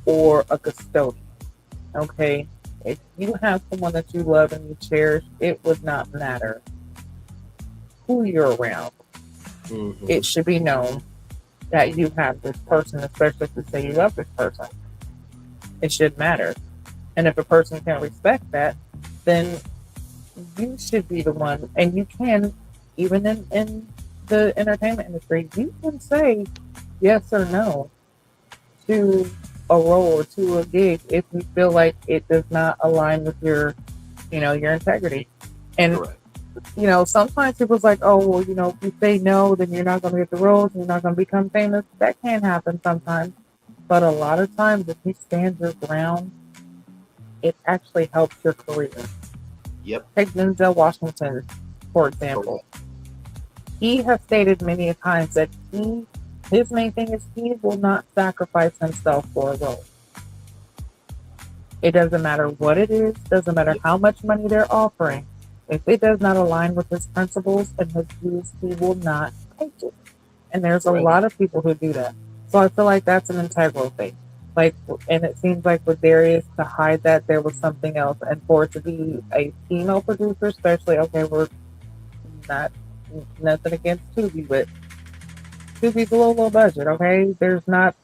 or a custodian. Okay, if you have someone that you love and you cherish, it would not matter who you're around. Mm-hmm. It should be known that you have this person, especially if you say you love this person. It should matter. And if a person can't respect that, then you should be the one, and you can, even in the entertainment industry, you can say yes or no to a role or to a gig if you feel like it does not align with your, you know, your integrity. And Correct. you know, sometimes people's like, oh, well, you know, if you say no, then you're not going to get the roles, you're not going to become famous. That can happen sometimes, but a lot of times, if you stand your ground, it actually helps your career. Yep. Take Denzel Washington, for example. He has stated many times that his main thing is he will not sacrifice himself for a role. It doesn't matter what it is, doesn't matter how much money they're offering. If it does not align with his principles and his views, he will not take it. And there's a lot of people who do that. So I feel like that's an integral thing. Like, and it seems like with Darius, to hide that there was something else, and for it to be a female producer, especially, okay, we're not nothing against Tubi, but Tubi's a low budget, okay? There's not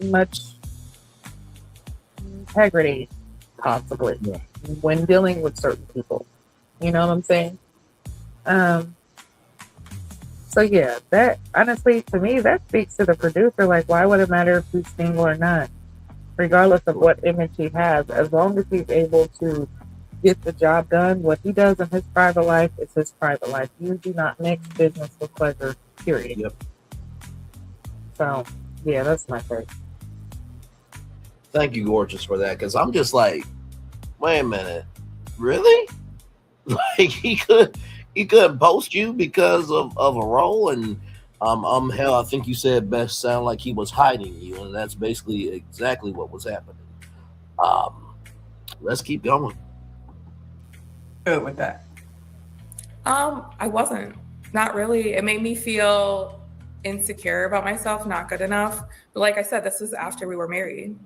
much integrity, possibly, when dealing with certain people. You know what I'm saying? So yeah, that honestly, to me, that speaks to the producer. Like, why would it matter if he's single or not? Regardless of what image he has, as long as he's able to get the job done, what he does in his private life is his private life. You do not mix business with pleasure, period. Yep. So, yeah, that's my take. Thank you, Gorgeous, for that, because I'm just like, wait a minute, really? Like, he could post you because of a role, and hell, I think you said best sound like he was hiding you, and that's basically exactly what was happening. Let's keep going. Good with that. I wasn't. Not really. It made me feel insecure about myself, not good enough. But like I said, this was after we were married.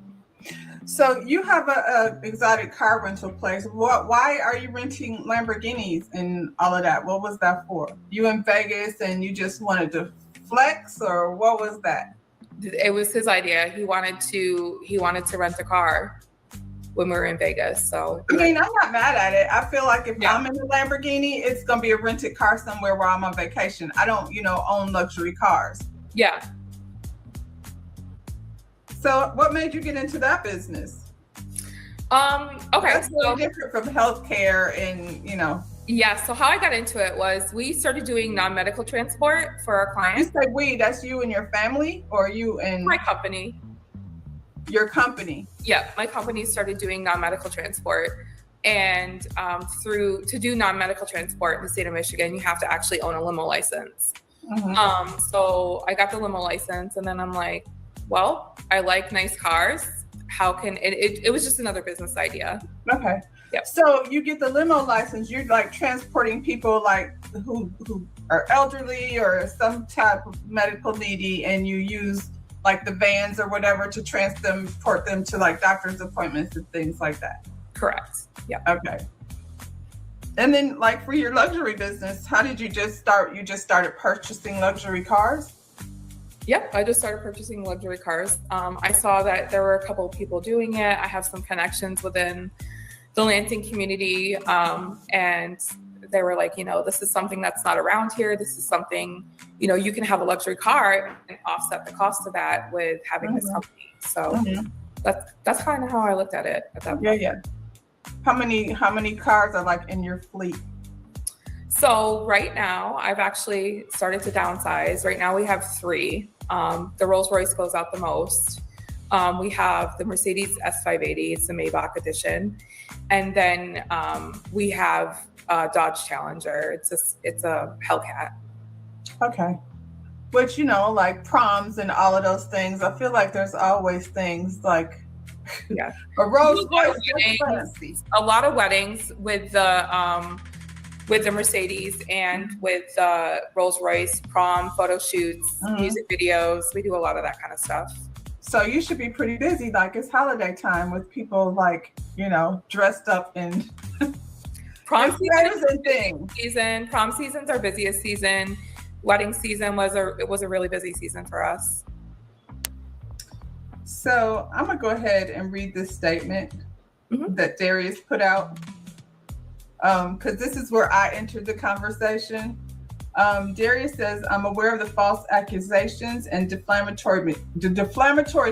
So you have a exotic car rental place. Why are you renting Lamborghinis and all of that? What was that for? You in Vegas and you just wanted to flex, or what was that? It was his idea. He wanted to rent a car when we were in Vegas. So I mean, I'm not mad at it. I feel like if I'm in a Lamborghini, it's gonna be a rented car somewhere where I'm on vacation. I don't, own luxury cars. Yeah. So what made you get into that business? Okay, That's so really different from healthcare and, you know. yeah, so how I got into it was we started doing non-medical transport for our You clients. say we, that's you and your family, or you and My company. your company? Yeah, my company started doing non-medical transport. And to do non-medical transport in the state of Michigan, you have to actually own a limo license. Mhm. So I got the limo license, and then I'm like, well, I like nice cars. How can it was just another business idea. Okay. Yep. So you get the limo license, you're like transporting people like who are elderly or some type of medical needy, and you use like the vans or whatever to transport them to like doctor's appointments and things like that. Correct. Yeah. Okay. And then like for your luxury business, how did you just start? You just started purchasing luxury cars? Yep, I just started purchasing luxury cars. I saw that there were a couple of people doing it. I have some connections within the Lansing community, and they were like, this is something that's not around here. This is something, you can have a luxury car and offset the cost of that with having this company. So that's kind of how I looked at it at that point. Yeah. How many cars are like in your fleet? So right now, I've actually started to downsize. Right now we have 3. The Rolls Royce goes out the most. We have the Mercedes S580, it's the Maybach edition. And then we have Dodge Challenger. It's a Hellcat. Okay. Which, like proms and all of those things, I feel like there's always things like a Rolls Royce. A lot of weddings with the Mercedes and with the Rolls Royce, prom, photo shoots, music videos. We do a lot of that kind of stuff. So you should be pretty busy, like it's holiday time with people like, dressed up in prom season. Prom season's our busiest season. Wedding season was a really busy season for us. So I'm gonna go ahead and read this statement that Darius put out. Because this is where I entered the conversation. Darius says, I'm aware of the false accusations and defamatory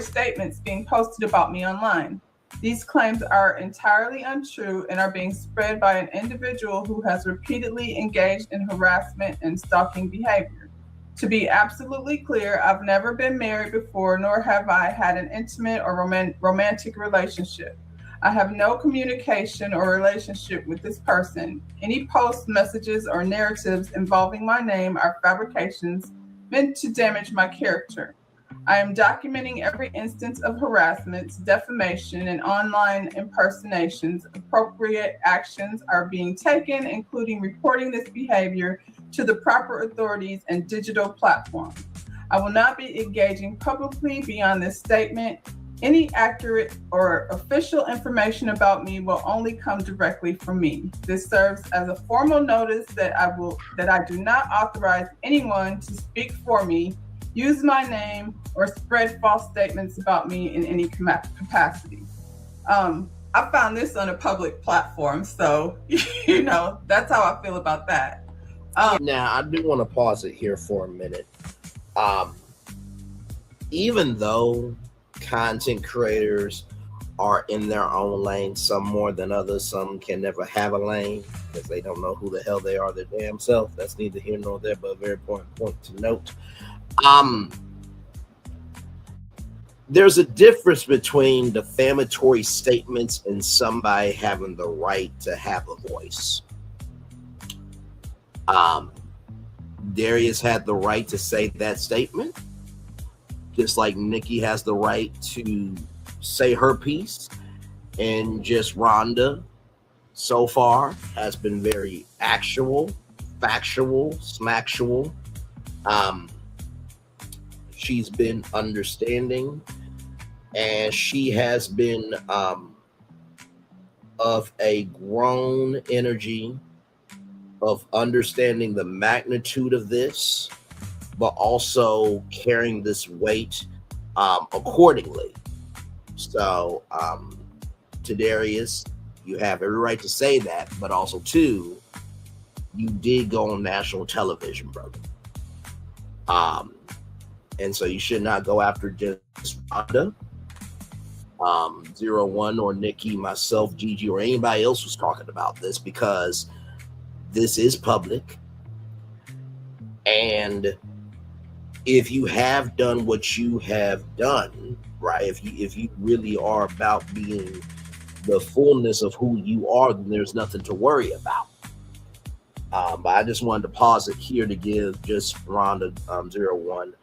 statements being posted about me online. These claims are entirely untrue and are being spread by an individual who has repeatedly engaged in harassment and stalking behavior. To be absolutely clear, I've never been married before, nor have I had an intimate or romantic relationship. I have no communication or relationship with this person. Any posts, messages, or narratives involving my name are fabrications meant to damage my character. I am documenting every instance of harassment, defamation, and online impersonations. Appropriate actions are being taken, including reporting this behavior to the proper authorities and digital platforms. I will not be engaging publicly beyond this statement. Any accurate or official information about me will only come directly from me. This serves as a formal notice that I do not authorize anyone to speak for me, use my name, or spread false statements about me in any capacity. I found this on a public platform, so that's how I feel about that. Now, I do want to pause it here for a minute. Even though content creators are in their own lane, some more than others, some can never have a lane because they don't know who the hell they are their damn self. That's neither here nor there, but a very important point to note. There's a difference between defamatory statements and somebody having the right to have a voice. Darius had the right to say that statement, just like Nikki has the right to say her piece, and just Rhonda so far has been very actual, factual, smactual. She's been understanding, and she has been of a grown energy of understanding the magnitude of this, but also carrying this weight accordingly. So to Darius, you have every right to say that, but also too, you did go on national television, brother. And so you should not go after just Rhonda. 01 or Nikki, myself, Gigi, or anybody else was talking about this, because this is public. And if you have done what you have done, right, if you really are about being the fullness of who you are, then there's nothing to worry about. But I just wanted to pause it here to give just Rhonda 01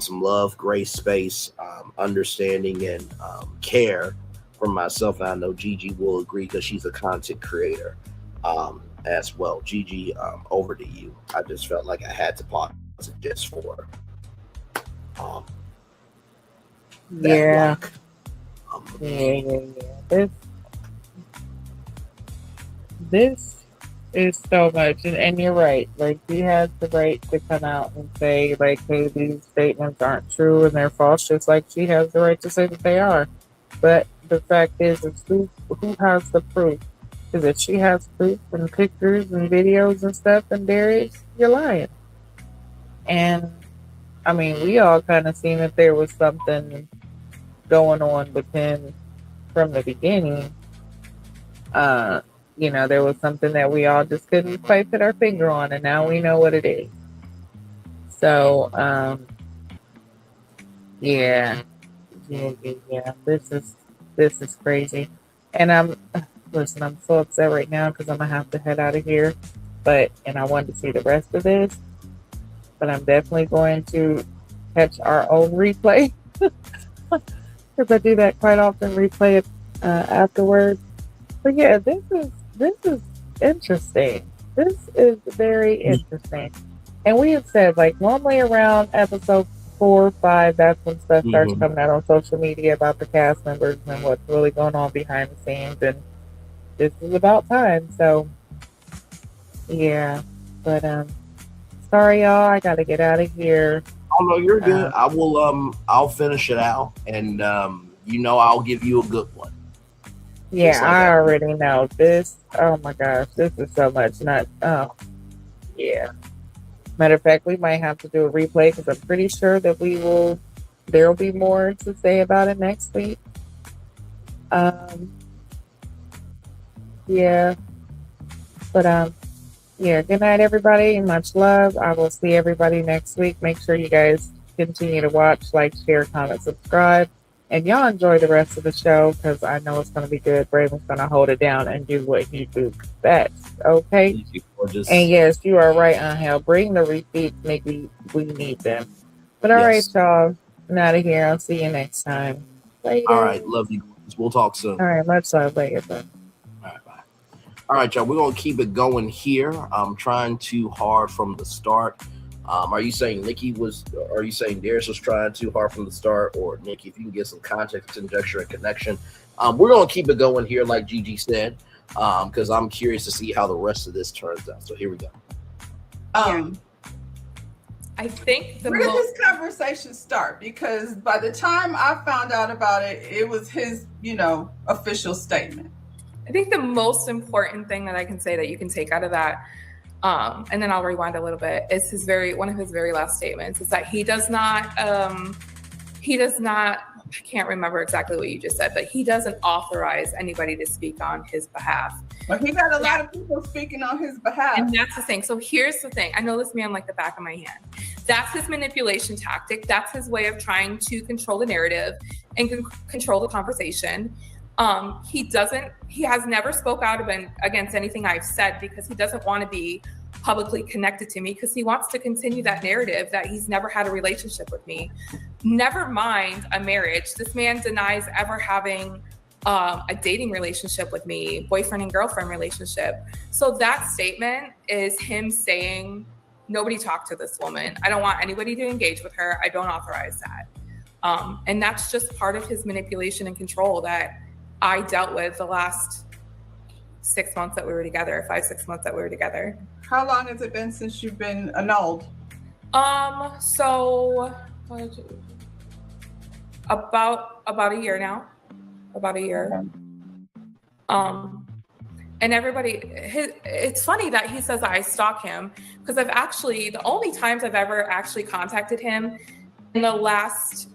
some love, grace, space, understanding, and care from myself. And I know Gigi will agree because she's a content creator as well. Gigi, over to you. I just felt like I had to pause it just for that Yeah. block. Yeah. This is so much, and you're right. Like, he has the right to come out and say, like, hey, these statements aren't true and they're false, just like she has the right to say that they are. But the fact is who has the proof? Because if she has proof and pictures and videos and stuff, and Darius, you're lying. And I mean, we all kind of seen that there was something going on with him from the beginning. There was something that we all just couldn't quite put our finger on, and now we know what it is. So, yeah. This is crazy, and I'm so upset right now because I'm gonna have to head out of here. And I wanted to see the rest of this, but I'm definitely going to catch our own replay because I do that quite often. Replay it afterwards. But yeah, this is interesting. This is very interesting. And we have said, like, normally around episode 4 or 5, that's when stuff starts coming out on social media about the cast members and what's really going on behind the scenes. And this is about time. So, yeah. But sorry, y'all. I got to get out of here. Oh no, you're good. I will. I'll finish it out, and I'll give you a good one. Yeah, like I already know this. Oh my gosh, this is so much. Yeah. Matter of fact, we might have to do a replay because I'm pretty sure that there'll be more to say about it next week. Yeah. But yeah, good night, everybody. Much love. I will see everybody next week. Make sure you guys continue to watch, like, share, comment, subscribe. And y'all enjoy the rest of the show because I know it's going to be good. Braven's going to hold it down and do what he do best. Okay? And yes, you are right, Angel. Bring the receipts. Maybe we need them. But all right, y'all. I'm out of here. I'll see you next time. Later. All right. Love you. We'll talk soon. All right. Much love. Later. Bye. All right. Bye. All right, y'all. We're going to keep it going here. I'm trying too hard from the start. Are you saying are you saying Darius was trying too hard from the start? Or Nikki, if you can get some context, conjecture, and connection. We're going to keep it going here, like Gigi said, because I'm curious to see how the rest of this turns out. So here we go. I think where did this conversation start? Because by the time I found out about it, it was his, official statement. I think the most important thing that I can say that you can take out of that, and then I'll rewind a little bit, is one of his very last statements is that he does not, I can't remember exactly what you just said, but he doesn't authorize anybody to speak on his behalf. But he got a lot of people speaking on his behalf. And that's the thing. So here's the thing. I know this man like the back of my hand. That's his manipulation tactic. That's his way of trying to control the narrative and control the conversation. He has never spoke out against anything I've said because he doesn't want to be publicly connected to me because he wants to continue that narrative that he's never had a relationship with me. Never mind a marriage. This man denies ever having a dating relationship with me, boyfriend and girlfriend relationship. So that statement is him saying, nobody talk to this woman. I don't want anybody to engage with her. I don't authorize that. And that's just part of his manipulation and control that I dealt with the last 6 months that we were together, 5-6 months that we were together. How long has it been since you've been annulled? So about a year now. About a year. And everybody, it's funny that he says that I stalk him because the only times I've ever actually contacted him in the last,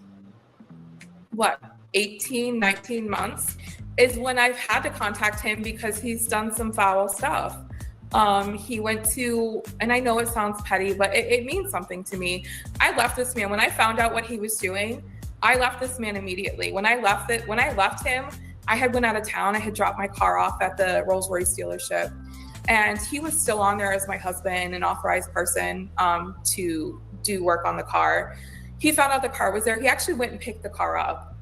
18, 19 months is when I've had to contact him because he's done some foul stuff. He went to, and I know it sounds petty, but it means something to me. I left this man when I found out what he was doing. I left this man immediately. When I left him, I had went out of town. I had dropped my car off at the Rolls-Royce dealership, and he was still on there as my husband, an authorized person to do work on the car. He found out the car was there. He actually went and picked the car up.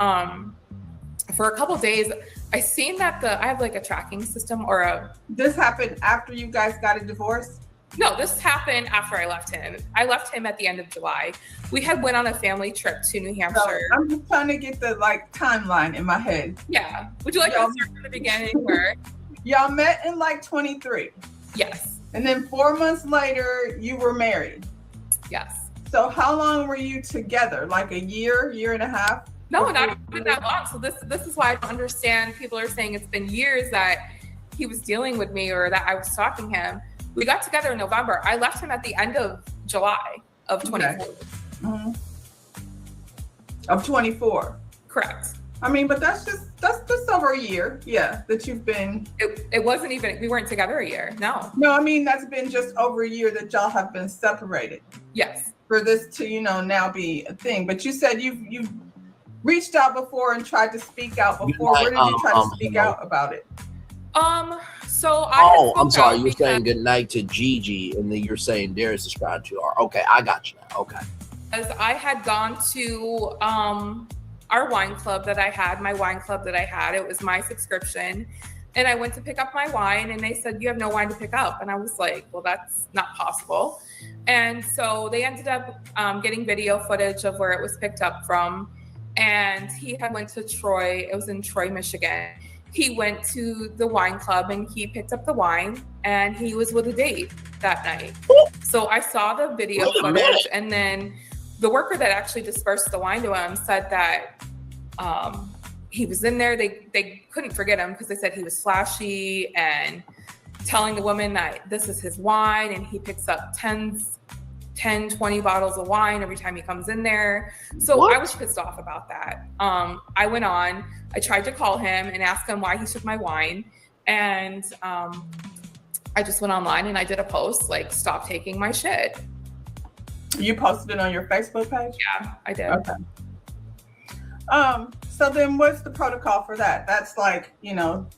For a couple of days, I seen that I have like a tracking system or a. This happened after you guys got a divorce? No, this happened after I left him. I left him at the end of July. We had went on a family trip to New Hampshire. So I'm just trying to get the like timeline in my head. Yeah. Would you like to start from the beginning where? Y'all met in like 23. Yes. And then 4 months later, you were married. Yes. So how long were you together? Like a year and a half? No, not even that long. So this is why I don't understand. People are saying it's been years that he was dealing with me or that I was stalking him. We got together in November. I left him at the end of July of 24. Okay. Mm-hmm. Of 24. Correct. I mean, but that's just over a year. Yeah, that you've been. It wasn't even. We weren't together a year. No. No, I mean that's been just over a year that y'all have been separated. Yes. For this to now be a thing, but you said you've reached out before and tried to speak out before. Where did you try to speak out about it? So I'm sorry. You're saying good night to Gigi, and then you're saying Darius subscribed to her. Okay, I got you now. Okay. As I had gone to our wine club that I had, it was my subscription. And I went to pick up my wine and they said, you have no wine to pick up. And I was like, well, that's not possible. And so they ended up getting video footage of where it was picked up from. And he had went to Troy. It was in Troy, Michigan. He went to the wine club and he picked up the wine and he was with a date that night. So I saw the video footage, and then the worker that actually dispersed the wine to him said that he was in there. They couldn't forget him because they said he was flashy and telling the woman that this is his wine, and he picks up 10, 20 bottles of wine every time he comes in there. So what? I was pissed off about that. I went on, I tried to call him and ask him why he took my wine. And I just went online and I did a post like, stop taking my shit. You posted it on your Facebook page? Yeah, I did. Okay. So then what's the protocol for that? That's like,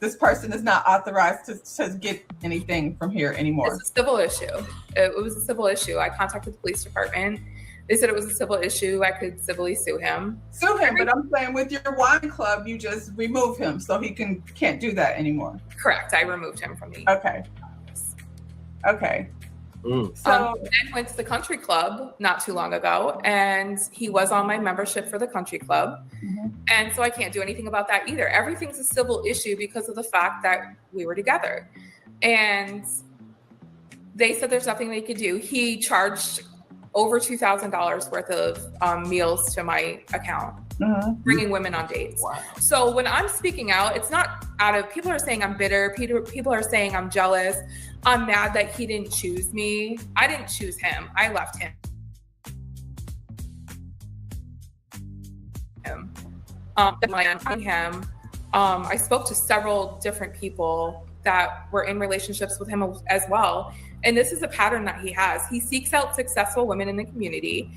this person is not authorized to get anything from here anymore. It's a civil issue. It was a civil issue. I contacted the police department. They said it was a civil issue. I could civilly sue him. Sue him, but I'm saying with your wine club, you just remove him so he can't do that anymore. Correct. I removed him from the. Okay. So I went to the country club not too long ago, and he was on my membership for the country club. Mm-hmm. And so I can't do anything about that either. Everything's a civil issue because of the fact that we were together. And they said there's nothing they could do. He charged over $2,000 worth of meals to my account, bringing women on dates. Wow. So when I'm speaking out, it's not people are saying I'm bitter. People are saying I'm jealous. I'm mad that he didn't choose me. I didn't choose him. I left him. I spoke to several different people that were in relationships with him as well. And this is a pattern that he has. He seeks out successful women in the community.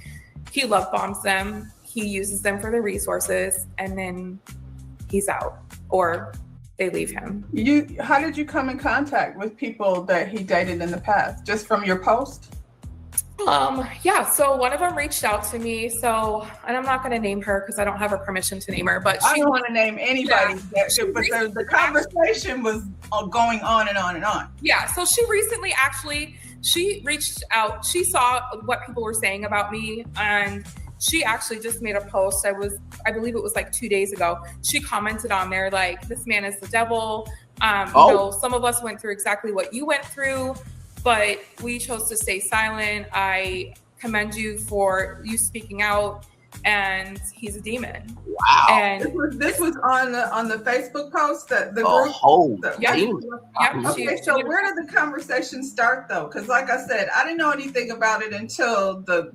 He love bombs them. He uses them for their resources, and then he's out, or they leave him. How did you come in contact with people that he dated in the past? Just from your post? Yeah. So one of them reached out to me. And I'm not going to name her because I don't have her permission to name her. But I don't want to name anybody. Yeah, but the conversation was going on and on and on. Yeah. So she recently she reached out. She saw what people were saying about me, and she actually just made a post. I believe it was like 2 days ago. She commented on there like, "This man is the devil." Some of us went through exactly what you went through, but we chose to stay silent. I commend you for you speaking out, and he's a demon. Wow. And this was on the Facebook post that the group. Okay, so where did the conversation start though? Because like I said, I didn't know anything about it until the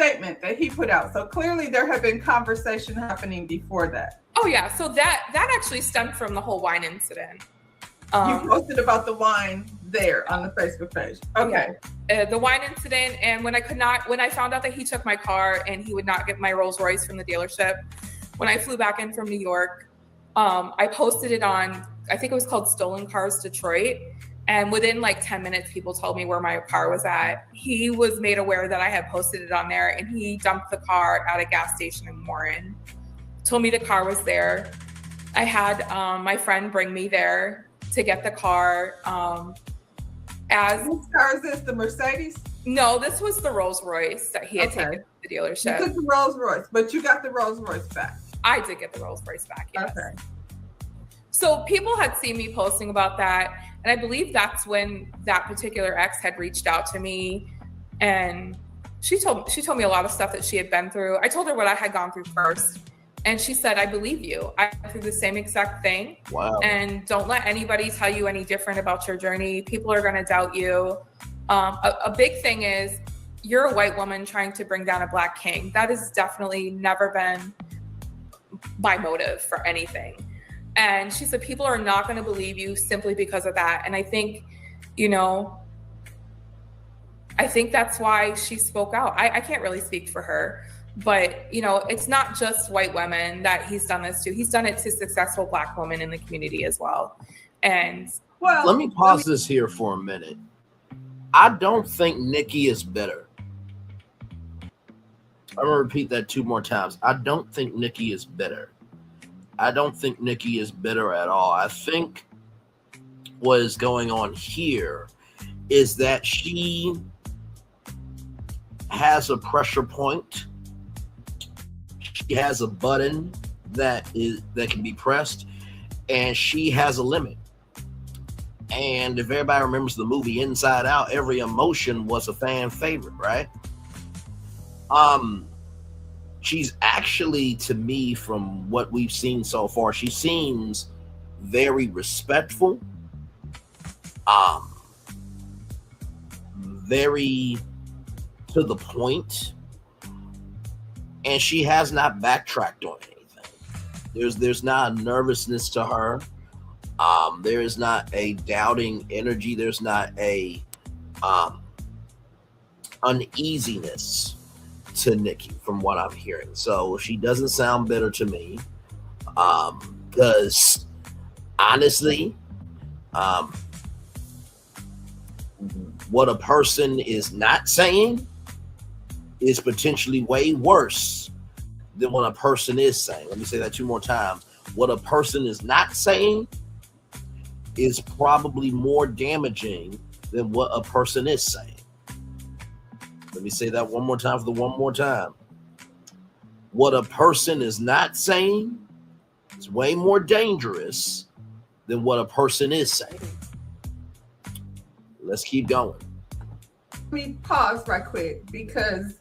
statement that he put out. So clearly there had been conversation happening before that. Oh yeah, so that actually stemmed from the whole wine incident. You posted about the wine there on the Facebook page. Okay. Yeah. The wine incident, and when I found out that he took my car and he would not get my Rolls Royce from the dealership, when I flew back in from New York, I posted it on, I think it was called Stolen Cars Detroit. And within like 10 minutes, people told me where my car was at. He was made aware that I had posted it on there, and he dumped the car at a gas station in Warren. Told me the car was there. I had my friend bring me there to get the car. Whose car is this? The Mercedes? No, this was the Rolls Royce that he had taken to the dealership. You took the Rolls Royce, but you got the Rolls Royce back. I did get the Rolls Royce back, yes. Okay. So people had seen me posting about that, and I believe that's when that particular ex had reached out to me, and she told me a lot of stuff that she had been through. I told her what I had gone through first, and she said, "I believe you. I went through the same exact thing. Wow. And don't let anybody tell you any different about your journey. People are going to doubt you." A big thing is you're a white woman trying to bring down a Black king. That has definitely never been my motive for anything. And she said, people are not going to believe you simply because of that. And I think, I think that's why she spoke out. I can't really speak for her, but it's not just white women that he's done this to. He's done it to successful Black women in the community as well. And let me pause this here for a minute. I don't think Nikki is bitter. I'm gonna repeat that 2 more times. I don't think Nikki is bitter. I don't think Nikki is bitter at all. I think what is going on here is that she has a pressure point. She has a button that can be pressed, and she has a limit. And if everybody remembers the movie Inside Out, every emotion was a fan favorite, right? She's actually, to me, from what we've seen so far, she seems very respectful, very to the point, and she has not backtracked on anything. There's not a nervousness to her. There is not a doubting energy. There's not a uneasiness to Nikki from what I'm hearing. So she doesn't sound bitter to me. Because honestly, what a person is not saying is potentially way worse than what a person is saying. Let me say that 2 more times. What a person is not saying is probably more damaging than what a person is saying. Let me say that 1 more time for the 1 more time. What a person is not saying is way more dangerous than what a person is saying. Let's keep going. Let me pause right quick because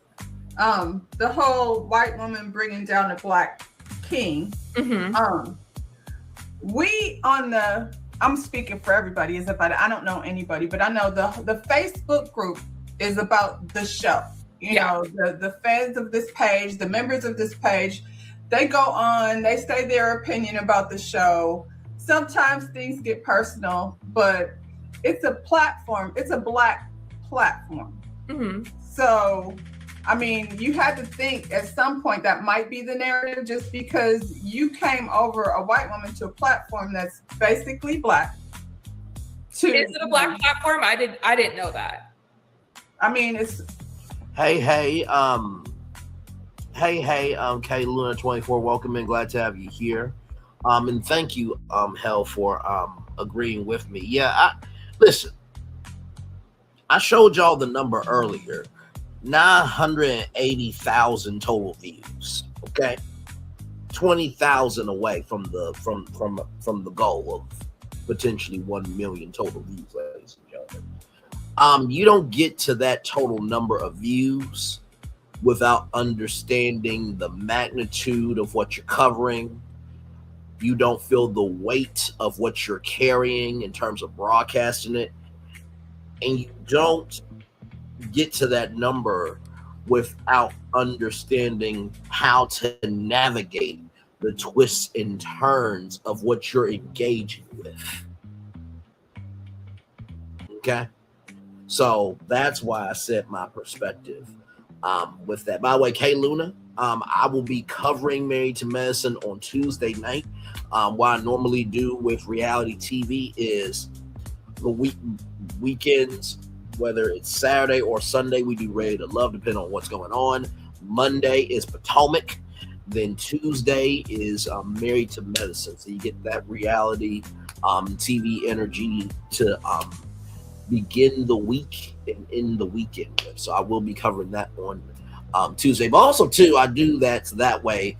the whole white woman bringing down a Black king. Mm-hmm. I'm speaking for everybody as if I don't know anybody, but I know the Facebook group is about the show. You know, the fans of this page, the members of this page, they go on, they say their opinion about the show. Sometimes things get personal, but it's a platform. It's a Black platform. Mm-hmm. So, I mean, you had to think at some point that might be the narrative just because you came over a white woman to a platform that's basically Black. Is it a Black platform? I didn't know that. I mean, it's Hey, K Luna 24, welcome and glad to have you here. And thank you, Hell, for agreeing with me. Yeah, listen, I showed y'all the number earlier, 980,000 total views. Okay, 20,000 away from the goal of potentially 1 million total views, ladies and gentlemen. You don't get to that total number of views without understanding the magnitude of what you're covering. You don't feel the weight of what you're carrying in terms of broadcasting it. And you don't get to that number without understanding how to navigate the twists and turns of what you're engaging with. Okay? So that's why I said my perspective with that. By the way, Kay Luna, I will be covering Married to Medicine on Tuesday night. What I normally do with reality TV is the weekends, whether it's Saturday or Sunday, we do Ready to Love, depending on what's going on. Monday is Potomac. Then Tuesday is Married to Medicine. So you get that reality TV energy to begin the week and end the weekend with. So I will be covering that on Tuesday. But also, too, I do that so that way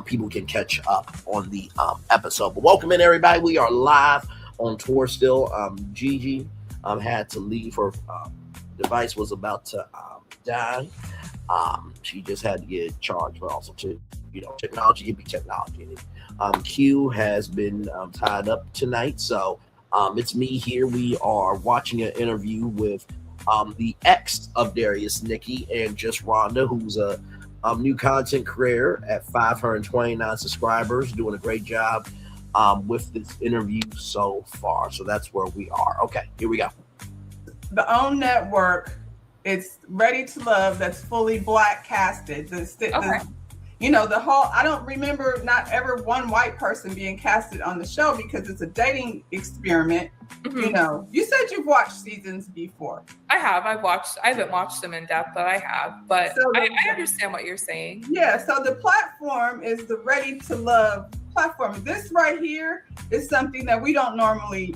people can catch up on the episode. But welcome in, everybody. We are live on tour still. Gigi had to leave. Her device was about to die. She just had to get charged, but also, too, technology can be technology. Q has been tied up tonight, so it's me here. We are watching an interview with the ex of Darius, Nikki, and just Rhonda, who's a new content creator at 529 subscribers, doing a great job with this interview so far. So that's where we are. Okay, here we go. The OWN network, it's Ready to Love, that's fully black casted. The whole, I don't remember not ever one white person being casted on the show because it's a dating experiment. Mm-hmm. You said you've watched seasons before. I have. I haven't watched them in depth, but I have. But so I understand what you're saying. Yeah. So the platform is the Ready to Love platform. This right here is something that we don't normally,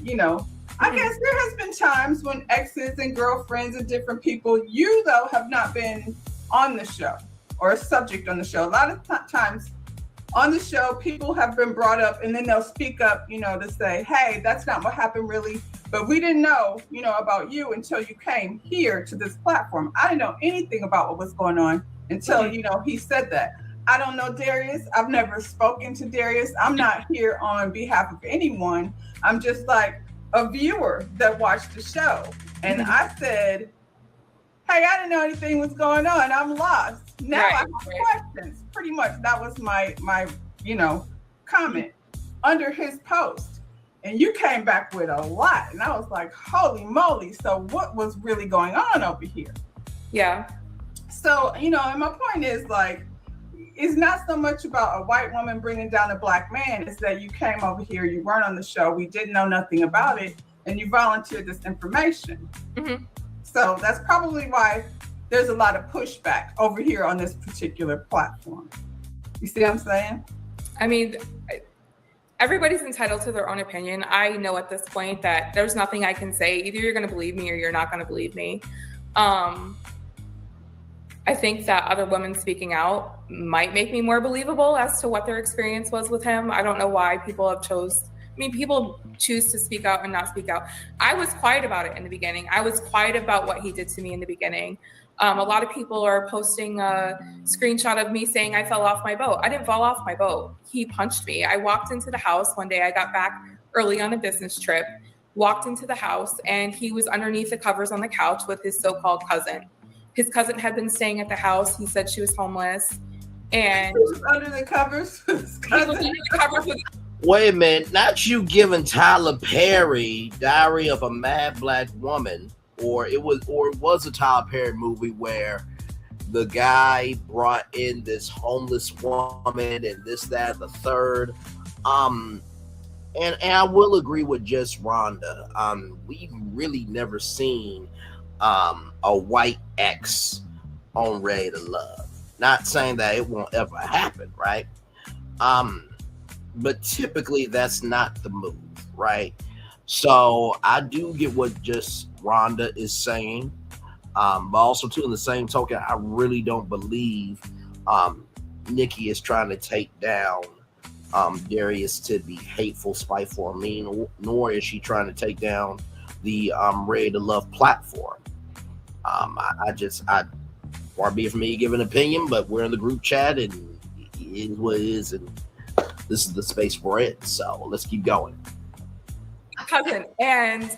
I guess there has been times when exes and girlfriends and different people, you though have not been on the show or a subject on the show. A lot of times on the show, people have been brought up and then they'll speak up, to say, hey, that's not what happened really. But we didn't know, about you until you came here to this platform. I didn't know anything about what was going on until, he said that. I don't know Darius. I've never spoken to Darius. I'm not here on behalf of anyone. I'm just like a viewer that watched the show. And I said, hey, I didn't know anything was going on. I'm lost. Now I have questions. Pretty much that was my comment under his post. And you came back with a lot. And I was like, holy moly. So what was really going on over here? Yeah. So, and my point is like, it's not so much about a white woman bringing down a black man. It's that you came over here, you weren't on the show, we didn't know nothing about it, and you volunteered this information. Mm-hmm. So that's probably why there's a lot of pushback over here on this particular platform. You see what I'm saying? I mean, everybody's entitled to their own opinion. I know at this point that there's nothing I can say. Either you're going to believe me or you're not going to believe me. I think that other women speaking out might make me more believable as to what their experience was with him. I don't know why people people choose to speak out and not speak out. I was quiet about it in the beginning. I was quiet about what he did to me in the beginning. A lot of people are posting a screenshot of me saying I fell off my boat. I didn't fall off my boat. He punched me. I walked into the house one day. I got back early on a business trip, walked into the house, and he was underneath the covers on the couch with his so-called cousin. His cousin had been staying at the house. He said she was homeless. And he was under the covers. He was under the covers with. Wait a minute, not you giving Tyler Perry Diary of a Mad Black Woman, or it was a Tyler Perry movie where the guy brought in this homeless woman and this, that, the third. And I will agree with just Rhonda. We've really never seen a white ex on Ready to Love. Not saying that it won't ever happen, right? But typically that's not the move, right? So I do get what just Rhonda is saying. But also too, in the same token, I really don't believe Nikki is trying to take down Darius to be hateful, spiteful, or mean, nor is she trying to take down the Ready to Love platform. I far be it from me to give an opinion, but we're in the group chat and it is what it is, and this is the space we're in. So let's keep going. Cousin, and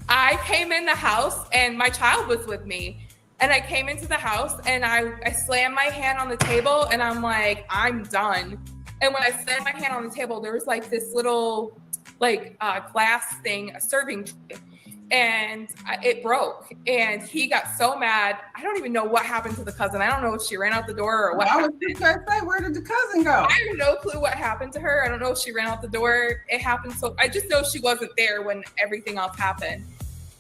I came in the house and my child was with me, And I came into the house and I slammed my hand on the table and I'm like, I'm done. And when I slammed my hand on the table, there was like this little glass thing, a serving tray, and it broke. And he got so mad. I don't even know what happened to the cousin. I don't know if she ran out the door or what happened. I was just going to say, where did the cousin go? I have no clue what happened to her. I don't know if she ran out the door. It happened. So I just know she wasn't there when everything else happened.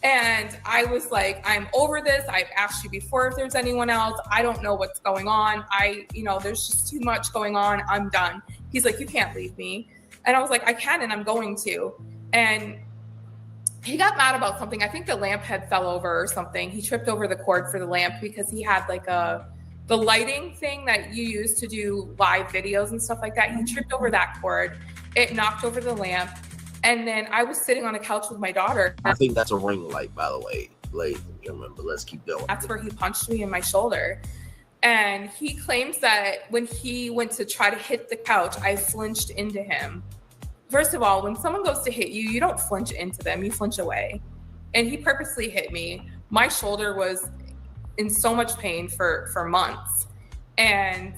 And I was like, I'm over this. I've asked you before if there's anyone else. I don't know what's going on. There's just too much going on. I'm done. He's like, you can't leave me. And I was like, I can, and I'm going to. And he got mad about something. I think the lamp had fell over or something. He tripped over the cord for the lamp because he had like the lighting thing that you use to do live videos and stuff like that. He tripped over that cord. It knocked over the lamp. And then I was sitting on the couch with my daughter. I think that's a ring light, by the way, ladies and gentlemen, but let's keep going. That's where he punched me in my shoulder. And he claims that when he went to try to hit the couch, I flinched into him. First of all, when someone goes to hit you, you don't flinch into them, you flinch away. And he purposely hit me. My shoulder was in so much pain for months. And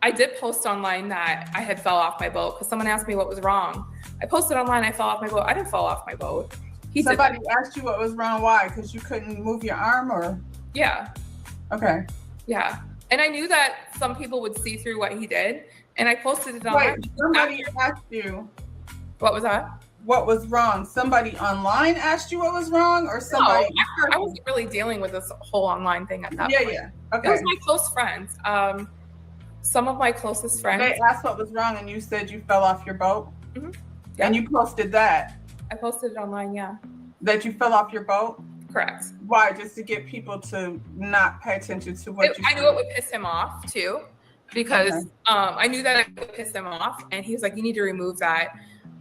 I did post online that I had fell off my boat because someone asked me what was wrong. I posted online I fell off my boat. I didn't fall off my boat. Somebody asked you what was wrong. Why? Because you couldn't move your arm, or? Yeah. Okay. Yeah. And I knew that some people would see through what he did. And I posted it online. Wait, somebody asked you. What was that? What was wrong? Somebody online asked you what was wrong, or somebody? No, I wasn't really dealing with this whole online thing at that point. Yeah. Okay. It was my close friends. Some of my closest friends. They asked what was wrong, and you said you fell off your boat. Mm-hmm. Yeah. And you posted that. I posted it online. Yeah. That you fell off your boat. Correct. Why? Just to get people to not pay attention to what you. I knew it would piss him off too, because I knew that it would piss him off, and he was like, "You need to remove that."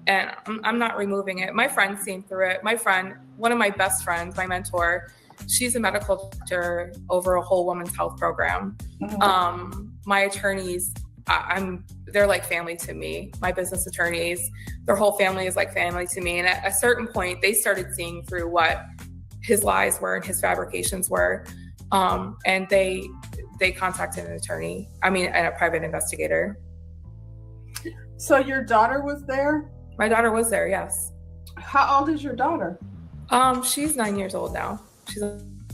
And I'm not removing it. My friend seen through it. My friend, one of my best friends, my mentor, she's a medical doctor over a whole women's health program. Mm-hmm. My attorneys, they're like family to me. My business attorneys, their whole family is like family to me. And at a certain point, they started seeing through what his lies were and his fabrications were. And they contacted an attorney. And a private investigator. So your daughter was there? My daughter was there, yes. How old is your daughter? She's 9 years old now. She's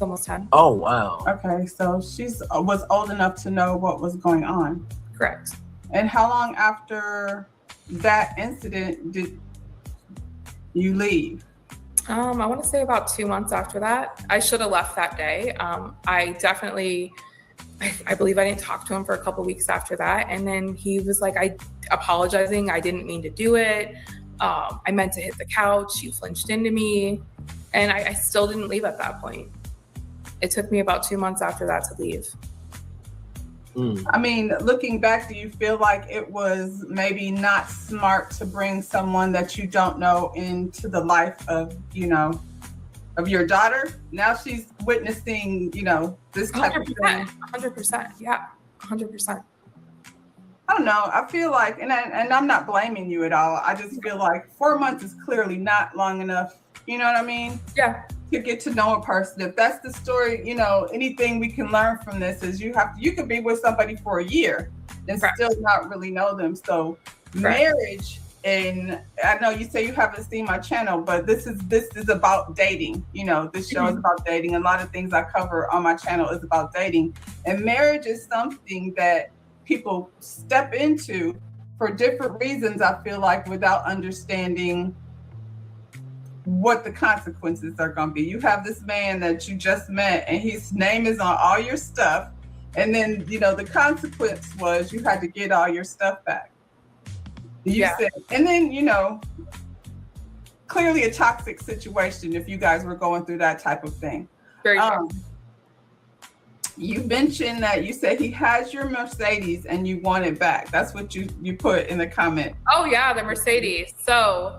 almost 10. Oh, wow. Okay, so was old enough to know what was going on. Correct. And how long after that incident did you leave? I want to say about 2 months after that. I should have left that day. I believe I didn't talk to him for a couple weeks after that. And then he was like, apologizing. I didn't mean to do it. I meant to hit the couch. You flinched into me. And I still didn't leave at that point. It took me about 2 months after that to leave. Looking back, do you feel like it was maybe not smart to bring someone that you don't know into the life of your daughter? Now she's witnessing, this type of thing. 100%. Yeah, 100%. I don't know. I feel like, and I'm not blaming you at all. I just feel like 4 months is clearly not long enough. You know what I mean? Yeah. To get to know a person. If that's the story, anything we can learn from this is you could be with somebody for a year and still not really know them. So marriage, and I know you say you haven't seen my channel, but this is about dating. This show is about dating. A lot of things I cover on my channel is about dating. And marriage is something that people step into for different reasons, I feel like, without understanding what the consequences are going to be. You have this man that you just met and his name is on all your stuff. And then, the consequence was you had to get all your stuff back. Said, and then, clearly a toxic situation if you guys were going through that type of thing. Very true. You mentioned that you said he has your Mercedes and you want it back. That's what you put in the comment. Oh yeah, the Mercedes. So,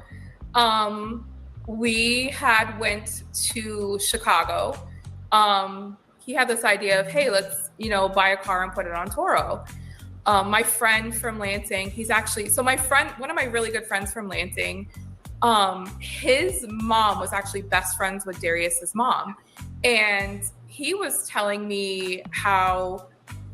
we had went to Chicago. He had this idea of, hey, let's, buy a car and put it on Turo. My friend from Lansing, one of my really good friends from Lansing, his mom was actually best friends with Darius's mom. And he was telling me how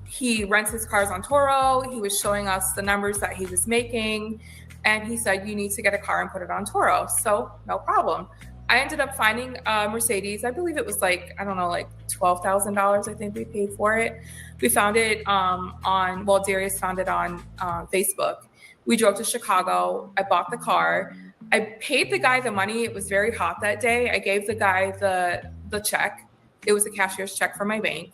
he rents his cars on Toro. He was showing us the numbers that he was making. And he said, you need to get a car and put it on Toro. So no problem. I ended up finding a Mercedes. I believe it was like, I don't know, like $12,000. I think we paid for it. We found it Darius found it on Facebook. We drove to Chicago. I bought the car. I paid the guy the money. It was very hot that day. I gave the guy the check. It was a cashier's check from my bank.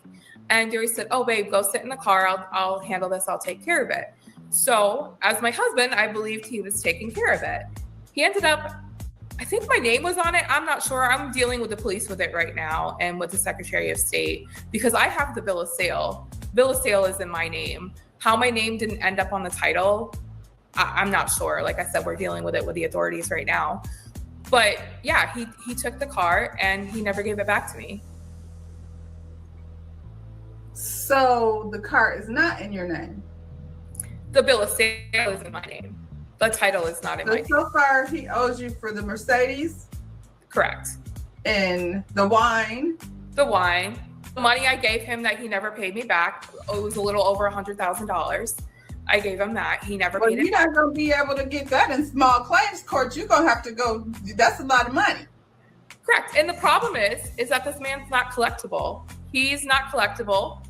And Darius said, oh, babe, go sit in the car. I'll handle this. I'll take care of it. So as my husband, I believed he was taking care of it. He ended up, I think my name was on it. I'm not sure. I'm dealing with the police with it right now and with the Secretary of State because I have the bill of sale. Bill of sale is in my name. How my name didn't end up on the title, I'm not sure. Like I said, we're dealing with it with the authorities right now. But yeah, he took the car and he never gave it back to me. So the car is not in your name? The bill of sale is in my name. The title is not in my name. So far, he owes you for the Mercedes? Correct. And the wine? The wine. The money I gave him that he never paid me back, it was a little over $100,000. I gave him that. He never paid it back. You're not going to be able to get that in small claims court. You're going to have to go. That's a lot of money. Correct. And the problem is that this man's not collectible. He's not collectible.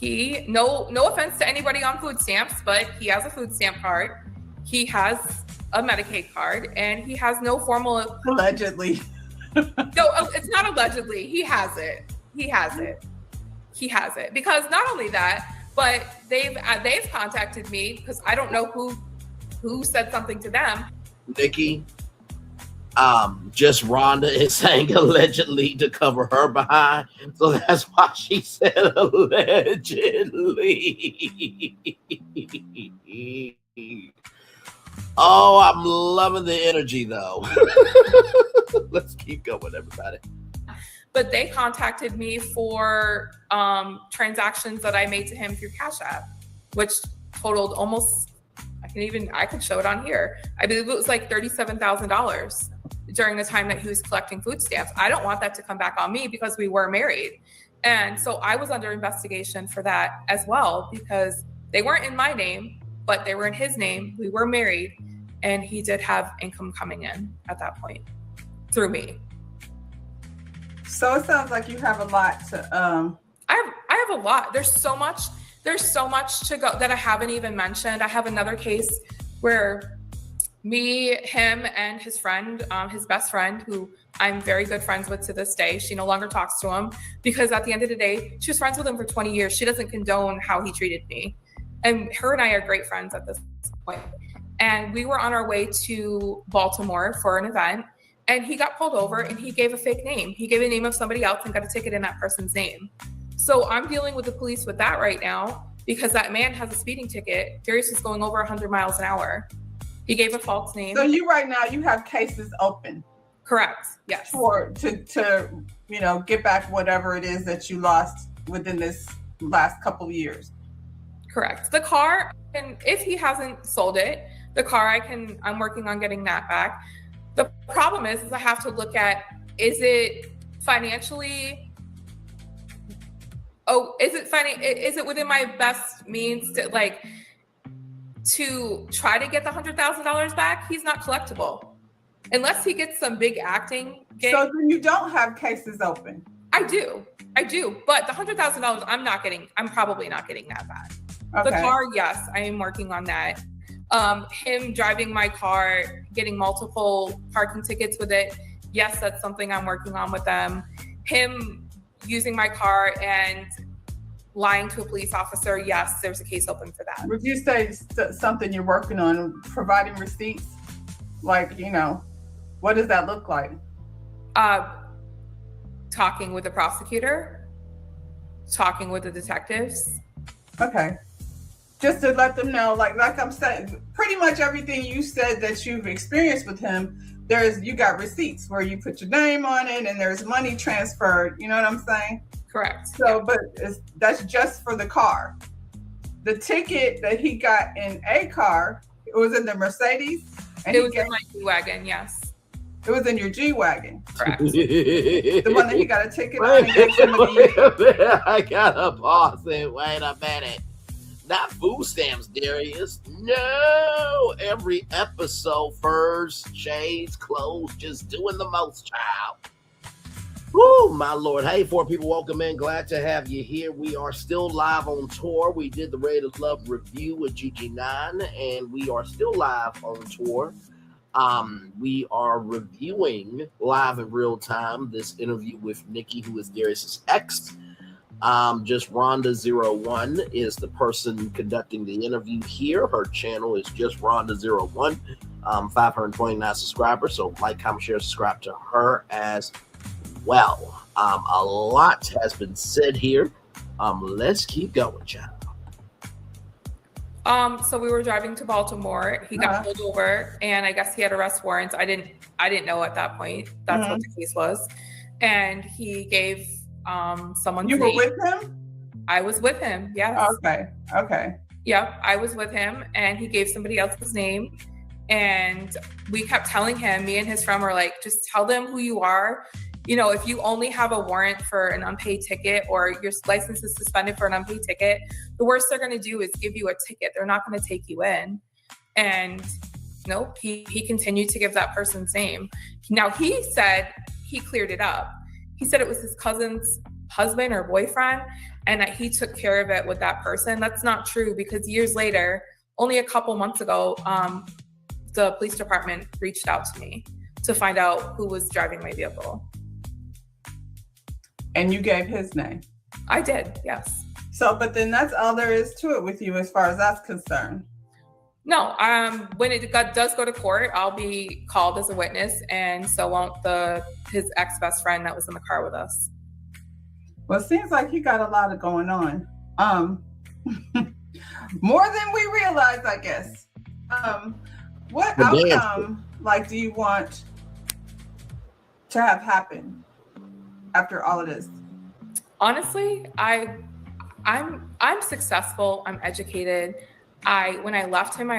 No offense to anybody on food stamps, but he has a food stamp card. He has a Medicaid card, and he has no formal. Allegedly. No, it's not allegedly. He has it. He has it. Because not only that, but they've contacted me because I don't know who said something to them. Nikki, just Rhonda is saying allegedly to cover her behind, so that's why she said allegedly. Oh, I'm loving the energy though. Let's keep going, everybody. But they contacted me for transactions that I made to him through Cash App, which totaled almost, I could show it on here. I believe it was like $37,000 during the time that he was collecting food stamps. I don't want that to come back on me because we were married. And so I was under investigation for that as well because they weren't in my name, but they were in his name. We were married and he did have income coming in at that point through me. So it sounds like you have a lot to I have a lot. There's so much to go that I haven't even mentioned. I have another case where me, him, and his friend, his best friend, who I'm very good friends with to this day. She no longer talks to him because at the end of the day, she was friends with him for 20 years. She doesn't condone how he treated me. And her and I are great friends at this point. And we were on our way to Baltimore for an event. And he got pulled over and he gave a fake name. He gave a name of somebody else and got a ticket in that person's name. So I'm dealing with the police with that right now because that man has a speeding ticket. Darius is going over 100 miles an hour. He gave a false name. So you right now, you have cases open. Correct. Yes. To get back whatever it is that you lost within this last couple of years. Correct. The car, and if he hasn't sold it, the car I'm working on getting that back. The problem is I have to look at, is it financially, is it within my best means to try to get the $100,000 back? He's not collectible unless he gets some big acting gig. So then you don't have cases open. I do, but the $100,000 I'm probably not getting that back. Okay. The car, yes, I am working on that. Him driving my car, getting multiple parking tickets with it. Yes, that's something I'm working on with them. Him using my car and lying to a police officer. Yes, there's a case open for that. Would you say something you're working on, providing receipts? What does that look like? Talking with the prosecutor, talking with the detectives. Okay. Just to let them know, like I'm saying, pretty much everything you said that you've experienced with him, you got receipts where you put your name on it and there's money transferred. You know what I'm saying? Correct. So, but that's just for the car. The ticket that he got in a car, it was in the Mercedes. And it was in my G-Wagon, yes. It was in your G-Wagon. Correct. The one that he got a ticket on and gave somebody. I gotta pause it. Wait a minute. Not food stamps, Darius. No. Every episode, furs, shades, clothes, just doing the most, child. Woo, my Lord. Hey, four people, welcome in. Glad to have you here. We are still live on tour. We did the Ready to Love review with GG9, and we are still live on tour. We are reviewing live in real time this interview with Nikki, who is Darius's ex. Just Rhonda01 is the person conducting the interview here. Her channel is just Rhonda01, 529 subscribers. So like, comment, share, subscribe to her as well. A lot has been said here. Let's keep going, child. So we were driving to Baltimore. He got pulled over, and I guess he had arrest warrants. I didn't know at that point. That's what the case was. And he gave someone's name. You were with him? I was with him. Yes. Okay. Yep, I was with him, and he gave somebody else's name. And we kept telling him, me and his friend were like, just tell them who you are. You know, if you only have a warrant for an unpaid ticket or your license is suspended for an unpaid ticket, the worst they're going to do is give you a ticket. They're not going to take you in. And nope, he continued to give that person's name. Now, he said he cleared it up. He said it was his cousin's husband or boyfriend and that he took care of it with that person. That's not true, because years later, only a couple months ago, the police department reached out to me to find out who was driving my vehicle. And you gave his name? I did, yes. So, but then that's all there is to it with you as far as that's concerned. No, when it does go to court, I'll be called as a witness, and so won't his ex-best friend that was in the car with us. Well, it seems like you got a lot of going on. More than we realize, I guess. What outcome, do you want to have happen after all of this? Honestly, I'm successful. I'm educated. When I left him.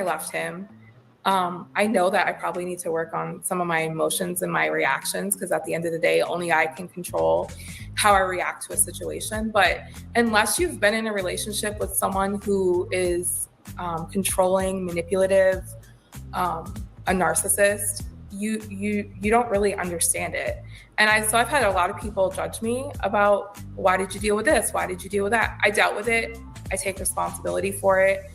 I know that I probably need to work on some of my emotions and my reactions, because at the end of the day, only I can control how I react to a situation. But unless you've been in a relationship with someone who is controlling, manipulative, a narcissist, you don't really understand it. And I've had a lot of people judge me about, why did you deal with this? Why did you deal with that? I dealt with it. I take responsibility for it.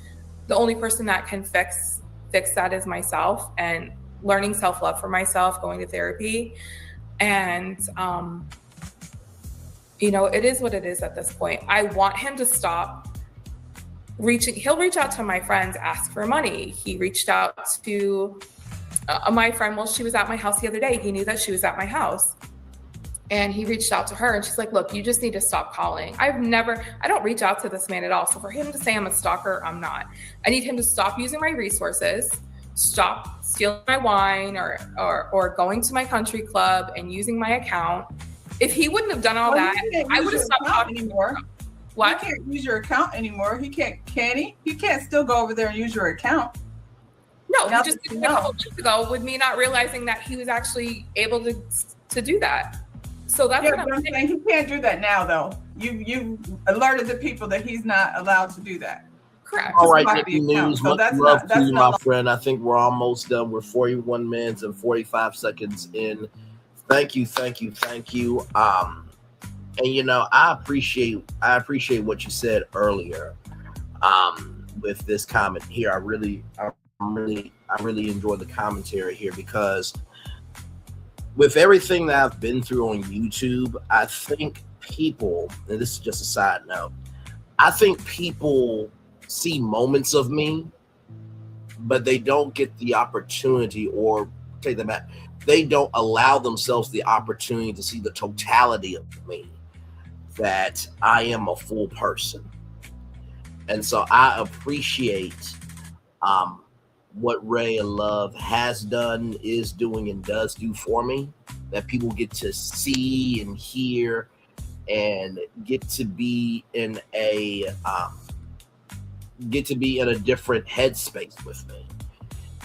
The only person that can fix that is myself, and learning self-love for myself, going to therapy. And, it is what it is at this point. I want him to stop he'll reach out to my friends, ask for money. He reached out to my friend, well, she was at my house the other day. He knew that she was at my house. And he reached out to her, and she's like, look, you just need to stop calling. I don't reach out to this man at all. So for him to say I'm a stalker, I'm not. I need him to stop using my resources, stop stealing my wine or going to my country club and using my account. If he wouldn't have done all that, I would have stopped talking anymore. What? He can't use your account anymore. Can he? He can't still go over there and use your account. No, he just did it a couple months ago with me not realizing that he was actually able to do that. So that's what I'm saying. He can't do that now, though. You alerted the people that he's not allowed to do that. Correct. All right, Nikki News. So much love to you, my friend. I think we're almost done. We're 41 minutes and 45 seconds in. Thank you. And I appreciate what you said earlier. With this comment here, I really enjoy the commentary here, because with everything that I've been through on YouTube, I think people, and this is just a side note, I think people see moments of me, but they don't get the opportunity, or take them back, they don't allow themselves the opportunity to see the totality of me, that I am a full person. And so I appreciate what Ray of Love has done, is doing, and does do for me, that people get to see and hear and get to be in a different headspace with me.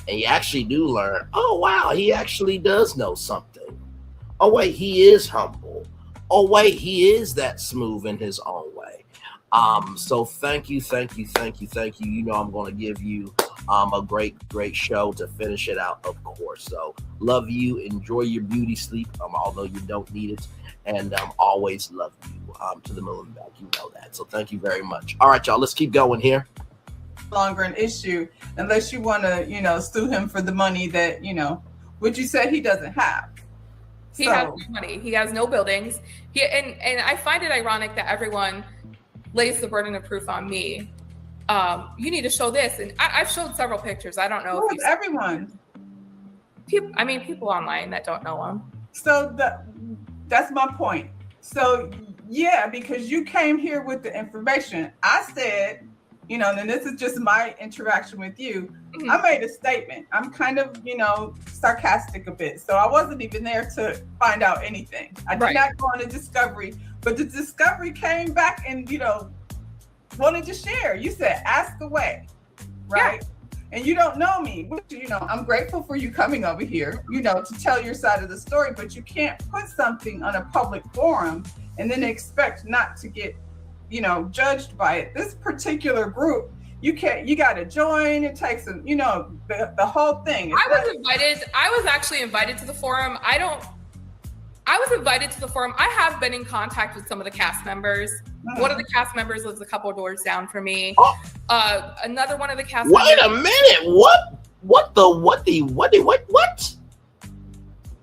And you actually do learn, oh, wow, he actually does know something. Oh, wait, he is humble. Oh, wait, he is that smooth in his own way. So thank you. You know I'm going to give you a great show to finish it out, of course. So love you. Enjoy your beauty sleep, although you don't need it. And always love you to the moon and back. You know that. So thank you very much. All right, y'all, let's keep going here. Longer an issue unless you want to, sue him for the money that, which you said he doesn't have. He has no money. He has no buildings. And I find it ironic that everyone lays the burden of proof on me. You need to show this. And I've showed several pictures. I don't know if everyone. People online that don't know him. So that's my point. So yeah, because you came here with the information. I said, and this is just my interaction with you. Mm-hmm. I made a statement. I'm kind of, sarcastic a bit. So I wasn't even there to find out anything. I did not go on a discovery, but the discovery came back and, wanted to share. You said, ask away, right? Yeah. And you don't know me, which, I'm grateful for you coming over here, to tell your side of the story, but you can't put something on a public forum and then expect not to get judged by it. This particular group, you got to join. It takes some, the whole thing. I was actually invited to the forum. I was invited to the forum. I have been in contact with some of the cast members. Mm-hmm. One of the cast members lives a couple of doors down from me. Another one of the cast members. Wait a minute. What?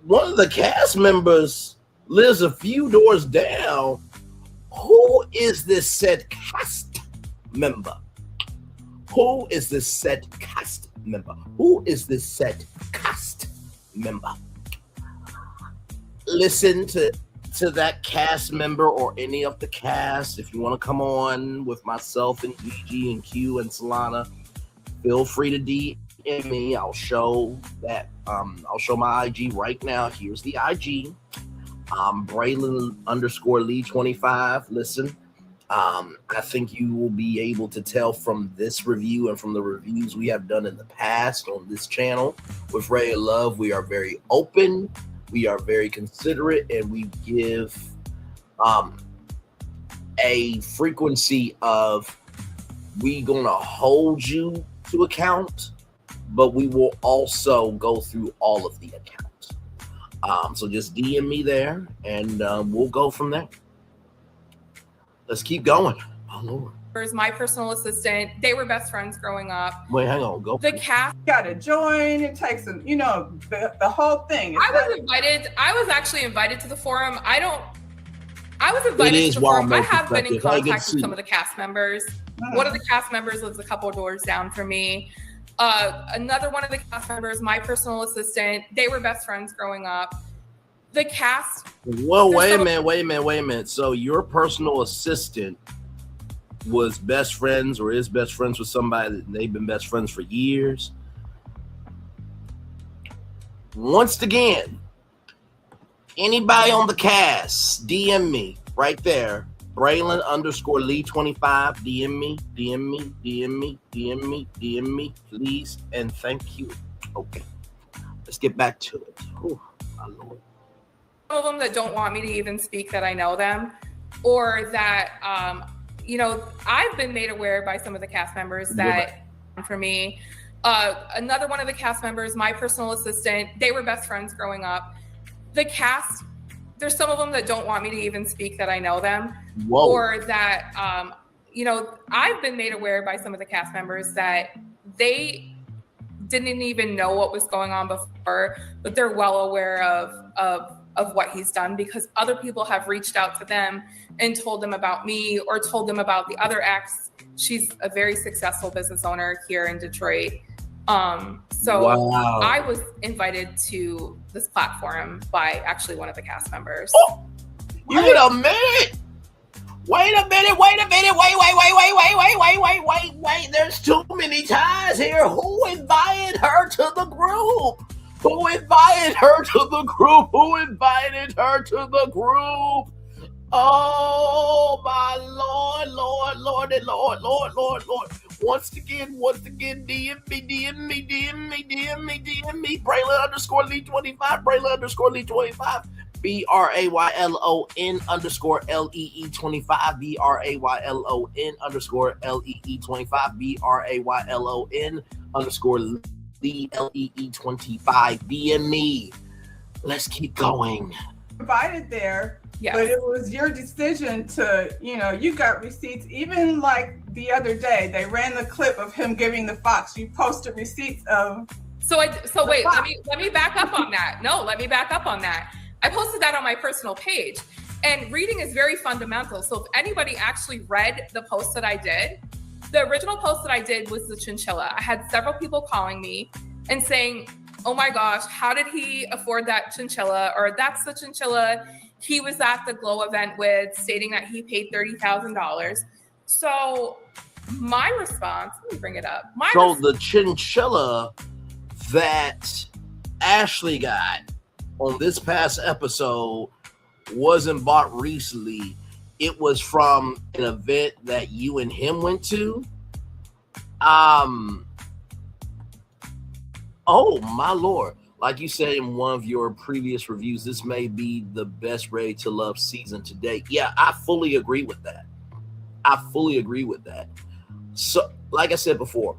One of the cast members lives a few doors down. Who is this said cast member? Who is this said cast member? Listen to that cast member or any of the cast. If you want to come on with myself and EG and Q and Solana, feel free to DM me. I'll show that. I'll show my IG right now. Here's the IG. Braylon _Lee 25. Listen, I think you will be able to tell from this review and from the reviews we have done in the past on this channel with Ray of Love. We are very open, we are very considerate, and we give a frequency of we gonna hold you to account, but we will also go through all of the accounts. So just DM me there, and we'll go from there. Let's keep going. Oh, Lord. My personal assistant, they were best friends growing up. Wait, hang on. Go. The cast got to join. It takes some, the whole thing. I was actually invited to the forum. I was invited to the forum. I have been in contact with some of the cast members. Mm-hmm. One of the cast members lives a couple of doors down from me. Another one of the cast members, my personal assistant, they were best friends growing up. The cast. Well, wait a minute. So your personal assistant was best friends or is best friends with somebody that they've been best friends for years. Once again, anybody on the cast, DM me right there. Braylon _Lee 25. DM me, please, and thank you. Okay, let's get back to it. Oh, my Lord. Some of them that don't want me to even speak that I know them, or that I've been made aware by some of the cast members that for me. Another one of the cast members, my personal assistant, they were best friends growing up. The cast, there's some of them that don't want me to even speak that I know them. Whoa. Or that, I've been made aware by some of the cast members that they didn't even know what was going on before, but they're well aware of what he's done because other people have reached out to them and told them about me or told them about the other ex. She's a very successful business owner here in Detroit. Wow. I was invited to this platform by actually one of the cast members. Oh, wait a minute. Wait. There's too many ties here. Who invited her to the group? Who invited her to the group? Oh, my Lord. Once again, DM me, Braylon_Lee25, Braylon_Lee25, BRAYLON_LEE25, BRAYLON_LEE25, BRAYLON_LEE25. DM me. Let's keep going. Provided there, Yes. but it was your decision to, you got receipts. Even like the other day, they ran the clip of him giving the fox. You posted receipts of. So wait, let me back up on that. No, let me back up on that. I posted that on my personal page, and reading is very fundamental. So if anybody actually read the post that I did, the original post that I did was the chinchilla. I had several people calling me and saying, oh my gosh, how did he afford that chinchilla? Or that's the chinchilla he was at the Glow event with, stating that he paid $30,000. So my response, let me bring it up. The chinchilla that Ashley got on this past episode wasn't bought recently. It was from an event that you and him went to. Oh my Lord. Like you said in one of your previous reviews, this may be the best Ready to Love season to date. Yeah, I fully agree with that. So, like I said before,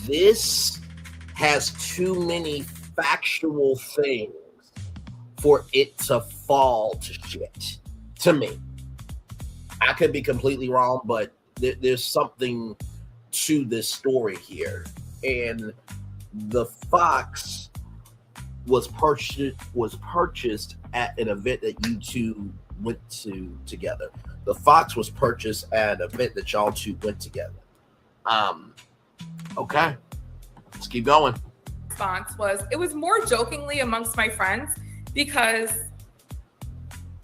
this has too many factual things for it to fall to shit, to me. I could be completely wrong, but there's something to this story here. And the fox was purchased at an event that you two went to together. The fox was purchased at an event that y'all two went together. Okay, let's keep going. Response was, it was more jokingly amongst my friends because,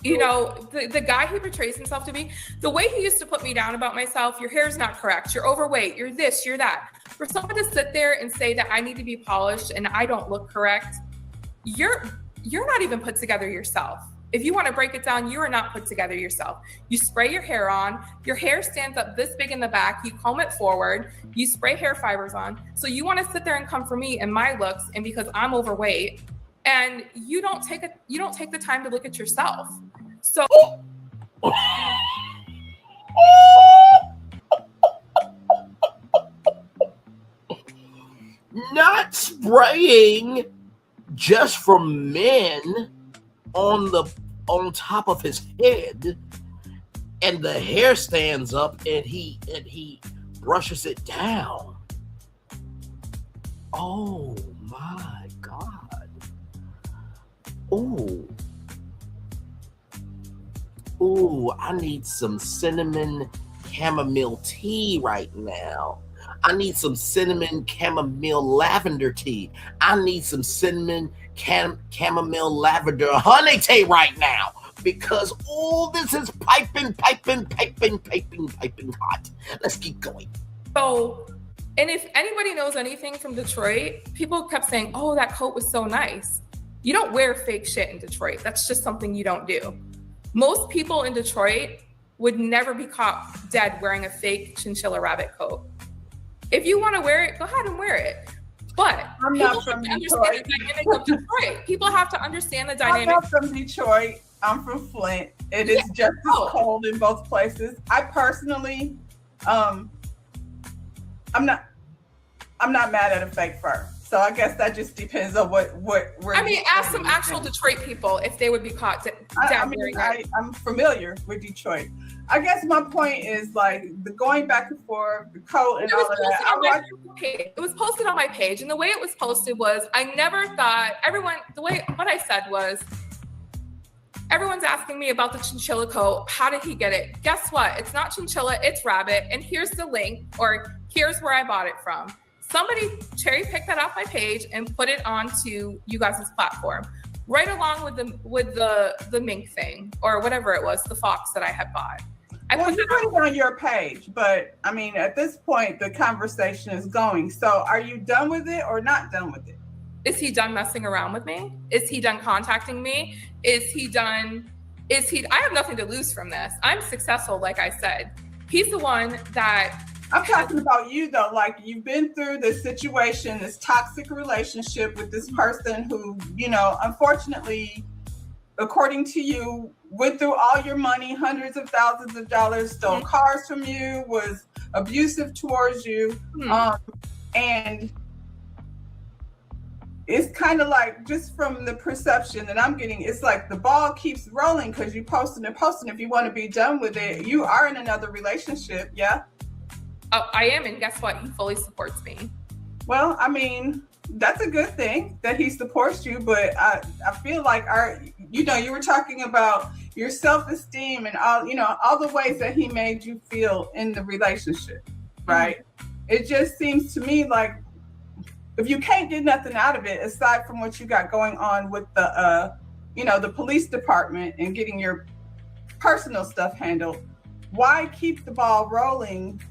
the guy he portrays himself to be, the way he used to put me down about myself, your hair's not correct, you're overweight, you're this, you're that. For someone to sit there and say that I need to be polished and I don't look correct, you're not even put together yourself. If you want to break it down, you are not put together yourself. You spray your hair on, your hair stands up this big in the back, you comb it forward, you spray hair fibers on. So you want to sit there and come for me and my looks, and because I'm overweight, and you don't take the time to look at yourself. So not spraying just for men on top of his head, and the hair stands up, and he brushes it down. Oh my God. Ooh, I need some cinnamon chamomile tea right now. I need some cinnamon chamomile lavender tea. I need some cinnamon chamomile lavender honey tea right now, because all this is piping hot. Let's keep going. So, and if anybody knows anything from Detroit, people kept saying, oh, that coat was so nice. You don't wear fake shit in Detroit. That's just something you don't do. Most people in Detroit would never be caught dead wearing a fake chinchilla rabbit coat. If you want to wear it, go ahead and wear it. But I'm not from Detroit. People have to understand the dynamic. I'm not from Detroit. I'm from Flint. It is just as cold in both places. I personally, I'm not mad at a fake fur. So I guess that just depends on where. Ask some actual Detroit people if they would be caught dead wearing that. I'm familiar with Detroit. I guess my point is like the going back and forth, the coat and all of that. It was posted on my page, and the way it was posted was, I never thought what I said was, everyone's asking me about the chinchilla coat. How did he get it? Guess what? It's not chinchilla, it's rabbit. And here's the link, or here's where I bought it from. Somebody cherry picked that off my page and put it onto you guys' platform, right along with the mink thing, or whatever it was, the fox that I had bought. You put it on your page, but I mean, at this point, the conversation is going. So are you done with it or not done with it? Is he done messing around with me? Is he done contacting me? I have nothing to lose from this. I'm successful, like I said. he's the one that I'm talking about you though. Like, you've been through this situation, this toxic relationship with this person who, you know, unfortunately, according to you, went through all your money, hundreds of thousands of dollars, stole cars from you, was abusive towards you. And it's kind of like, just from the perception that I'm getting, it's like the ball keeps rolling because you posting and posting. If you want to be done with it, you are in another relationship. Yeah. Oh, I am, and guess what? He fully supports me. Well, I mean, that's a good thing that he supports you, but I feel like you were talking about your self-esteem and all the ways that he made you feel in the relationship, right? It just seems to me like if you can't get nothing out of it aside from what you got going on with the police department and getting your personal stuff handled, why keep the ball rolling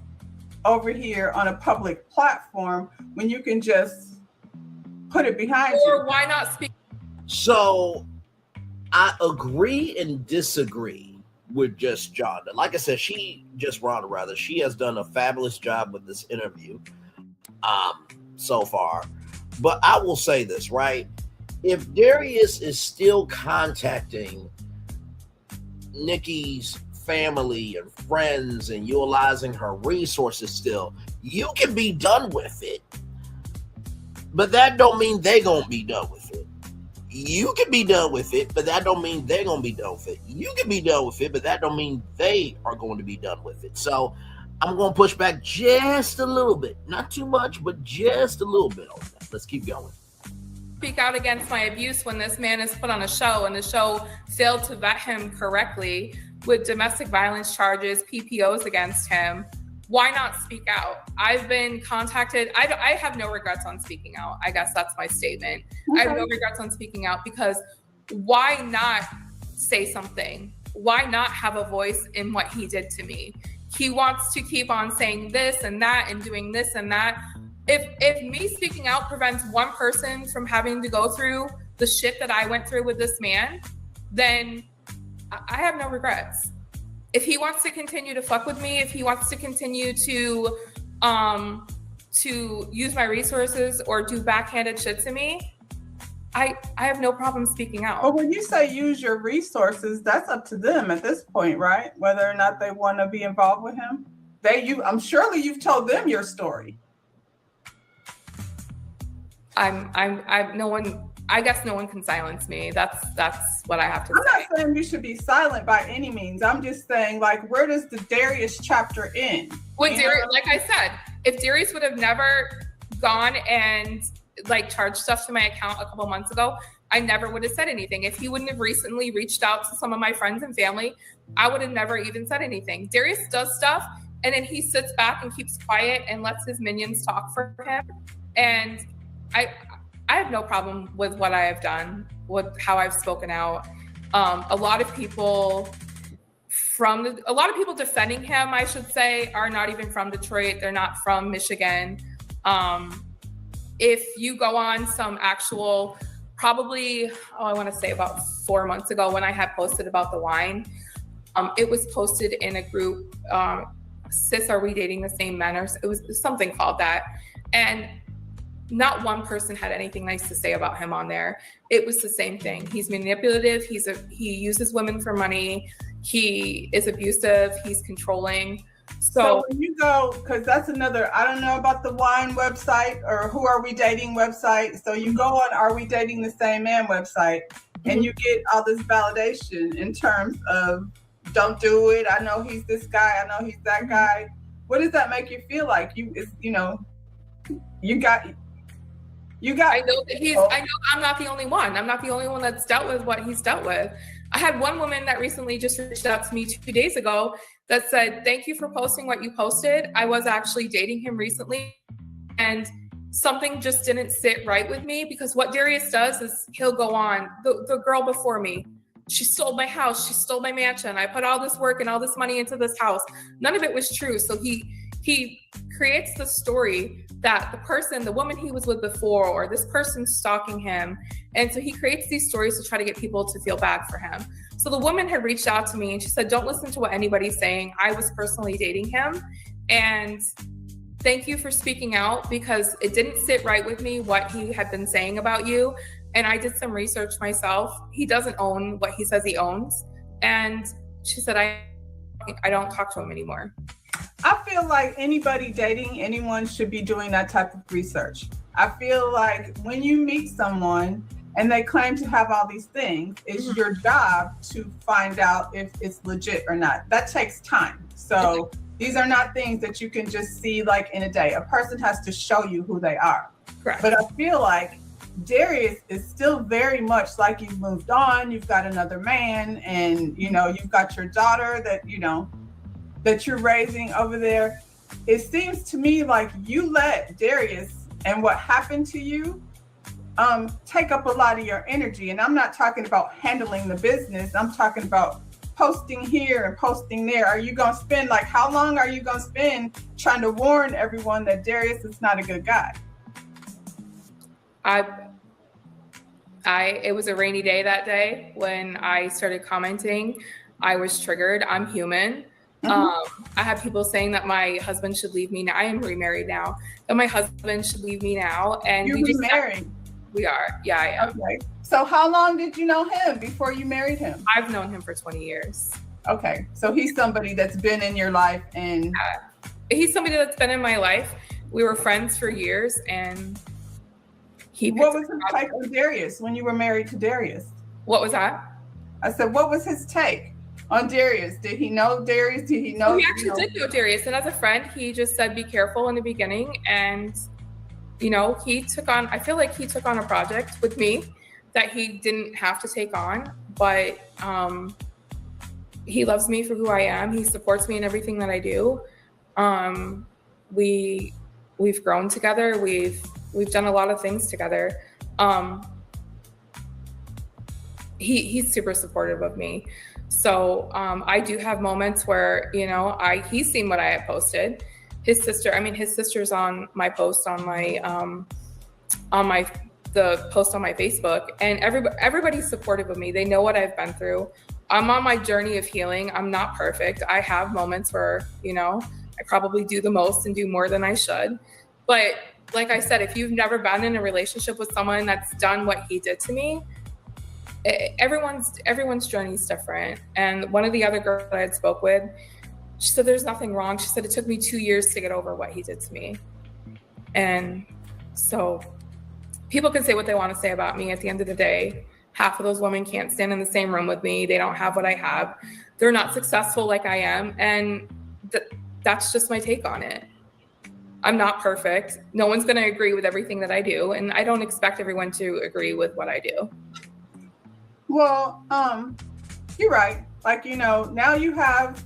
over here on a public platform when you can just put it behind you? Or why not speak? So I agree and disagree with just Jonda. Like I said, she has done a fabulous job with this interview so far. But I will say this, right? If Darius is still contacting Nikki's family and friends and utilizing her resources still, you can be done with it, but that don't mean they gonna be done with it. You can be done with it, but that don't mean they're gonna be done with it. You can be done with it, but that don't mean they are going to be done with it. So I'm gonna push back just a little bit, not too much, but just a little bit on that. Let's keep going. Speak out against my abuse when this man is put on a show and the show failed to vet him correctly with domestic violence charges, PPOs against him. Why not speak out? I've been contacted. I have no regrets on speaking out. I guess that's my statement. Okay. I have no regrets on speaking out because why not say something? Why not have a voice in what he did to me? He wants to keep on saying this and that and doing this and that. If me speaking out prevents one person from having to go through the shit that I went through with this man, then I have no regrets. If he wants to continue to fuck with me, if he wants to continue to use my resources or do backhanded shit to me, I have no problem speaking out. But when you say use your resources, that's up to them at this point, right? Whether or not they want to be involved with him. I'm surely you've told them your story. I guess no one can silence me. That's what I have to say. I'm not saying you should be silent by any means. I'm just saying, like, where does the Darius chapter end? When Darius, like I said, if Darius would have never gone and like charged stuff to my account a couple months ago, I never would have said anything. If he wouldn't have recently reached out to some of my friends and family, I would have never even said anything. Darius does stuff and then he sits back and keeps quiet and lets his minions talk for him. And I have no problem with what I have done, with how I've spoken out. A lot of people defending him, I should say, are not even from Detroit. They're not from Michigan. If you go on some actual, probably, I want to say about 4 months ago when I had posted about the wine, it was posted in a group, Sis, Are We Dating the Same Men? Or it was something called that. And not one person had anything nice to say about him on there. It was the same thing. He's manipulative. He uses women for money. He is abusive. He's controlling. So when you go, because that's another, I don't know about the wine website or Who Are We Dating website. So you go on Are We Dating the Same Man website and you get all this validation in terms of don't do it. I know he's this guy. I know he's that guy. What does that make you feel like? I know I'm not the only one. I'm not the only one that's dealt with what he's dealt with. I had one woman that recently just reached out to me 2 days ago that said, thank you for posting what you posted. I was actually dating him recently and something just didn't sit right with me because what Darius does is he'll go on. The girl before me, she stole my house. She stole my mansion. I put all this work and all this money into this house. None of it was true. So he he creates the story that the woman he was with before, or this person's stalking him. And so he creates these stories to try to get people to feel bad for him. So the woman had reached out to me and she said, don't listen to what anybody's saying. I was personally dating him. And thank you for speaking out, because it didn't sit right with me what he had been saying about you. And I did some research myself. He doesn't own what he says he owns. And she said, I don't talk to him anymore. I feel like anybody dating anyone should be doing that type of research. I feel like when you meet someone and they claim to have all these things, it's your job to find out if it's legit or not. That takes time. So these are not things that you can just see like in a day. A person has to show you who they are. Correct. But I feel like Darius is still very much like you've moved on. You've got another man, and you've got your daughter that you're raising over there. It seems to me like you let Darius and what happened to you take up a lot of your energy. And I'm not talking about handling the business. I'm talking about posting here and posting there. Are you going to spend, how long are you going to spend trying to warn everyone that Darius is not a good guy? It was a rainy day that day when I started commenting. I was triggered. I'm human. I have people saying that my husband should leave me now. I am remarried now. That my husband should leave me now. And you're remarried? We are. Yeah, I am. Okay. So how long did you know him before you married him? I've known him for 20 years. Okay. So he's somebody that's been in your life, and he's somebody that's been in my life. We were friends for years, and what was his take on Darius when you were married to Darius? What was that? I said, what was his take on Darius? Did he know Darius? Did he know? He actually did know Darius. And as a friend, he just said, be careful in the beginning. And, I feel like he took on a project with me that he didn't have to take on. But he loves me for who I am. He supports me in everything that I do. We've grown together. We've done a lot of things together. He's super supportive of me. So I do have moments where, he's seen what I had posted. His sister's on my post on the post on my Facebook, and everybody's supportive of me. They know what I've been through. I'm on my journey of healing. I'm not perfect. I have moments where, I probably do the most and do more than I should. But like I said, if you've never been in a relationship with someone that's done what he did to me, everyone's journey is different. And one of the other girls that I had spoke with, she said there's nothing wrong. She said it took me 2 years to get over what he did to me. And so people can say what they want to say about me. At the end of the day, half of those women can't stand in the same room with me. They don't have what I have. They're not successful like I am. And that's just my take on it. I'm not perfect. No one's going to agree with everything that I do. And I don't expect everyone to agree with what I do. Well, you're right. Now you have,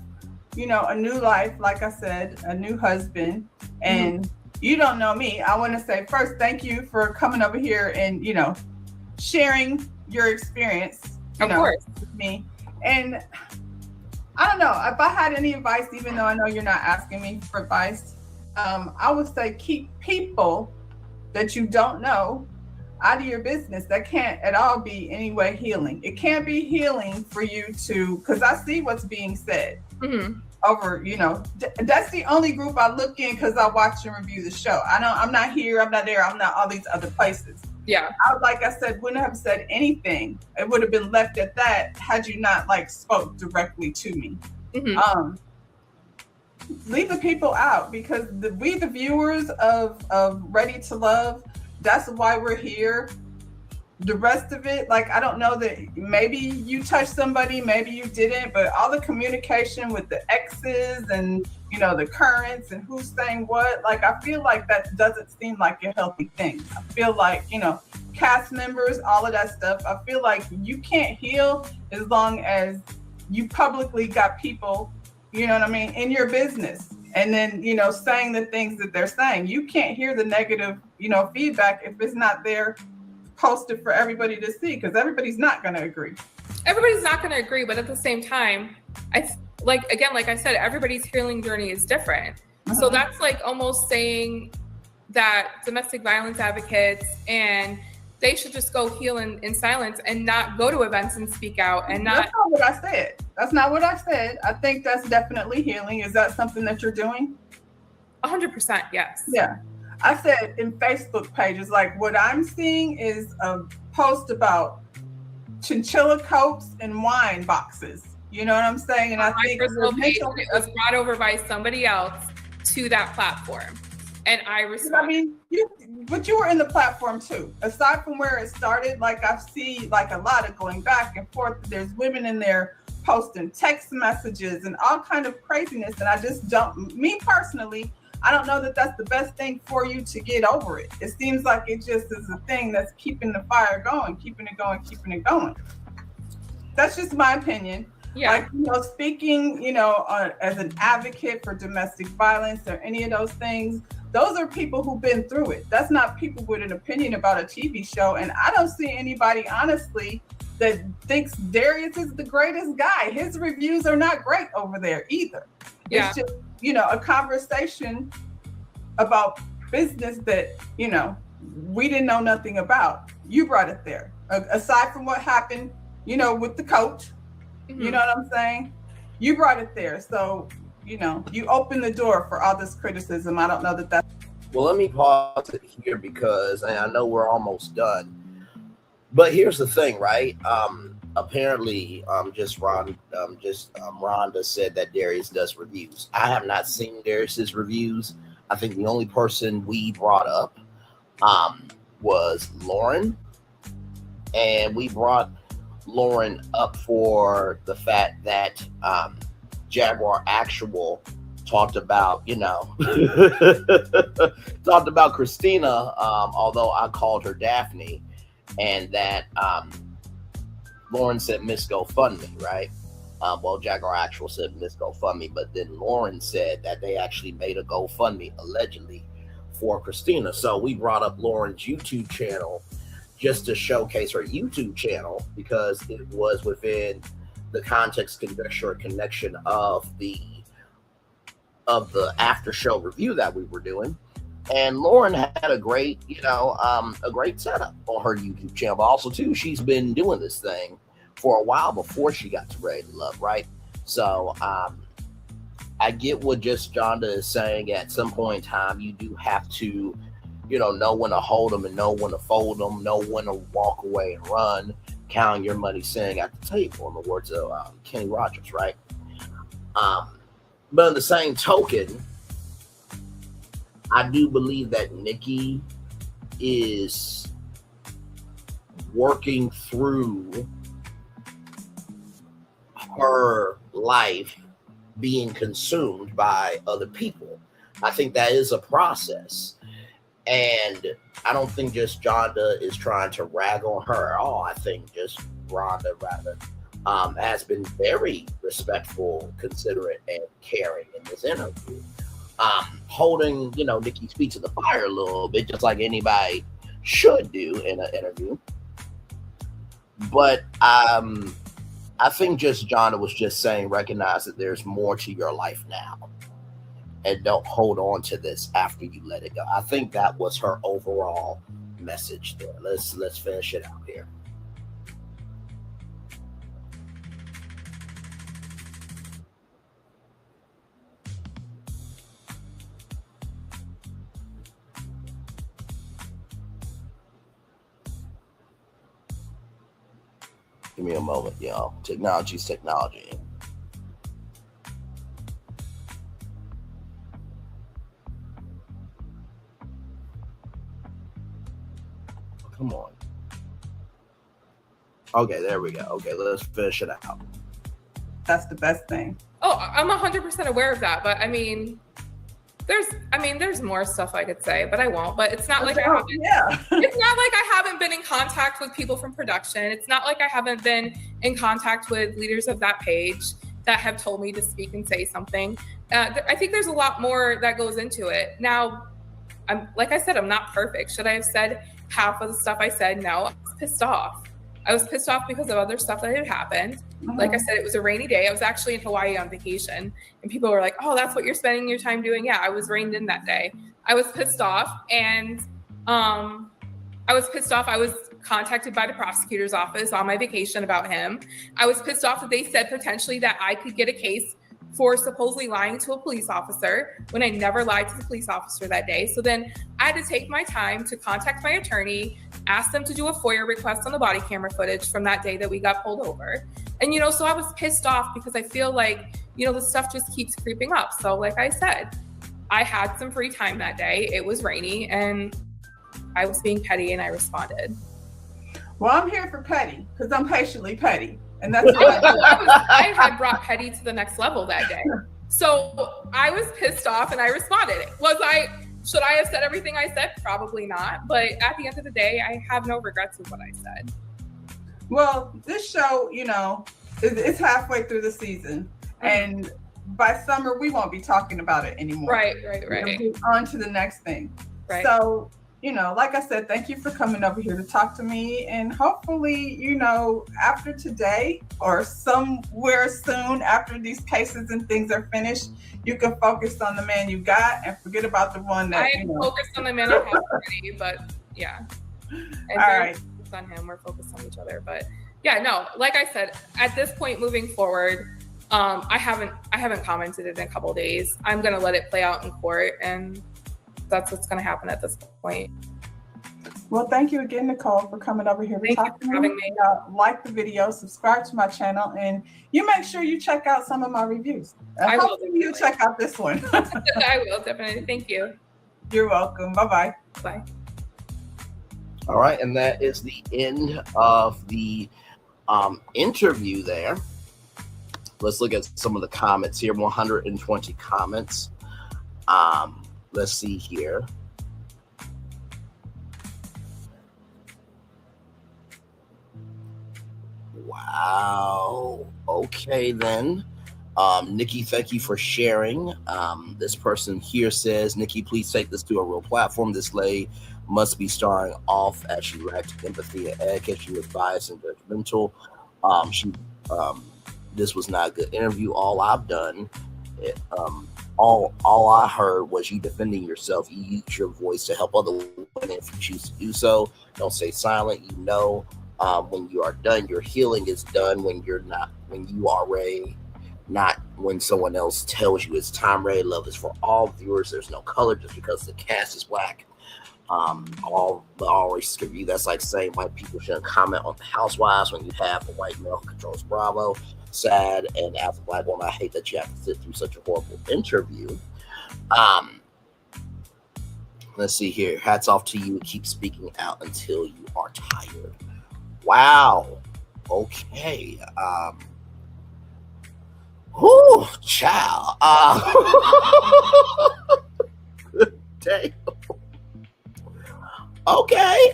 a new life, like I said, a new husband, and you don't know me. I want to say first, thank you for coming over here and, sharing your experience, of course, with me. And I don't know if I had any advice, even though I know you're not asking me for advice. I would say keep people that you don't know out of your business. That can't at all be any way healing. It can't be healing for you to, because I see what's being said over, that's the only group I look in because I watch and review the show. I'm not here, I'm not there, I'm not all these other places. Yeah. Like I said, wouldn't have said anything. It would have been left at that had you not spoke directly to me. Leave the people out, because we the viewers of Ready to Love, that's why we're here. The rest of it, I don't know that maybe you touched somebody, maybe you didn't, but all the communication with the exes and, the currents and who's saying what, I feel like that doesn't seem like a healthy thing. I feel like, cast members, all of that stuff, I feel like you can't heal as long as you publicly got people, in your business. And then, saying the things that they're saying. You can't hear the negative, feedback if it's not there posted for everybody to see, because everybody's not going to agree. Everybody's not going to agree, but at the same time, like I said, everybody's healing journey is different. So that's like almost saying that domestic violence advocates and they should just go heal in silence and not go to events and speak out and not. That's not what I said. That's not what I said. I think that's definitely healing. Is that something that you're doing? 100%, yes. Yeah. I said in Facebook pages, like what I'm seeing is a post about chinchilla coats and wine boxes. You know what I'm saying? And I think personal page, it was brought over by somebody else to that platform. And I respect. I mean, but you were in the platform too. Aside from where it started, like I see like a lot of going back and forth. There's women in there posting text messages and all kind of craziness. And I just don't, me personally, I don't know that that's the best thing for you to get over it. It seems like it just is a thing that's keeping the fire going, keeping it going, keeping it going. That's just my opinion. Yeah. Like, you know, speaking, you know, as an advocate for domestic violence or any of those things, those are people who've been through it. That's not people with an opinion about a TV show. And I don't see anybody, honestly, that thinks Darius is the greatest guy. His reviews are not great over there either. Yeah. It's just, you know, a conversation about business that, you know, we didn't know nothing about. You brought it there. Aside from what happened, you know, with the coach, you know what I'm saying? You brought it there. So, you know, you opened the door for all this criticism. I don't know that that's... Well, let me pause it here because I know we're almost done. But here's the thing, right? Apparently, Rhonda said that Darius does reviews. I have not seen Darius's reviews. I think the only person we brought up was Lauren. And we brought Lauren up for the fact that Jaguar Actual talked about, you know, talked about Christina, although I called her Daphne, and that Lauren said Miss GoFundMe, right? Well, Jaguar Actual said Miss GoFundMe, but then Lauren said that they actually made a GoFundMe allegedly for Christina. So we brought up Lauren's YouTube channel just to showcase her YouTube channel because it was within the context, connection of the after show review that we were doing. And Lauren had a great, you know, a great setup on her YouTube channel. But also too, she's been doing this thing for a while before she got to Ready to Love, right? So I get what just Jonda is saying. At some point in time, you do have to, you know when to hold them and know when to fold them, know when to walk away and run, counting your money sitting at the table, in the words of Kenny Rogers, right? But in the same token, I do believe that Nikki is working through her life being consumed by other people. I think that is a process. And I don't think just Jonda is trying to rag on her at all. I think just Rhonda rather has been very respectful, considerate, and caring in this interview. Holding, you know, Nikki's feet to the fire a little bit, just like anybody should do in an interview. But I think just Jonda was just saying, recognize that there's more to your life now. And don't hold on to this after you let it go. I think that was her overall message there. Let's finish it out here. Give me a moment, y'all. Technology's technology. Come on. Okay, there we go. Okay, let's finish it out. That's the best thing. Oh, I'm 100% aware of that. But I mean, there's more stuff I could say, but I won't. But it's not like I haven't. Yeah. It's not like I haven't been in contact with people from production. It's not like I haven't been in contact with leaders of that page that have told me to speak and say something. I think there's a lot more that goes into it. Now, like I said, I'm not perfect. Should I have said half of the stuff I said? No, I was pissed off. I was pissed off because of other stuff that had happened. Mhm. Like I said, it was a rainy day. I was actually in Hawaii on vacation, and people were like, "Oh, that's what you're spending your time doing." Yeah, I was rained in that day. I was pissed off, and I was pissed off. I was contacted by the prosecutor's office on my vacation about him. I was pissed off that they said potentially that I could get a case for supposedly lying to a police officer when I never lied to the police officer that day. So then I had to take my time to contact my attorney, ask them to do a FOIA request on the body camera footage from that day that we got pulled over. And, so I was pissed off because I feel like, the stuff just keeps creeping up. So like I said, I had some free time that day. It was rainy and I was being petty and I responded. Well, I'm here for petty because I'm patiently petty. And that's what I had brought petty to the next level that day. So I was pissed off and I responded. Should I have said everything I said? Probably not. But at the end of the day, I have no regrets of what I said. Well, this show, it's halfway through the season. And by summer, we won't be talking about it anymore. Right. We'll move on to the next thing. Right. So, like I said, thank you for coming over here to talk to me. And hopefully, after today or somewhere soon after these cases and things are finished, you can focus on the man you got and forget about the one that, I am focused on the man I have already, but yeah. And all right. Focused on him. We're focused on each other. But yeah, no, like I said, at this point moving forward, I haven't commented in a couple days. I'm going to let it play out in court, and that's what's going to happen at this point. Well, thank you again, Nicole, for coming over here to talk to me. Having me. Like the video, subscribe to my channel, and you make sure you check out some of my reviews. I will. Hopefully you check out this one. I will, definitely. Thank you. You're welcome. Bye-bye. Bye. All right, and that is the end of the interview there. Let's look at some of the comments here. 120 comments. Let's see here. Wow. Okay, then. Nikki, thank you for sharing. This person here says, Nikki, please take this to a real platform. This lady must be starring off as she lacked empathy and etiquette. She was biased and judgmental. This was not a good interview. All I've done, all I heard was you defending yourself. You use your voice to help other women if you choose to do so. Don't stay silent. When you are done, your healing is done. When you are ready, not when someone else tells you it's time. Ready. Love is for all viewers. There's no color just because the cast is black. All races can view. That's like saying white people shouldn't comment on the Housewives when you have a white male who controls Bravo. Sad. And as a black woman, I hate that you have to sit through such a horrible interview. Let's see here. Hats off to you. Keep speaking out until you are tired. Wow. Okay. Whoo, child. Damn. Okay.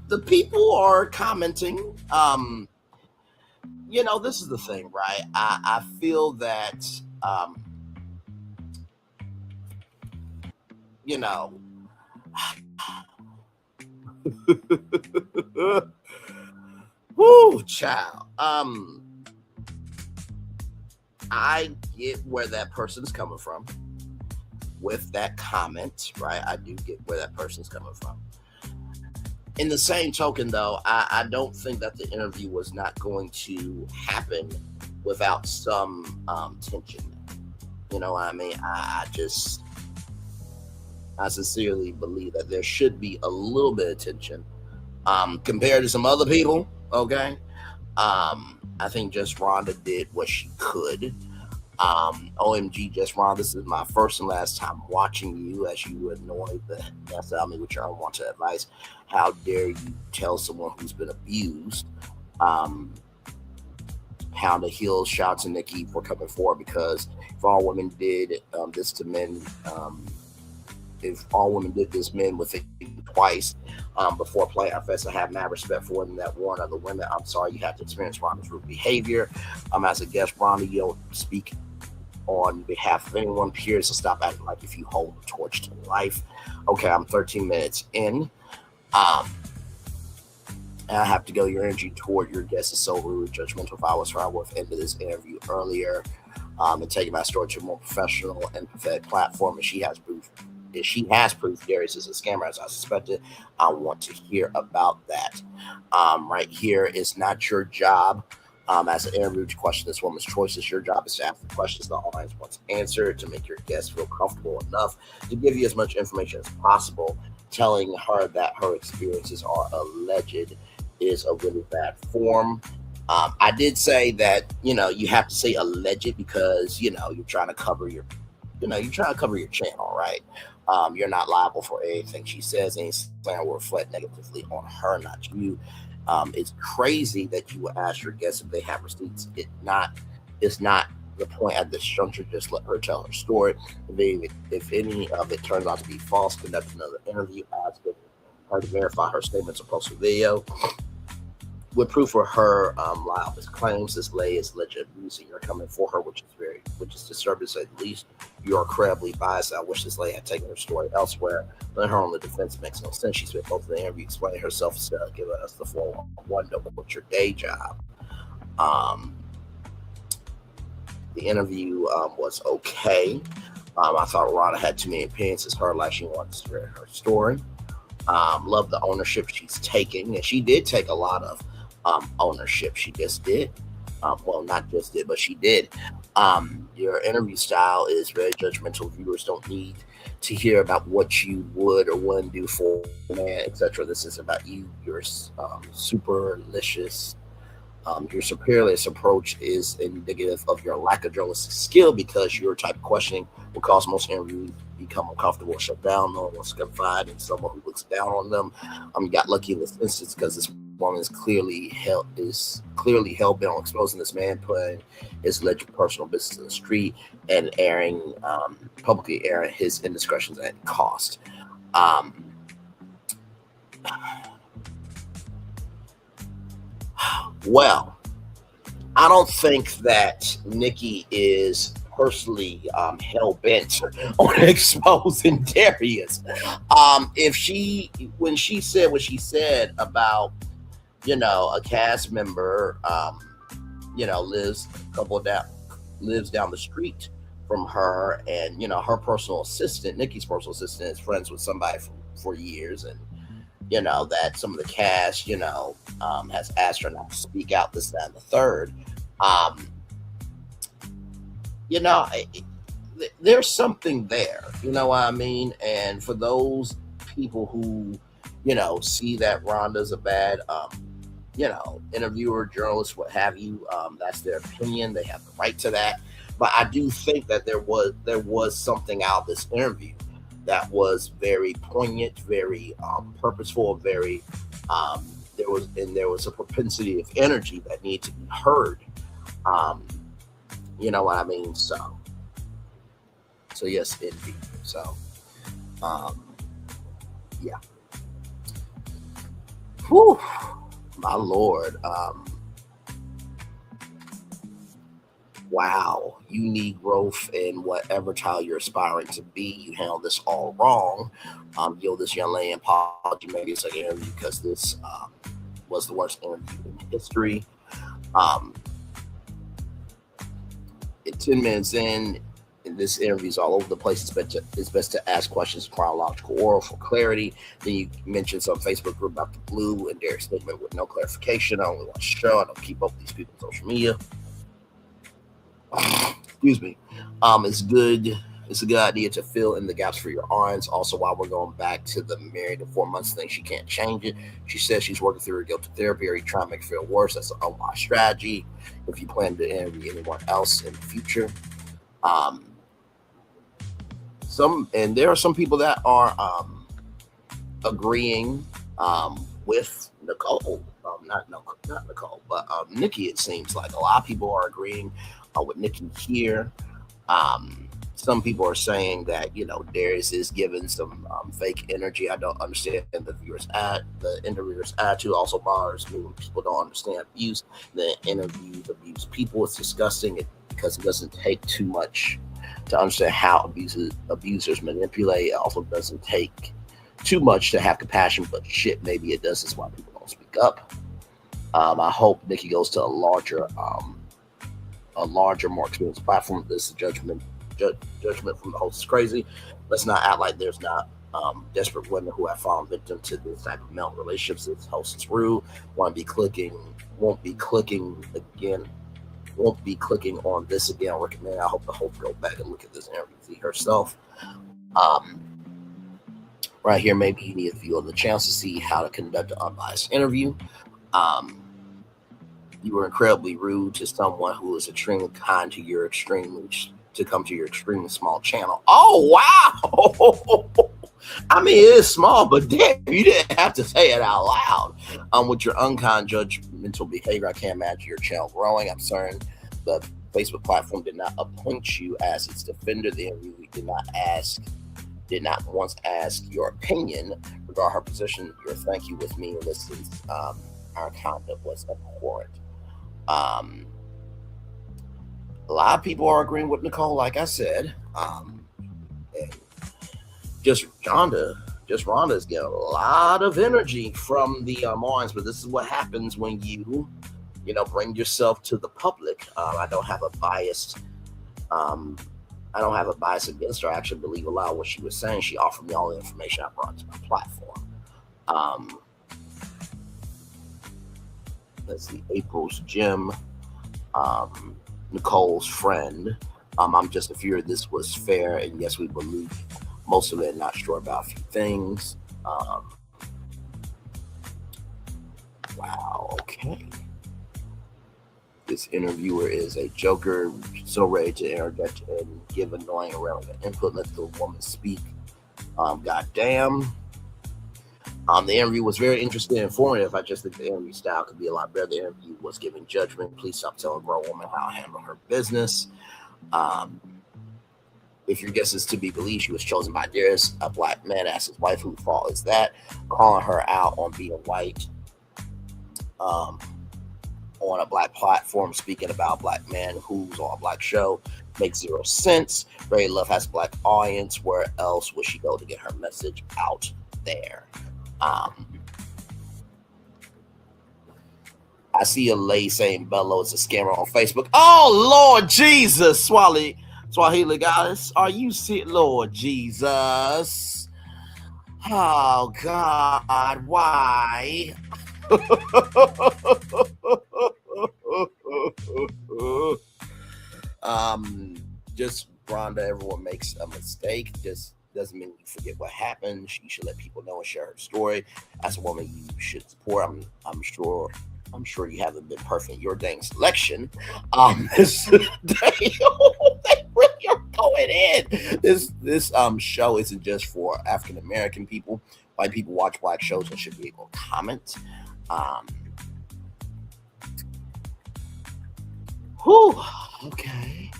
The people are commenting. This is the thing, right? I feel that whoo, child. I get where that person's coming from with that comment, right? I do get where that person's coming from. In the same token, though, I don't think that the interview was not going to happen without some tension. You know what I mean? I sincerely believe that there should be a little bit of tension compared to some other people. Okay. I think Just Rhonda did what she could. OMG, Just Rhonda, this is my first and last time watching you as you annoy the mess out of me with your unwanted advice. How dare you tell someone who's been abused? Pound of Heels, shout to Nikki for coming forward, because if all women did this to men, if all women did this men with it twice before playing our fest, I have mad respect for them that warn other women. I'm sorry you have to experience Rhonda's rude behavior. As a guest, Rhonda, you don't speak on behalf of anyone, period, so stop acting like if you hold the torch to life. Okay, I'm 13 minutes in. And I have to go. Your energy toward your guest is so rude, judgmental. If I was her, I would have ended this interview earlier and taken my story to a more professional and empathetic platform. And she has proof. If she has proof Darius is a scammer, as I suspected, I want to hear about that. Right here is not your job as an interview to question this woman's choices. Your job is to ask the questions the audience wants answered, to make your guest feel comfortable enough to give you as much information as possible. Telling her that her experiences are alleged is a really bad form. I did say that, you have to say alleged because, you're trying to cover your channel, right? You're not liable for anything she says. Any slander will reflect negatively on her, not you. It's crazy that you would ask your guests if they have receipts. It's not the point at this juncture. Just let her tell her story. If any of it turns out to be false, conduct another interview, ask her to verify her statements or post a video with proof for her liable claims. This lay is alleged abuse, and you're coming for her, which is disturbing. So at least you're incredibly biased. I wish this lady had taken her story elsewhere. Letting her on the defense makes no sense. She spent most of the interview explaining herself instead of giving us the 411. Don't quit your day job. The interview was okay. I thought Rhonda had too many opinions. It's her life. She wanted to spread her story. Love the ownership she's taking, and she did take a lot of ownership. She just did. Well, not just did, but she did. Your interview style is very judgmental. Viewers don't need to hear about what you would or wouldn't do for a man, etc. This is about you. Your superlicious, your superiorist approach is indicative of your lack of journalistic skill, because your type of questioning will cause most interviews to become uncomfortable or shut down. No one wants to confide in someone who looks down on them. You got lucky in this instance because this woman is clearly hell bent on exposing this man, putting his alleged personal business in the street, and publicly airing his indiscretions at cost. Well, I don't think that Nikki is personally hell-bent on exposing Darius. When she said what she said about, a cast member, lives down the street from her, and, her personal assistant, Nikki's personal assistant, is friends with somebody for years, and that some of the cast, has asked her not to speak out, this, that, and the third. There's something there, you know what I mean? And for those people who, see that Rhonda's a bad, interviewer, journalist, what have you, that's their opinion. They have the right to that. But I do think that there was something out of this interview that was very poignant, very purposeful, very there was a propensity of energy that needed to be heard. You know what I mean? So yes, indeed. So yeah. Whew, my Lord. Wow, you need growth in whatever child you're aspiring to be. You handle this all wrong. This young lady apology, maybe it's an interview because this was the worst interview in history. 10 minutes in this interview is all over the place. It's best to ask questions in chronological order for clarity. Then you mentioned some Facebook group about the blue and Derek's statement with no clarification. I only watch the show. I don't keep up with these people on social media. Excuse me. It's a good idea to fill in the gaps for your audience. Also, while we're going back to the married to 4 months thing, she can't change it. She says she's working through her guilt to therapy, or you try to make her feel worse. That's an unwise strategy. If you plan to interview anyone else in the future, there are some people that are agreeing with Nicole. Not Nicole, but Nikki. It seems like a lot of people are agreeing with Nikki here. Some people are saying that Darius is giving some fake energy. I don't understand the interviewer's attitude. Also bothers me when people don't understand abuse. The interviews abuse people. It's disgusting because it doesn't take too much to understand how abusers manipulate. It also doesn't take too much to have compassion, but shit, maybe it does. That's why people don't don't speak up. I hope Nikki goes to a larger, more experienced platform. This is judgment from the host is crazy. Let's not act like there's not desperate women who have fallen victim to this type of male relationships. This host is rude. Won't be clicking on this again. I recommend. I hope the host go back and look at this interview herself. Right here, maybe you need a view of the channel to see how to conduct an unbiased interview. You were incredibly rude to someone who is extremely kind to your extremely small channel. Oh, wow. I mean, it is small, but damn, you didn't have to say it out loud. With your unkind judgmental behavior, I can't imagine your channel growing. I'm certain the Facebook platform did not appoint you as its defender. The interview did not once ask your opinion regarding her position. Your thank you with me listens. Our conduct was abhorrent. A lot of people are agreeing with Nicole, like I said. And Rhonda is getting a lot of energy from the Mars, but this is what happens when you bring yourself to the public. I don't have a bias. I don't have a bias against her. I actually believe a lot of what she was saying. She offered me all the information I brought to my platform. Let's see, April's Gym, Nicole's friend. I'm just fear this was fair, and yes, we believe most of it, not sure about a few things. Wow, okay. This interviewer is a joker, so ready to interject and give annoying irrelevant input. Let the woman speak. Goddamn. The interview was very interesting and informative. I just think the interview style could be a lot better. The interview was giving judgment. Please stop telling a grown woman how to handle her business. If your guess is to be believed, she was chosen by Darius, a black man, asked his wife, whose fault is that? Calling her out on being white on a black platform, speaking about a black man who's on a black show makes zero sense. Ray Love has a black audience. Where else would she go to get her message out there? I see a lady saying Bello is a scammer on Facebook. Oh, Lord Jesus, Swahili goddess. Are you sick, Lord Jesus? Oh, God, why? Just Rhonda, everyone makes a mistake. Just doesn't mean you forget what happened. She should let people know and share her story. As a woman, you should support. I'm sure you haven't been perfect in your dang selection. This day, they really are going in. This show isn't just for African American people. White people watch black shows and should be able to comment. Okay.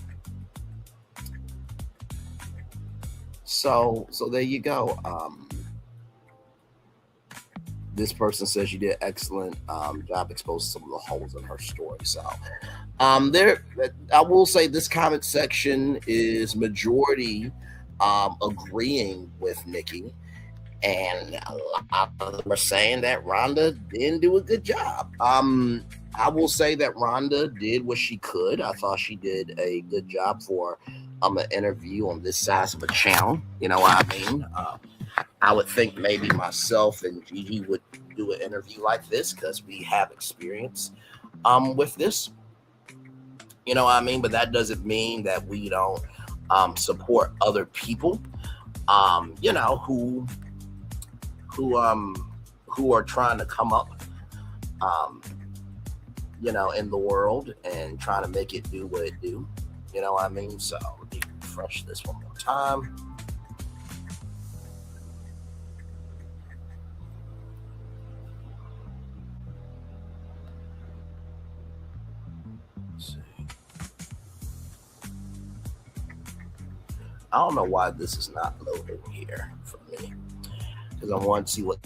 So there you go. This person says you did excellent job exposing some of the holes in her story. So I will say this comment section is majority agreeing with Nikki, and a lot of them are saying that Rhonda didn't do a good job. I will say that Rhonda did what she could. I thought she did a good job for an interview on this size of a channel. You know what I mean? I would think maybe myself and Gigi would do an interview like this because we have experience with this. You know what I mean? But that doesn't mean that we don't support other people, who are trying to come up, in the world and trying to make it do what it do. You know what I mean? So let me refresh this one more time. Let's see. I don't know why this is not loading here for me, because I want to see what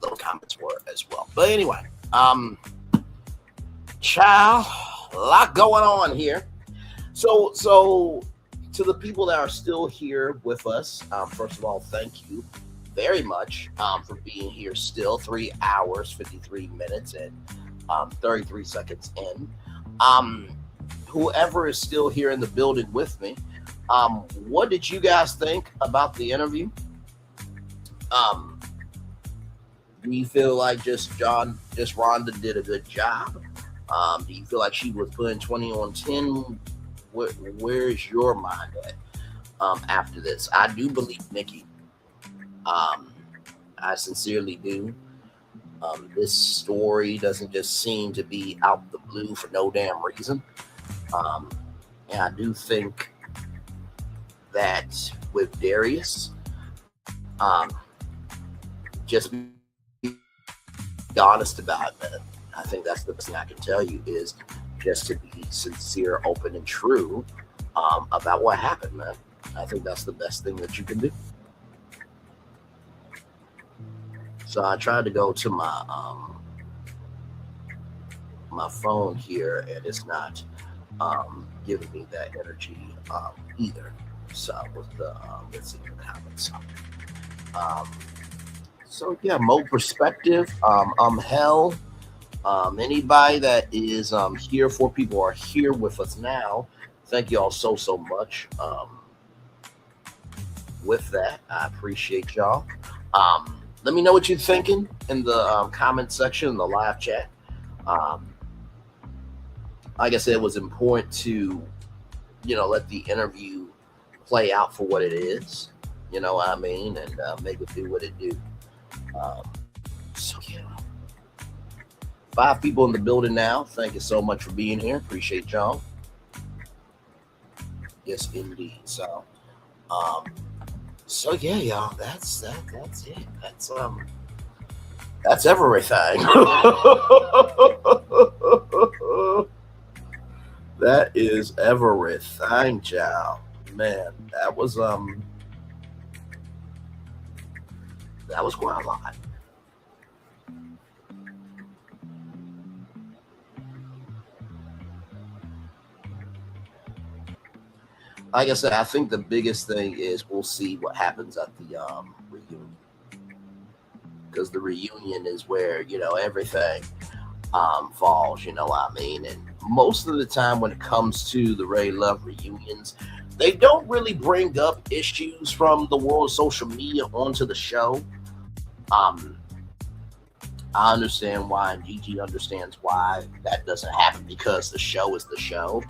those comments were as well. But anyway, child, a lot going on here. So to the people that are still here with us, first of all, thank you very much for being here still. 3 hours, 53 minutes, and 33 seconds in. Whoever is still here in the building with me, what did you guys think about the interview? Do you feel like just Rhonda did a good job? Do you feel like she was putting 20 on 10? Where is your mind at after this? I do believe Nikki. I sincerely do. This story doesn't just seem to be out the blue for no damn reason. And I do think that with Darius, just be honest about it, man. I think that's the best thing I can tell you is just to be sincere, open, and true about what happened, man. I think that's the best thing that you can do. So I tried to go to my my phone here, and it's not giving me that energy either. So with the let's see the comments. So yeah, Mo perspective. Hell. Anybody that is here, 4 people are here with us now. Thank you all so much. With that, I appreciate y'all. Let me know what you're thinking in the comment section in the live chat. Like I said, it was important to, let the interview play out for what it is. You know what I mean? And make it do what it do. So yeah. 5 people in the building now. Thank you so much for being here. Appreciate y'all. Yes, indeed. So yeah, y'all. That's it. That's everything. That is everything, y'all. Man, that was quite a lot. Like I said, I think the biggest thing is we'll see what happens at the reunion, because the reunion is where everything falls. You know what I mean? And most of the time, when it comes to the Ray Love reunions, they don't really bring up issues from the world of social media onto the show. I understand why, and Gigi understands why that doesn't happen, because the show is the show.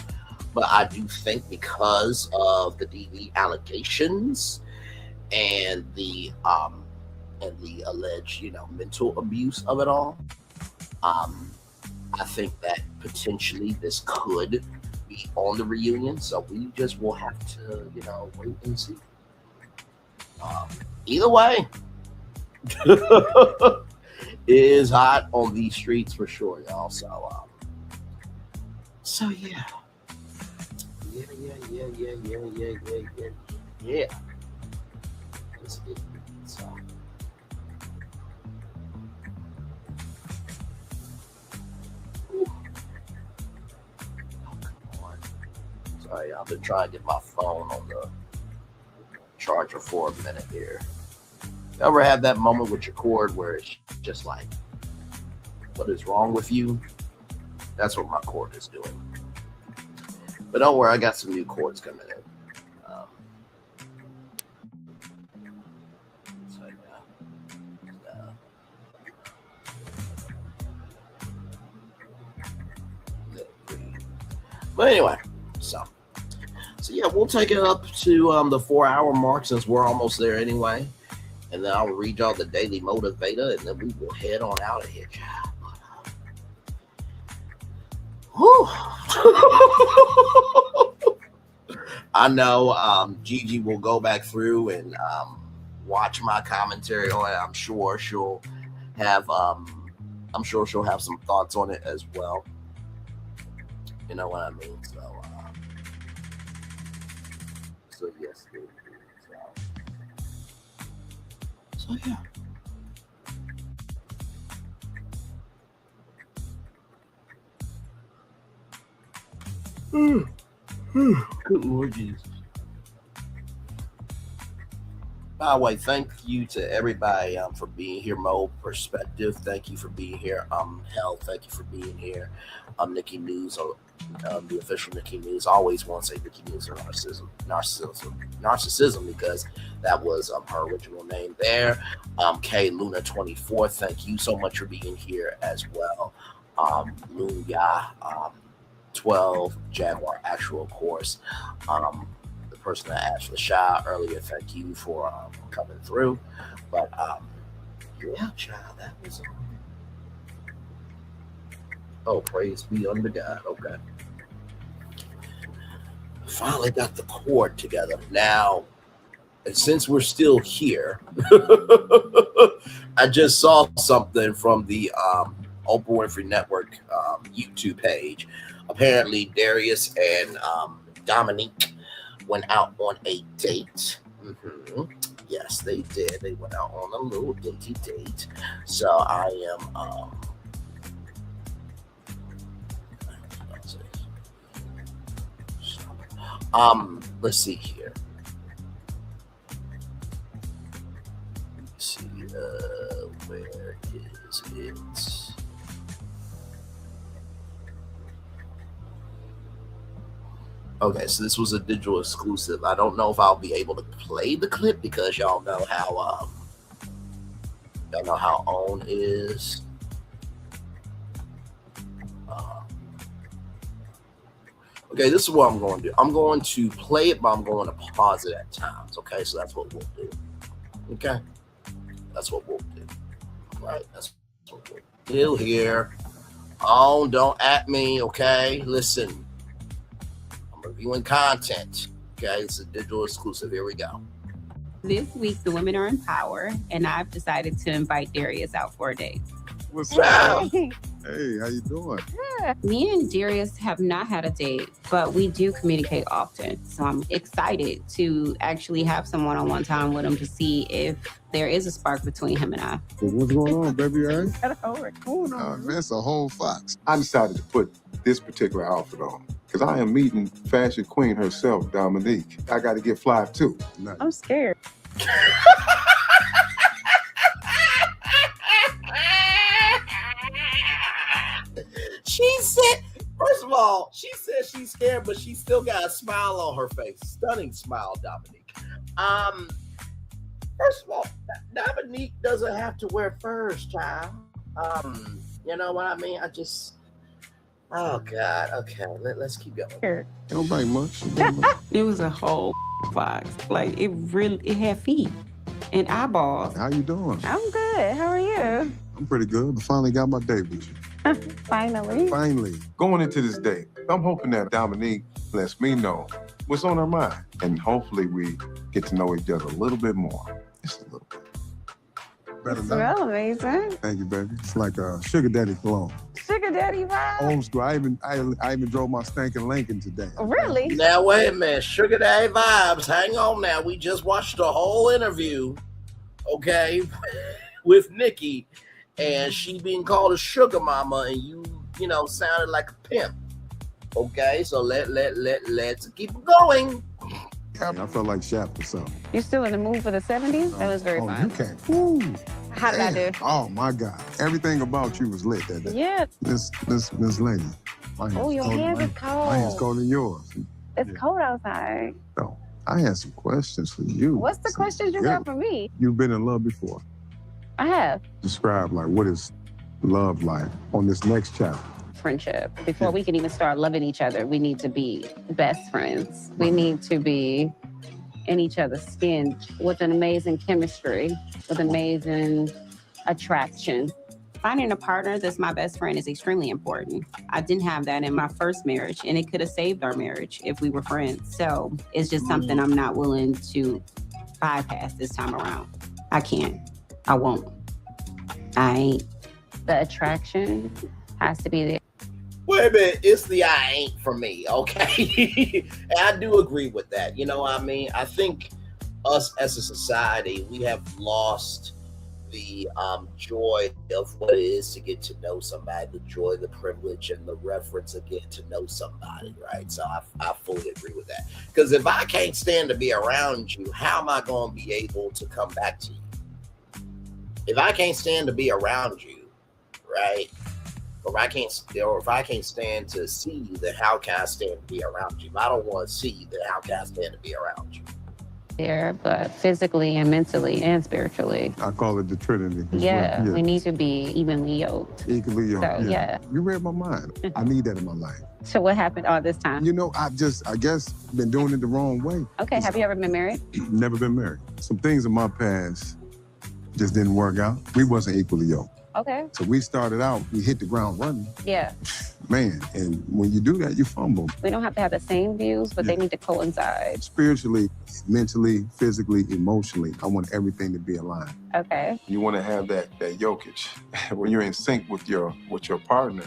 But I do think because of the DV allegations and the alleged, mental abuse of it all, I think that potentially this could be on the reunion. So we just will have to, wait and see. Either way, it is hot on these streets for sure, y'all. So yeah. Yeah. That's it. So. Oh, come on. Sorry, I've been trying to get my phone on the charger for a minute here. You ever have that moment with your cord where it's just like, what is wrong with you? That's what my cord is doing. But don't worry, I got some new cords coming in. But anyway, so yeah, we'll take it up to the 4-hour mark, since we're almost there anyway. And then I'll read y'all the Daily Motivator, and then we will head on out of here. Whew. I know Gigi will go back through and watch my commentary on it. I'm sure she'll have some thoughts on it as well. You know what I mean? So yes, so yeah. Good Lord Jesus. By the way, thank you to everybody for being here. Mo Perspective, thank you for being here. Hell, thank you for being here. Nikki News, the official Nikki News. I always want to say Nikki News or narcissism, because that was her original name there. K Luna 24, thank you so much for being here as well. Lunya 12 Jaguar Actual, of course. The person that asked for the shout earlier, thank you for coming through. But yeah, child, that was oh, praise be unto God. Okay, finally got the chord together. Now, and since we're still here, I just saw something from the Oprah Winfrey Network YouTube page. Apparently, Darius and Dominique went out on a date. Yes, they did. They went out on a little datey date. So I am let's see here. Let's see, where is it? Okay, so this was a digital exclusive. I don't know if I'll be able to play the clip because y'all know how OWN is. Okay, this is what I'm going to do. I'm going to play it, but I'm going to pause it at times. Okay, so that's what we'll do. Okay, that's what we'll do. All right, that's what we'll do. Still here. OWN, don't at me. Okay, listen. Reviewing content. Okay, it's a digital exclusive. Here we go. This week, the women are in power, and I've decided to invite Darius out for a date. What's up? Hey, how you doing? Me and Darius have not had a date, but we do communicate often. So I'm excited to actually have some one-on-one time with him to see if there is a spark between him and I. Well, what's going on, baby? Man, it's a whole fox. I decided to put this particular outfit on because I am meeting fashion queen herself, Dominique. I got to get fly too. Nice. I'm scared. She said, first of all, she said she's scared, but she still got a smile on her face. Stunning smile, Dominique. First of all, Dominique doesn't have to wear furs, child. You know what I mean? Oh God. Okay, let's keep going. Sure. Don't bite much. It was a whole fox. Like it had feet and eyeballs. How you doing? I'm good. How are you? I'm pretty good. I finally got my date with you. Finally. Finally. Going into this date, I'm hoping that Dominique lets me know what's on her mind. And hopefully we get to know each other a little bit more. Just a little bit. Better now. Smell amazing. Thank you, baby. It's like a sugar daddy cologne. Sugar daddy vibe. Old school. I even drove my stinking Lincoln today. Really? Now wait a minute, Sugar Daddy vibes. Hang on now. We just watched the whole interview, okay, with Nikki, and she being called a sugar mama, and you know sounded like a pimp. Okay, so let's keep going. I felt like Shaq or something. You still in the mood for the 70s? That was very fun. You can't. Woo. How did I do? Oh my God. Everything about you was lit that day. Yeah. Miss Lady. Oh, your hands is cold. My hand's colder than yours. It's cold outside. No, I had some questions for you. What's the questions you got for me? You've been in love before. I have. Describe like what is love like on this next chapter? Friendship. Before we can even start loving each other, we need to be best friends. We need to be in each other's skin with an amazing chemistry, with amazing attraction. Finding a partner that's my best friend is extremely important. I didn't have that in my first marriage, and it could have saved our marriage if we were friends. So it's just something I'm not willing to bypass this time around. I can't. I won't. I ain't. The attraction has to be there. Wait a minute, it's the I ain't for me, okay? And I do agree with that. You know what I mean? I think us as a society, we have lost the joy of what it is to get to know somebody, the joy, the privilege, and the reference of getting to know somebody, right? So I fully agree with that. Because if I can't stand to be around you, how am I going to be able to come back to you? If I can't stand to be around you, right? Or if I can't stand to see you, then how can I stand to be around you? If I don't want to see you, then how can I stand to be around you? There, but physically and mentally and spiritually. I call it the Trinity. Yeah, we need to be evenly yoked. Equally yoked. So, yeah. You read my mind. I need that in my life. So what happened all this time? You know, I guess, been doing it the wrong way. Okay, have you ever been married? Never been married. Some things in my past just didn't work out. We wasn't equally yoked. Okay. So we started out, we hit the ground running. Yeah. Man, and when you do that, you fumble. We don't have to have the same views, but they need to coincide. Spiritually, mentally, physically, emotionally, I want everything to be aligned. Okay. You want to have that yokage. When you're in sync with your partner,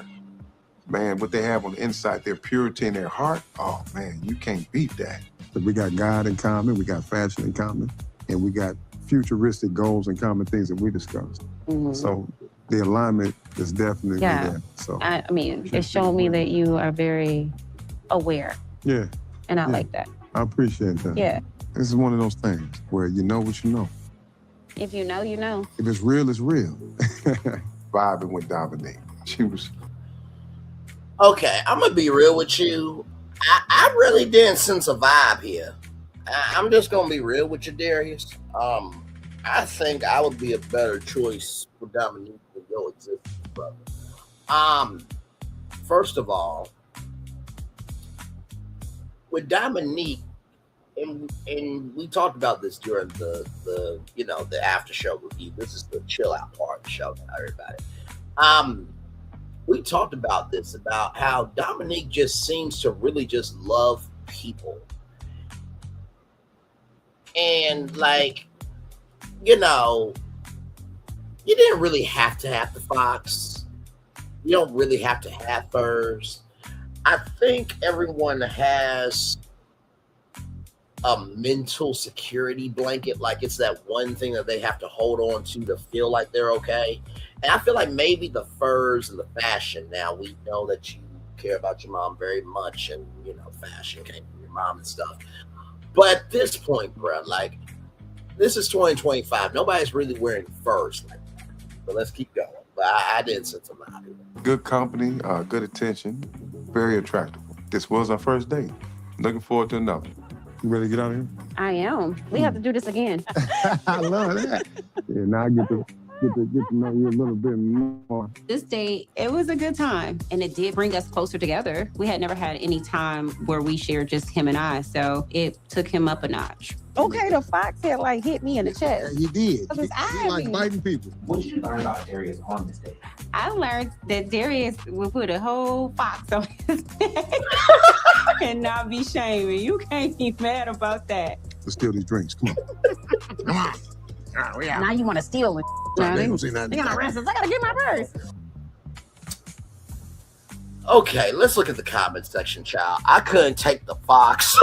man, what they have on the inside, their purity in their heart, oh man, you can't beat that. So we got God in common, we got fashion in common, and we got futuristic goals and common things that we discussed. Mm-hmm. So the alignment is definitely there. So I mean, it showed me that you are very aware. Yeah. And I like that. I appreciate that. Yeah. This is one of those things where you know what you know. If you know, you know. If it's real, it's real. Vibing with Dominique. She was... Okay, I'm going to be real with you. I really didn't sense a vibe here. I'm just going to be real with you, Darius. I think I would be a better choice for Dominique than your existence, brother. First of all, with Dominique, and we talked about this during the after show review. This is the chill out part of the show now, everybody. We talked about this, about how Dominique just seems to really just love people. And like, you know, you didn't really have to have the fox. You don't really have to have furs. I think everyone has a mental security blanket, like it's that one thing that they have to hold on to feel like they're okay. And I feel like maybe the furs and the fashion, now we know that you care about your mom very much, and fashion came from your mom and stuff. But at this point, bro, like, this is 2025. Nobody's really wearing furs like that. But let's keep going. But I didn't sense a lot. Good company, good attention, very attractive. This was our first date. Looking forward to another. You ready to get out of here? I am. We have to do this again. I love that. Yeah, now I get to know you a little bit more. This date, it was a good time, and it did bring us closer together. We had never had any time where we shared just him and I, so it took him up a notch. Okay, the fox had hit me in the chest. Yeah, he did. He like biting people. What did you learn about Darius on this date? I learned that Darius would put a whole fox on his neck and not be shaming. You can't be mad about that. Let's steal these drinks. Come on. Come on. Now you want to steal it. They ain't gonna say nothing. They gonna arrest us. I gotta get my purse. Okay, let's look at the comment section, child. I couldn't take the fox.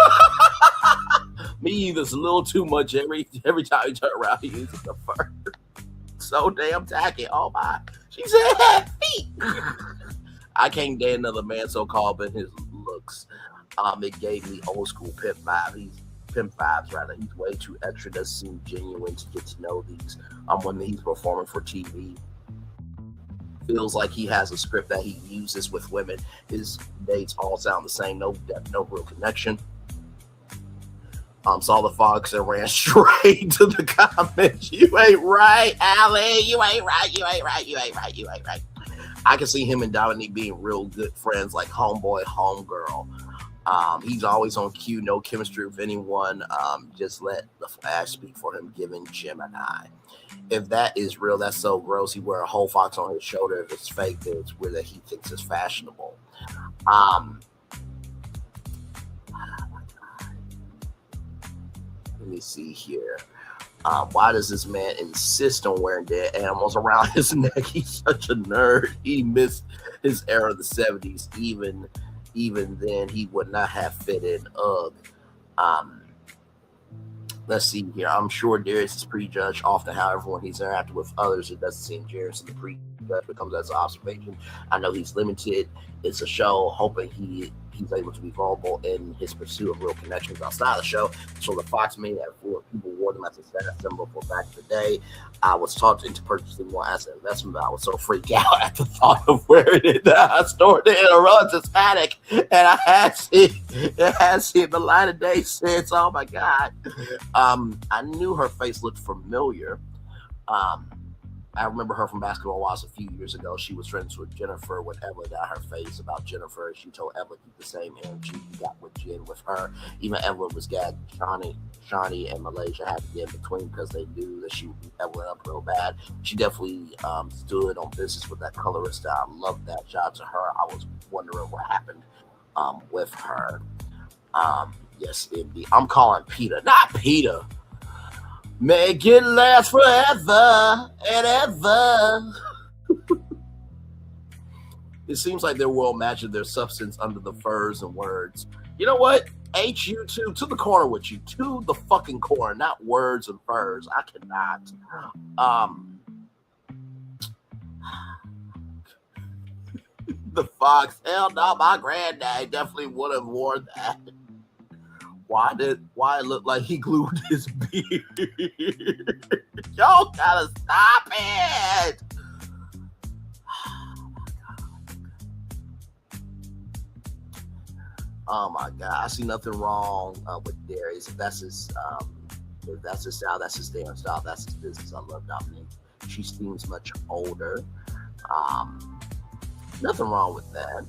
Me either. It's a little too much every time you turn around. He uses the fur. So damn tacky. Oh my. She said had feet. I can't date another man so called but his looks. It gave me old school pimp vibes rather. He's way too extra. Doesn't seem genuine to get to know these. When he's performing for TV. Feels like he has a script that he uses with women. His dates all sound the same. No depth, no real connection. Saw the fox and ran straight to the comments. You ain't right, Allie. You ain't right. I can see him and Dominique being real good friends, like homeboy, homegirl. He's always on cue, no chemistry with anyone. Just let the flash speak for him, giving Gemini. If that is real, that's so gross. He wear a whole fox on his shoulder. If it's fake, then it's weird that he thinks it's fashionable. Let me see here. Why does this man insist on wearing dead animals around his neck? He's such a nerd. He missed his era of the 70s. Even then, he would not have fit in UGG. Let's see here. I'm sure Darius is prejudged often. However, when he's interacting with others, it doesn't seem Darius and the prejudge becomes as an observation. I know he's limited. It's a show, hoping he's able to be vulnerable in his pursuit of real connections outside the show. So the Fox made that people wore them as a status symbol for back in the day. I was taught into purchasing one as an investment, but I was so freaked out at the thought of where it is. I stored it in a relative attic, and I had seen the light of day since. Oh my God. I knew her face looked familiar. I remember her from Basketball Wives a few years ago. She was friends with Jennifer when Evelyn got her face about Jennifer. She told Evelyn keep the same energy you got with Jen with her. Even Evelyn was gagged. Shawnee and Malaysia had to get in between because they knew that she would beat Evelyn up real bad. She definitely stood on business with that colorist. I loved that. Shout out to her. I was wondering what happened with her. Yes, indeed. I'm calling Peter, not Peter. Make it last forever and ever. It seems like they're well matching their substance under the furs and words. You know what? You two, to the corner with you. To the fucking corner, not words and furs. I cannot. The Fox. Hell no, my granddad definitely would have worn that. Why it look like he glued his beard? Y'all gotta stop it. Oh my God, I see nothing wrong with Darius. If that's his style, that's his damn style, that's his business. I love Dominique. She seems much older. Nothing wrong with that.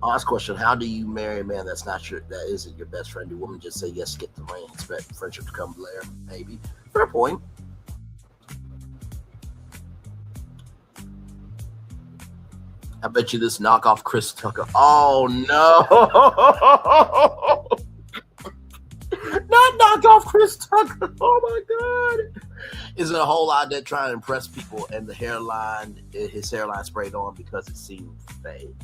Last question: how do you marry a man that isn't your best friend? Do women just say yes, get the ring, expect friendship to come later? Maybe. Fair point. I bet you this knockoff Chris Tucker. Oh no! Not knockoff Chris Tucker. Oh my God! Isn't a whole lot there trying to impress people, and his hairline sprayed on because it seemed fake.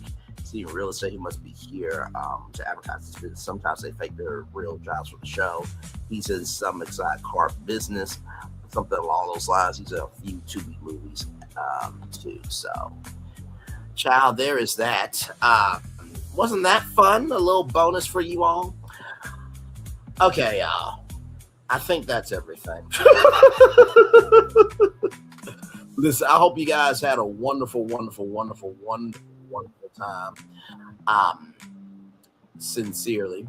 Even real estate, he must be here to advertise his business. Sometimes they fake their real jobs for the show. He's in some exotic car business, something along those lines. He's in a few Tubi movies too. So, child, there is that. Wasn't that fun? A little bonus for you all. Okay, y'all. I think that's everything. Listen, I hope you guys had a wonderful time. Sincerely.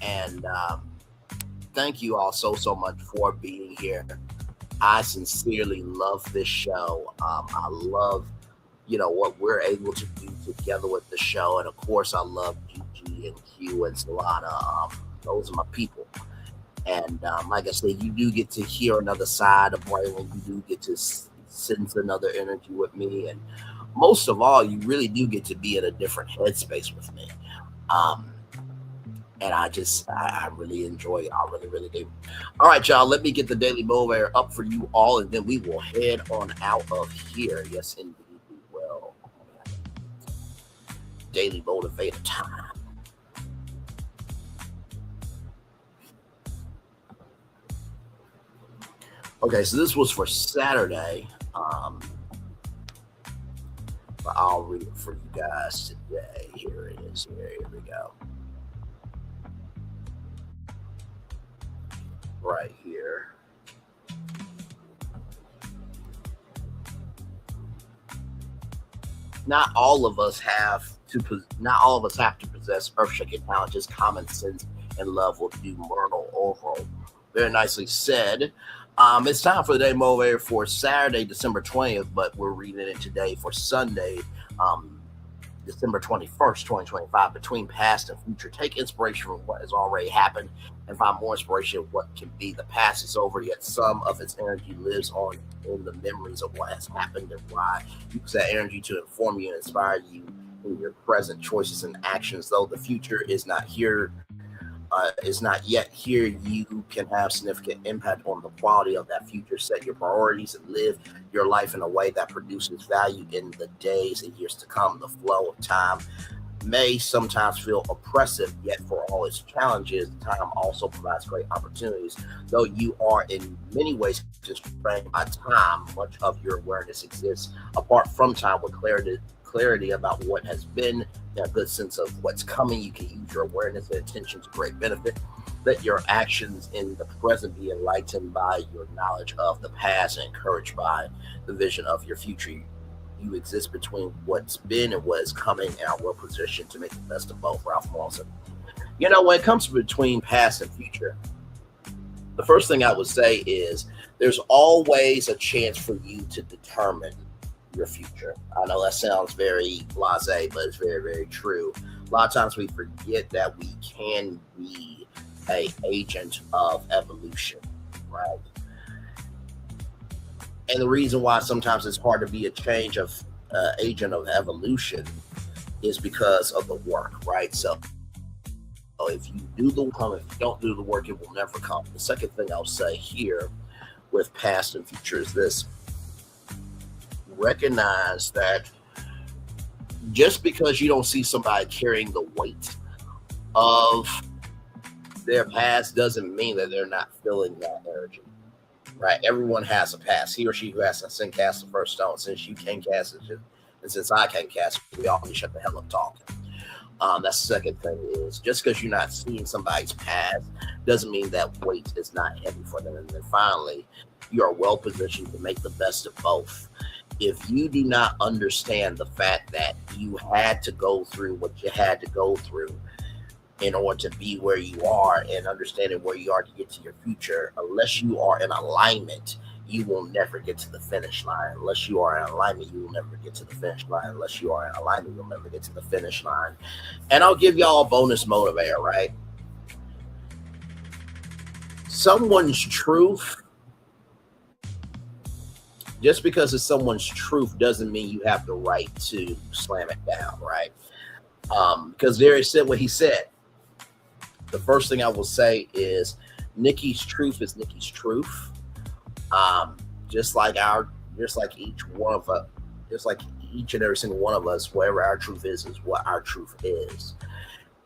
And thank you all so much for being here. I sincerely love this show. I love, what we're able to do together with the show. And of course, I love Gigi and Q and Solana. Those are my people. And like I said, you do get to hear another side of Braylon. You do get to sense another energy with me. And most of all, you really do get to be in a different headspace with me. And I really enjoy it. I really do. All right, y'all, let me get the Daily Motivator up for you all, and then we will head on out of here. Yes, indeed, we will. Daily Motivator time. Okay, so this was for Saturday. But I'll read it for you guys today. Here it is. Here we go. Right here. Not all of us have to possess earth-shaking talent. Just common sense and love will do Myrtle overall. Very nicely said. It's time for the Day Motivator for Saturday, December 20th, but we're reading it today for Sunday, December 21st, 2025. Between past and future, take inspiration from what has already happened and find more inspiration of what can be. The past is over, yet some of its energy lives on in the memories of what has happened and why. Use that energy to inform you and inspire you in your present choices and actions. Though the future is not yet here, you can have significant impact on the quality of that future. Set your priorities and live your life in a way that produces value in the days and years to come. The flow of time may sometimes feel oppressive, yet for all its challenges, time also provides great opportunities. Though you are in many ways constrained by time, much of your awareness exists apart from time with clarity about what has been, and a good sense of what's coming. You can use your awareness and attention to great benefit. Let your actions in the present be enlightened by your knowledge of the past and encouraged by the vision of your future. You exist between what's been and what is coming and are well positioned to make the best of both. Ralph Lawson. You know, when it comes between past and future, the first thing I would say is there's always a chance for you to determine your future. I know that sounds very blasé, but it's very, very true. A lot of times we forget that we can be an agent of evolution, right? And the reason why sometimes it's hard to be a change of agent of evolution is because of the work, right? So if you do the work, if you don't do the work, it will never come. The second thing I'll say here with past and future is this: recognize that just because you don't see somebody carrying the weight of their past doesn't mean that they're not feeling that energy. Right, everyone has a past. He or she who has to sin cast the first stone. Since you can't cast it, and since I can't cast it, we all need to shut the hell up talking. That's the second thing is just because you're not seeing somebody's past doesn't mean that weight is not heavy for them. And then finally, you are well positioned to make the best of both. If you do not understand the fact that you had to go through what you had to go through in order to be where you are and understanding where you are to get to your future, unless you are in alignment, you will never get to the finish line. Unless you are in alignment, you will never get to the finish line. Unless you are in alignment, you'll never get to the finish line. And I'll give y'all a bonus motivator, right? Someone's truth, just because it's someone's truth doesn't mean you have the right to slam it down, right? Because Darius said what he said. The first thing I will say is Nikki's truth is Nikki's truth. Just like each and every single one of us, whatever our truth is what our truth is.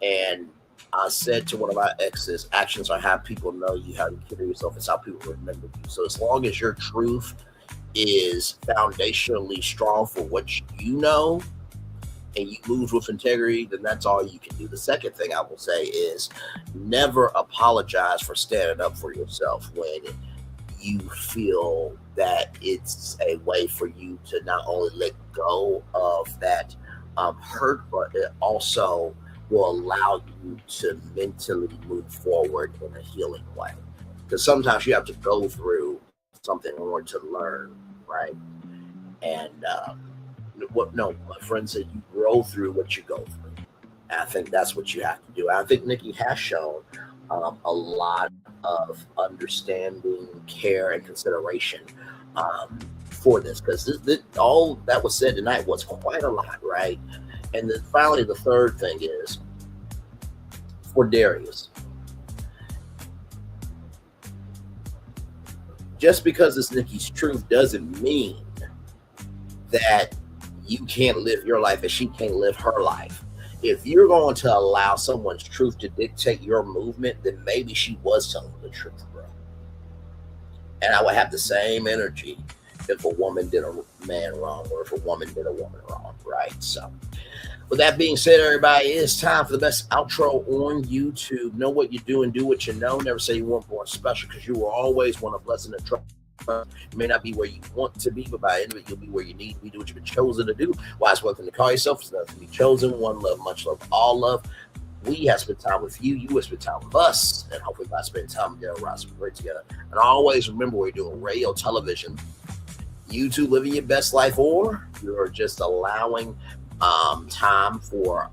And I said to one of my exes, actions are how people know you, how you carry yourself, it's how people remember you. So as long as your truth is foundationally strong for what you know, and you move with integrity, then that's all you can do. The second thing I will say is never apologize for standing up for yourself when you feel that it's a way for you to not only let go of that hurt, but it also will allow you to mentally move forward in a healing way. Because sometimes you have to go through something in order to learn, right? And my friend said you grow through what you go through. And I think that's what you have to do. I think Nikki has shown a lot of understanding, care, and consideration for this, because all that was said tonight was quite a lot, right? And then finally, the third thing is for Darius. Just because it's Nikki's truth doesn't mean that you can't live your life and she can't live her life. If you're going to allow someone's truth to dictate your movement, then maybe she was telling the truth, bro. And I would have the same energy if a woman did a man wrong, or if a woman did a woman wrong, right? So with that being said, everybody, it's time for the best outro on YouTube. Know what you do and do what you know. Never say you weren't born special, because you will always want a blessing and trust. You may not be where you want to be, but by the end of it, you'll be where you need to be. Do what you've been chosen to do. Why it's one thing to call yourself, it's nothing to be chosen. One love, much love, all love. We have spent time with you. You have spent time with us. And hopefully by spending time together, we're great together. And always remember, we're doing radio, television, YouTube, living your best life, or you're just allowing time for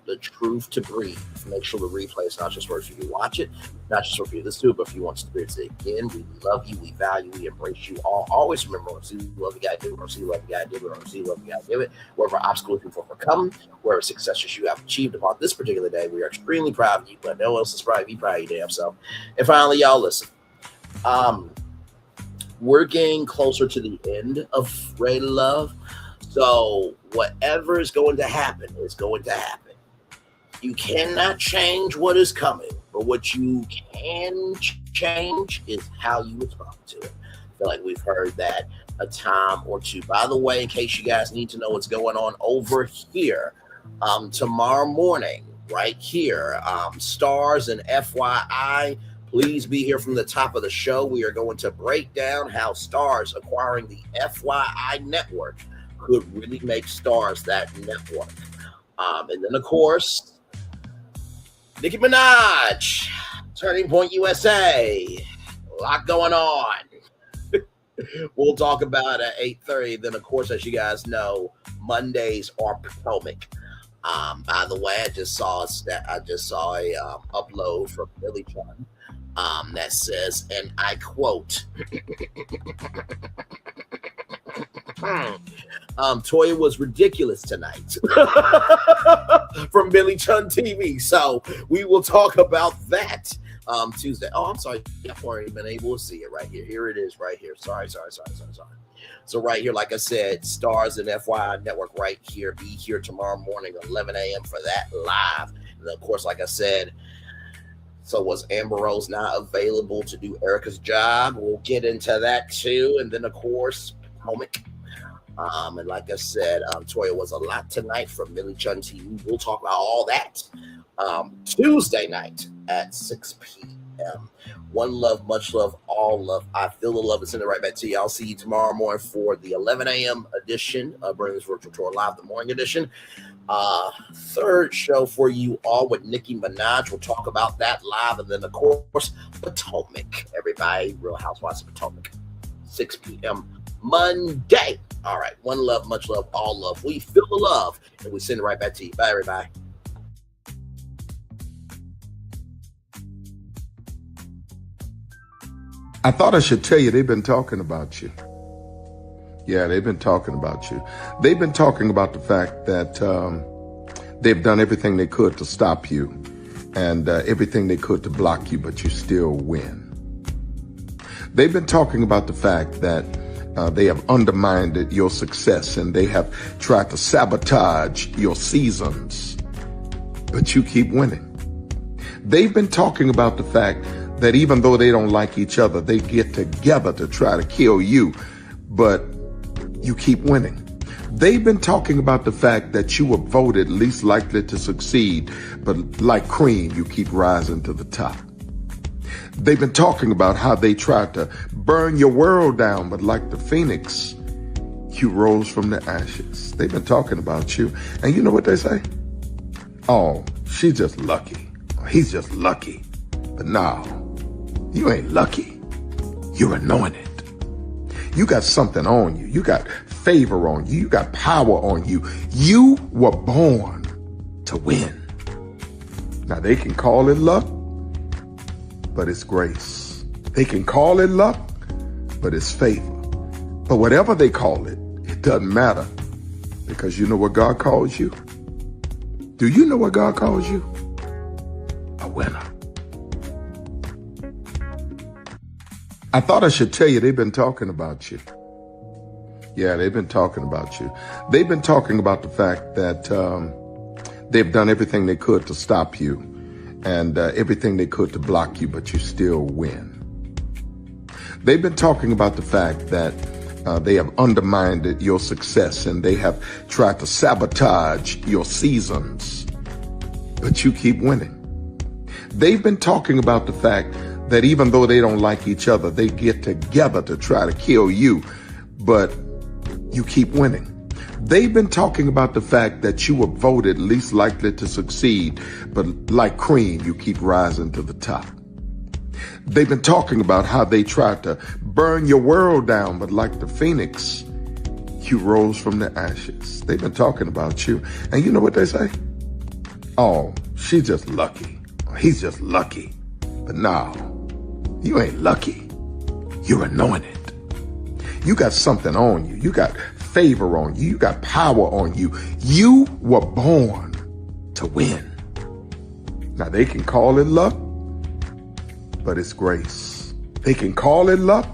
the truth to breathe. Make sure the replay is not just for you to watch it, not just for you to listen to it, but if you want to experience it again. We love you, we value, we embrace you all. Always remember, see love you gotta do it, or see love you gotta do it, or see love you gotta do it. Wherever obstacles you overcome, wherever successes you have achieved upon this particular day, we are extremely proud of you, but no one else is proud of you. Be proud of your damn self. And finally, y'all, listen. We're getting closer to the end of Ready to Love. So whatever is going to happen is going to happen. You cannot change what is coming, but what you can change is how you respond to it. I feel like we've heard that a time or two. By the way, in case you guys need to know what's going on over here, tomorrow morning, right here, Stars and FYI, please be here from the top of the show. We are going to break down how Stars acquiring the FYI network could really make Stars that network. And then, of course, Nicki Minaj, Turning Point USA, a lot going on. We'll talk about at 8:30. Then, of course, as you guys know, Mondays are Potomac. By the way, I just saw a upload from Billy Chun that says, and I quote, Toya was ridiculous tonight from Billy Chun TV. So we will talk about that Tuesday. Oh, I'm sorry. I've already been able to see it right here. Here it is right here. Sorry. So right here, like I said, Stars and FYI Network right here. Be here tomorrow morning, 11 a.m. for that live. And then, of course, like I said, so was Amber Rose not available to do Erica's job? We'll get into that too. And then, of course, Potomac. And like I said, Toya was a lot tonight from Billy Chun TV. We'll talk about all that Tuesday night at 6 p.m. One love, much love, all love. I feel the love and send it right back to you. I'll see you tomorrow morning for the 11 a.m. edition of Burners Virtual Tour Live, the morning edition. Third show for you all with Nicki Minaj. We'll talk about that live. And then, of course, Potomac. Everybody, Real Housewives of Potomac, 6 p.m. Monday. All right. One love, much love, all love. We feel the love, and we send it right back to you. Bye, everybody. I thought I should tell you they've been talking about you. Yeah, they've been talking about you. They've been talking about the fact that they've done everything they could to stop you and everything they could to block you, but you still win. They've been talking about the fact that they have undermined your success and they have tried to sabotage your seasons, but you keep winning. They've been talking about the fact that even though they don't like each other, they get together to try to kill you, but you keep winning. They've been talking about the fact that you were voted least likely to succeed, but like cream, you keep rising to the top. They've been talking about how they tried to burn your world down, but like the phoenix, you rose from the ashes. They've been talking about you. And you know what they say? Oh, she's just lucky. He's just lucky. But no, you ain't lucky. You're anointed. You got something on you. You got favor on you. You got power on you. You were born to win. Now they can call it luck, but it's grace. They can call it luck, but it's favor. But whatever they call it, it doesn't matter, because you know what God calls you? Do you know what God calls you? A winner. I thought I should tell you they've been talking about you. Yeah, they've been talking about you. They've been talking about the fact that they've done everything they could to stop you and everything they could to block you, but you still win. They've been talking about the fact that they have undermined your success and they have tried to sabotage your seasons, but you keep winning. They've been talking about the fact that even though they don't like each other, they get together to try to kill you, but you keep winning. They've been talking about the fact that you were voted least likely to succeed, but like cream, you keep rising to the top. They've been talking about how they tried to burn your world down, but like the phoenix, you rose from the ashes. They've been talking about you. And you know what they say? Oh, she's just lucky. He's just lucky. But no, you ain't lucky. You're anointed. You got something on you. You got favor on you. You got power on you. You were born to win. Now they can call it luck, but it's grace. They can call it luck,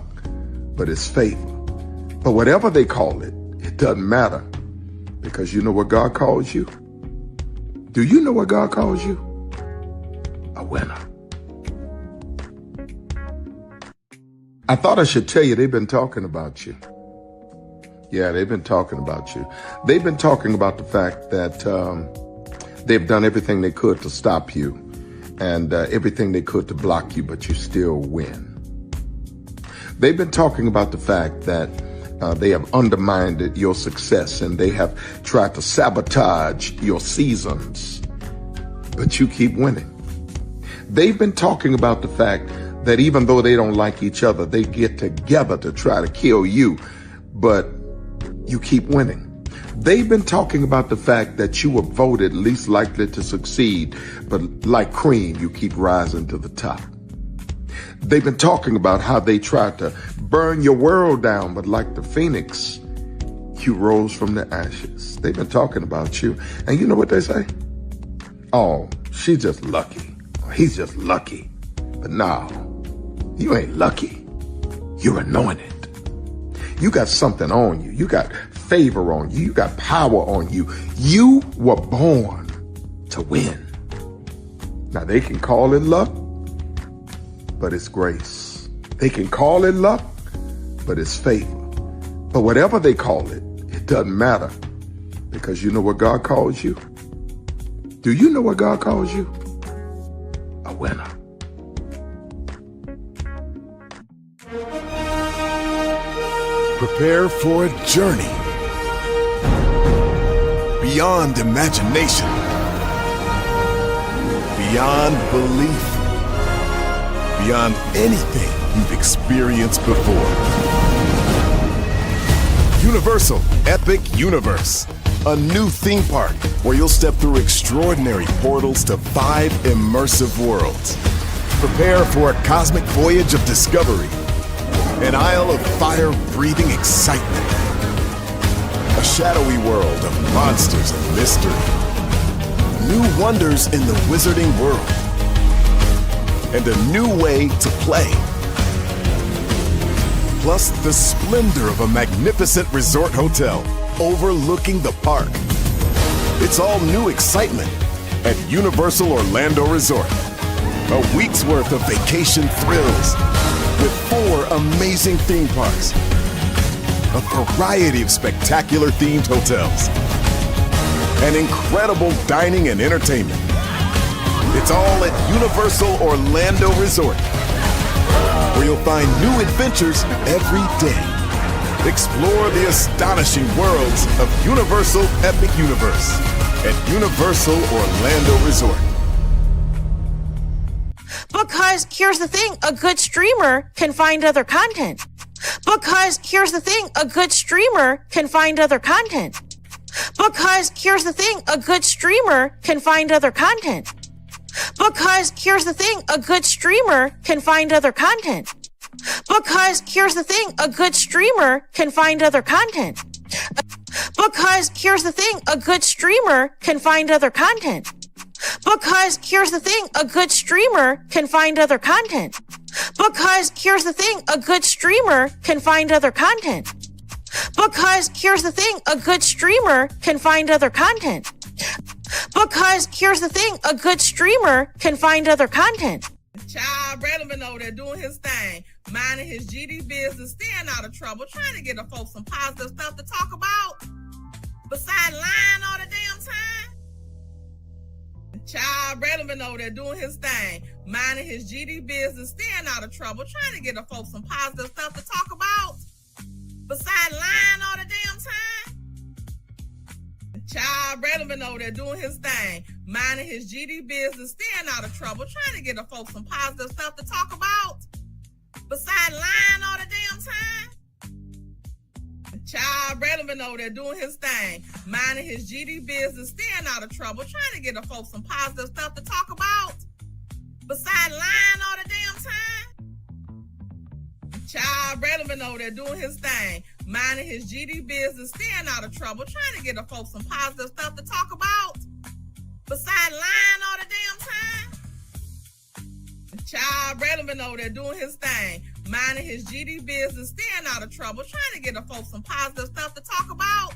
but it's favor. But whatever they call it, it doesn't matter, Because you know what God calls you? Do you know what God calls you? A winner. I thought I should tell you they've been talking about you. Yeah, they've been talking about you. They've been talking about the fact that they've done everything they could to stop you and everything they could to block you, but you still win. They've been talking about the fact that they have undermined your success and they have tried to sabotage your seasons, but you keep winning. They've been talking about the fact that even though they don't like each other, they get together to try to kill you, but you keep winning. They've been talking about the fact that you were voted least likely to succeed, but like cream, you keep rising to the top. They've been talking about how they tried to burn your world down, but like the phoenix, you rose from the ashes. They've been talking about you. And you know what they say? Oh, she's just lucky. He's just lucky. But no, you ain't lucky. You're anointed. You got something on you. You got favor on you. You got power on you. You were born to win. Now they can call it luck, but it's grace. They can call it luck, but it's favor. But whatever they call it, it doesn't matter, because you know what God calls you? Do you know what God calls you? A winner. Prepare for a journey beyond imagination, beyond belief, beyond anything you've experienced before. Universal Epic Universe, a new theme park where you'll step through extraordinary portals to 5 immersive worlds. Prepare for a cosmic voyage of discovery, an isle of fire-breathing excitement, a shadowy world of monsters and mystery, new wonders in the wizarding world, and a new way to play. Plus the splendor of a magnificent resort hotel overlooking the park. It's all new excitement at Universal Orlando Resort. A week's worth of vacation thrills with 4 amazing theme parks, a variety of spectacular themed hotels, and incredible dining and entertainment. It's all at Universal Orlando Resort, where you'll find new adventures every day. Explore the astonishing worlds of Universal Epic Universe at Universal Orlando Resort. Because here's the thing, a good streamer can find other content. Because here's the thing, a good streamer can find other content. Because here's the thing, a good streamer can find other content. Because here's the thing, a good streamer can find other content. Because here's the thing, a good streamer can find other content. Because here's the thing, a good streamer can find other content. Because here's the thing, a good streamer can find other content. Because here's the thing, a good streamer can find other content. Because here's the thing, a good streamer can find other content. Because here's the thing, a good streamer can find other content. Child Relevant over there doing his thing, minding his GD business, staying out of trouble, trying to get the folks some positive stuff to talk about, besides lying all the damn time. Child Relevant over there doing his thing, minding his GD business, staying out of trouble, trying to get the folks some positive stuff to talk about, besides lying all the damn time. Child Relevant over there doing his thing, minding his GD business, staying out of trouble, trying to get the folks some positive stuff to talk about, besides lying all the damn time. Child Relevant over there doing his thing, minding his GD business, staying out of trouble, trying to get the folks some positive stuff to talk about, besides lying all the damn time. Child Relevant over there doing his thing, minding his GD business, staying out of trouble, trying to get the folks some positive stuff to talk about, besides lying all the damn time. Child Relevant over there doing his thing, minding his GD business, staying out of trouble, trying to get the folks some positive stuff to talk about,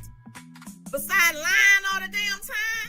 Besides lying all the damn time.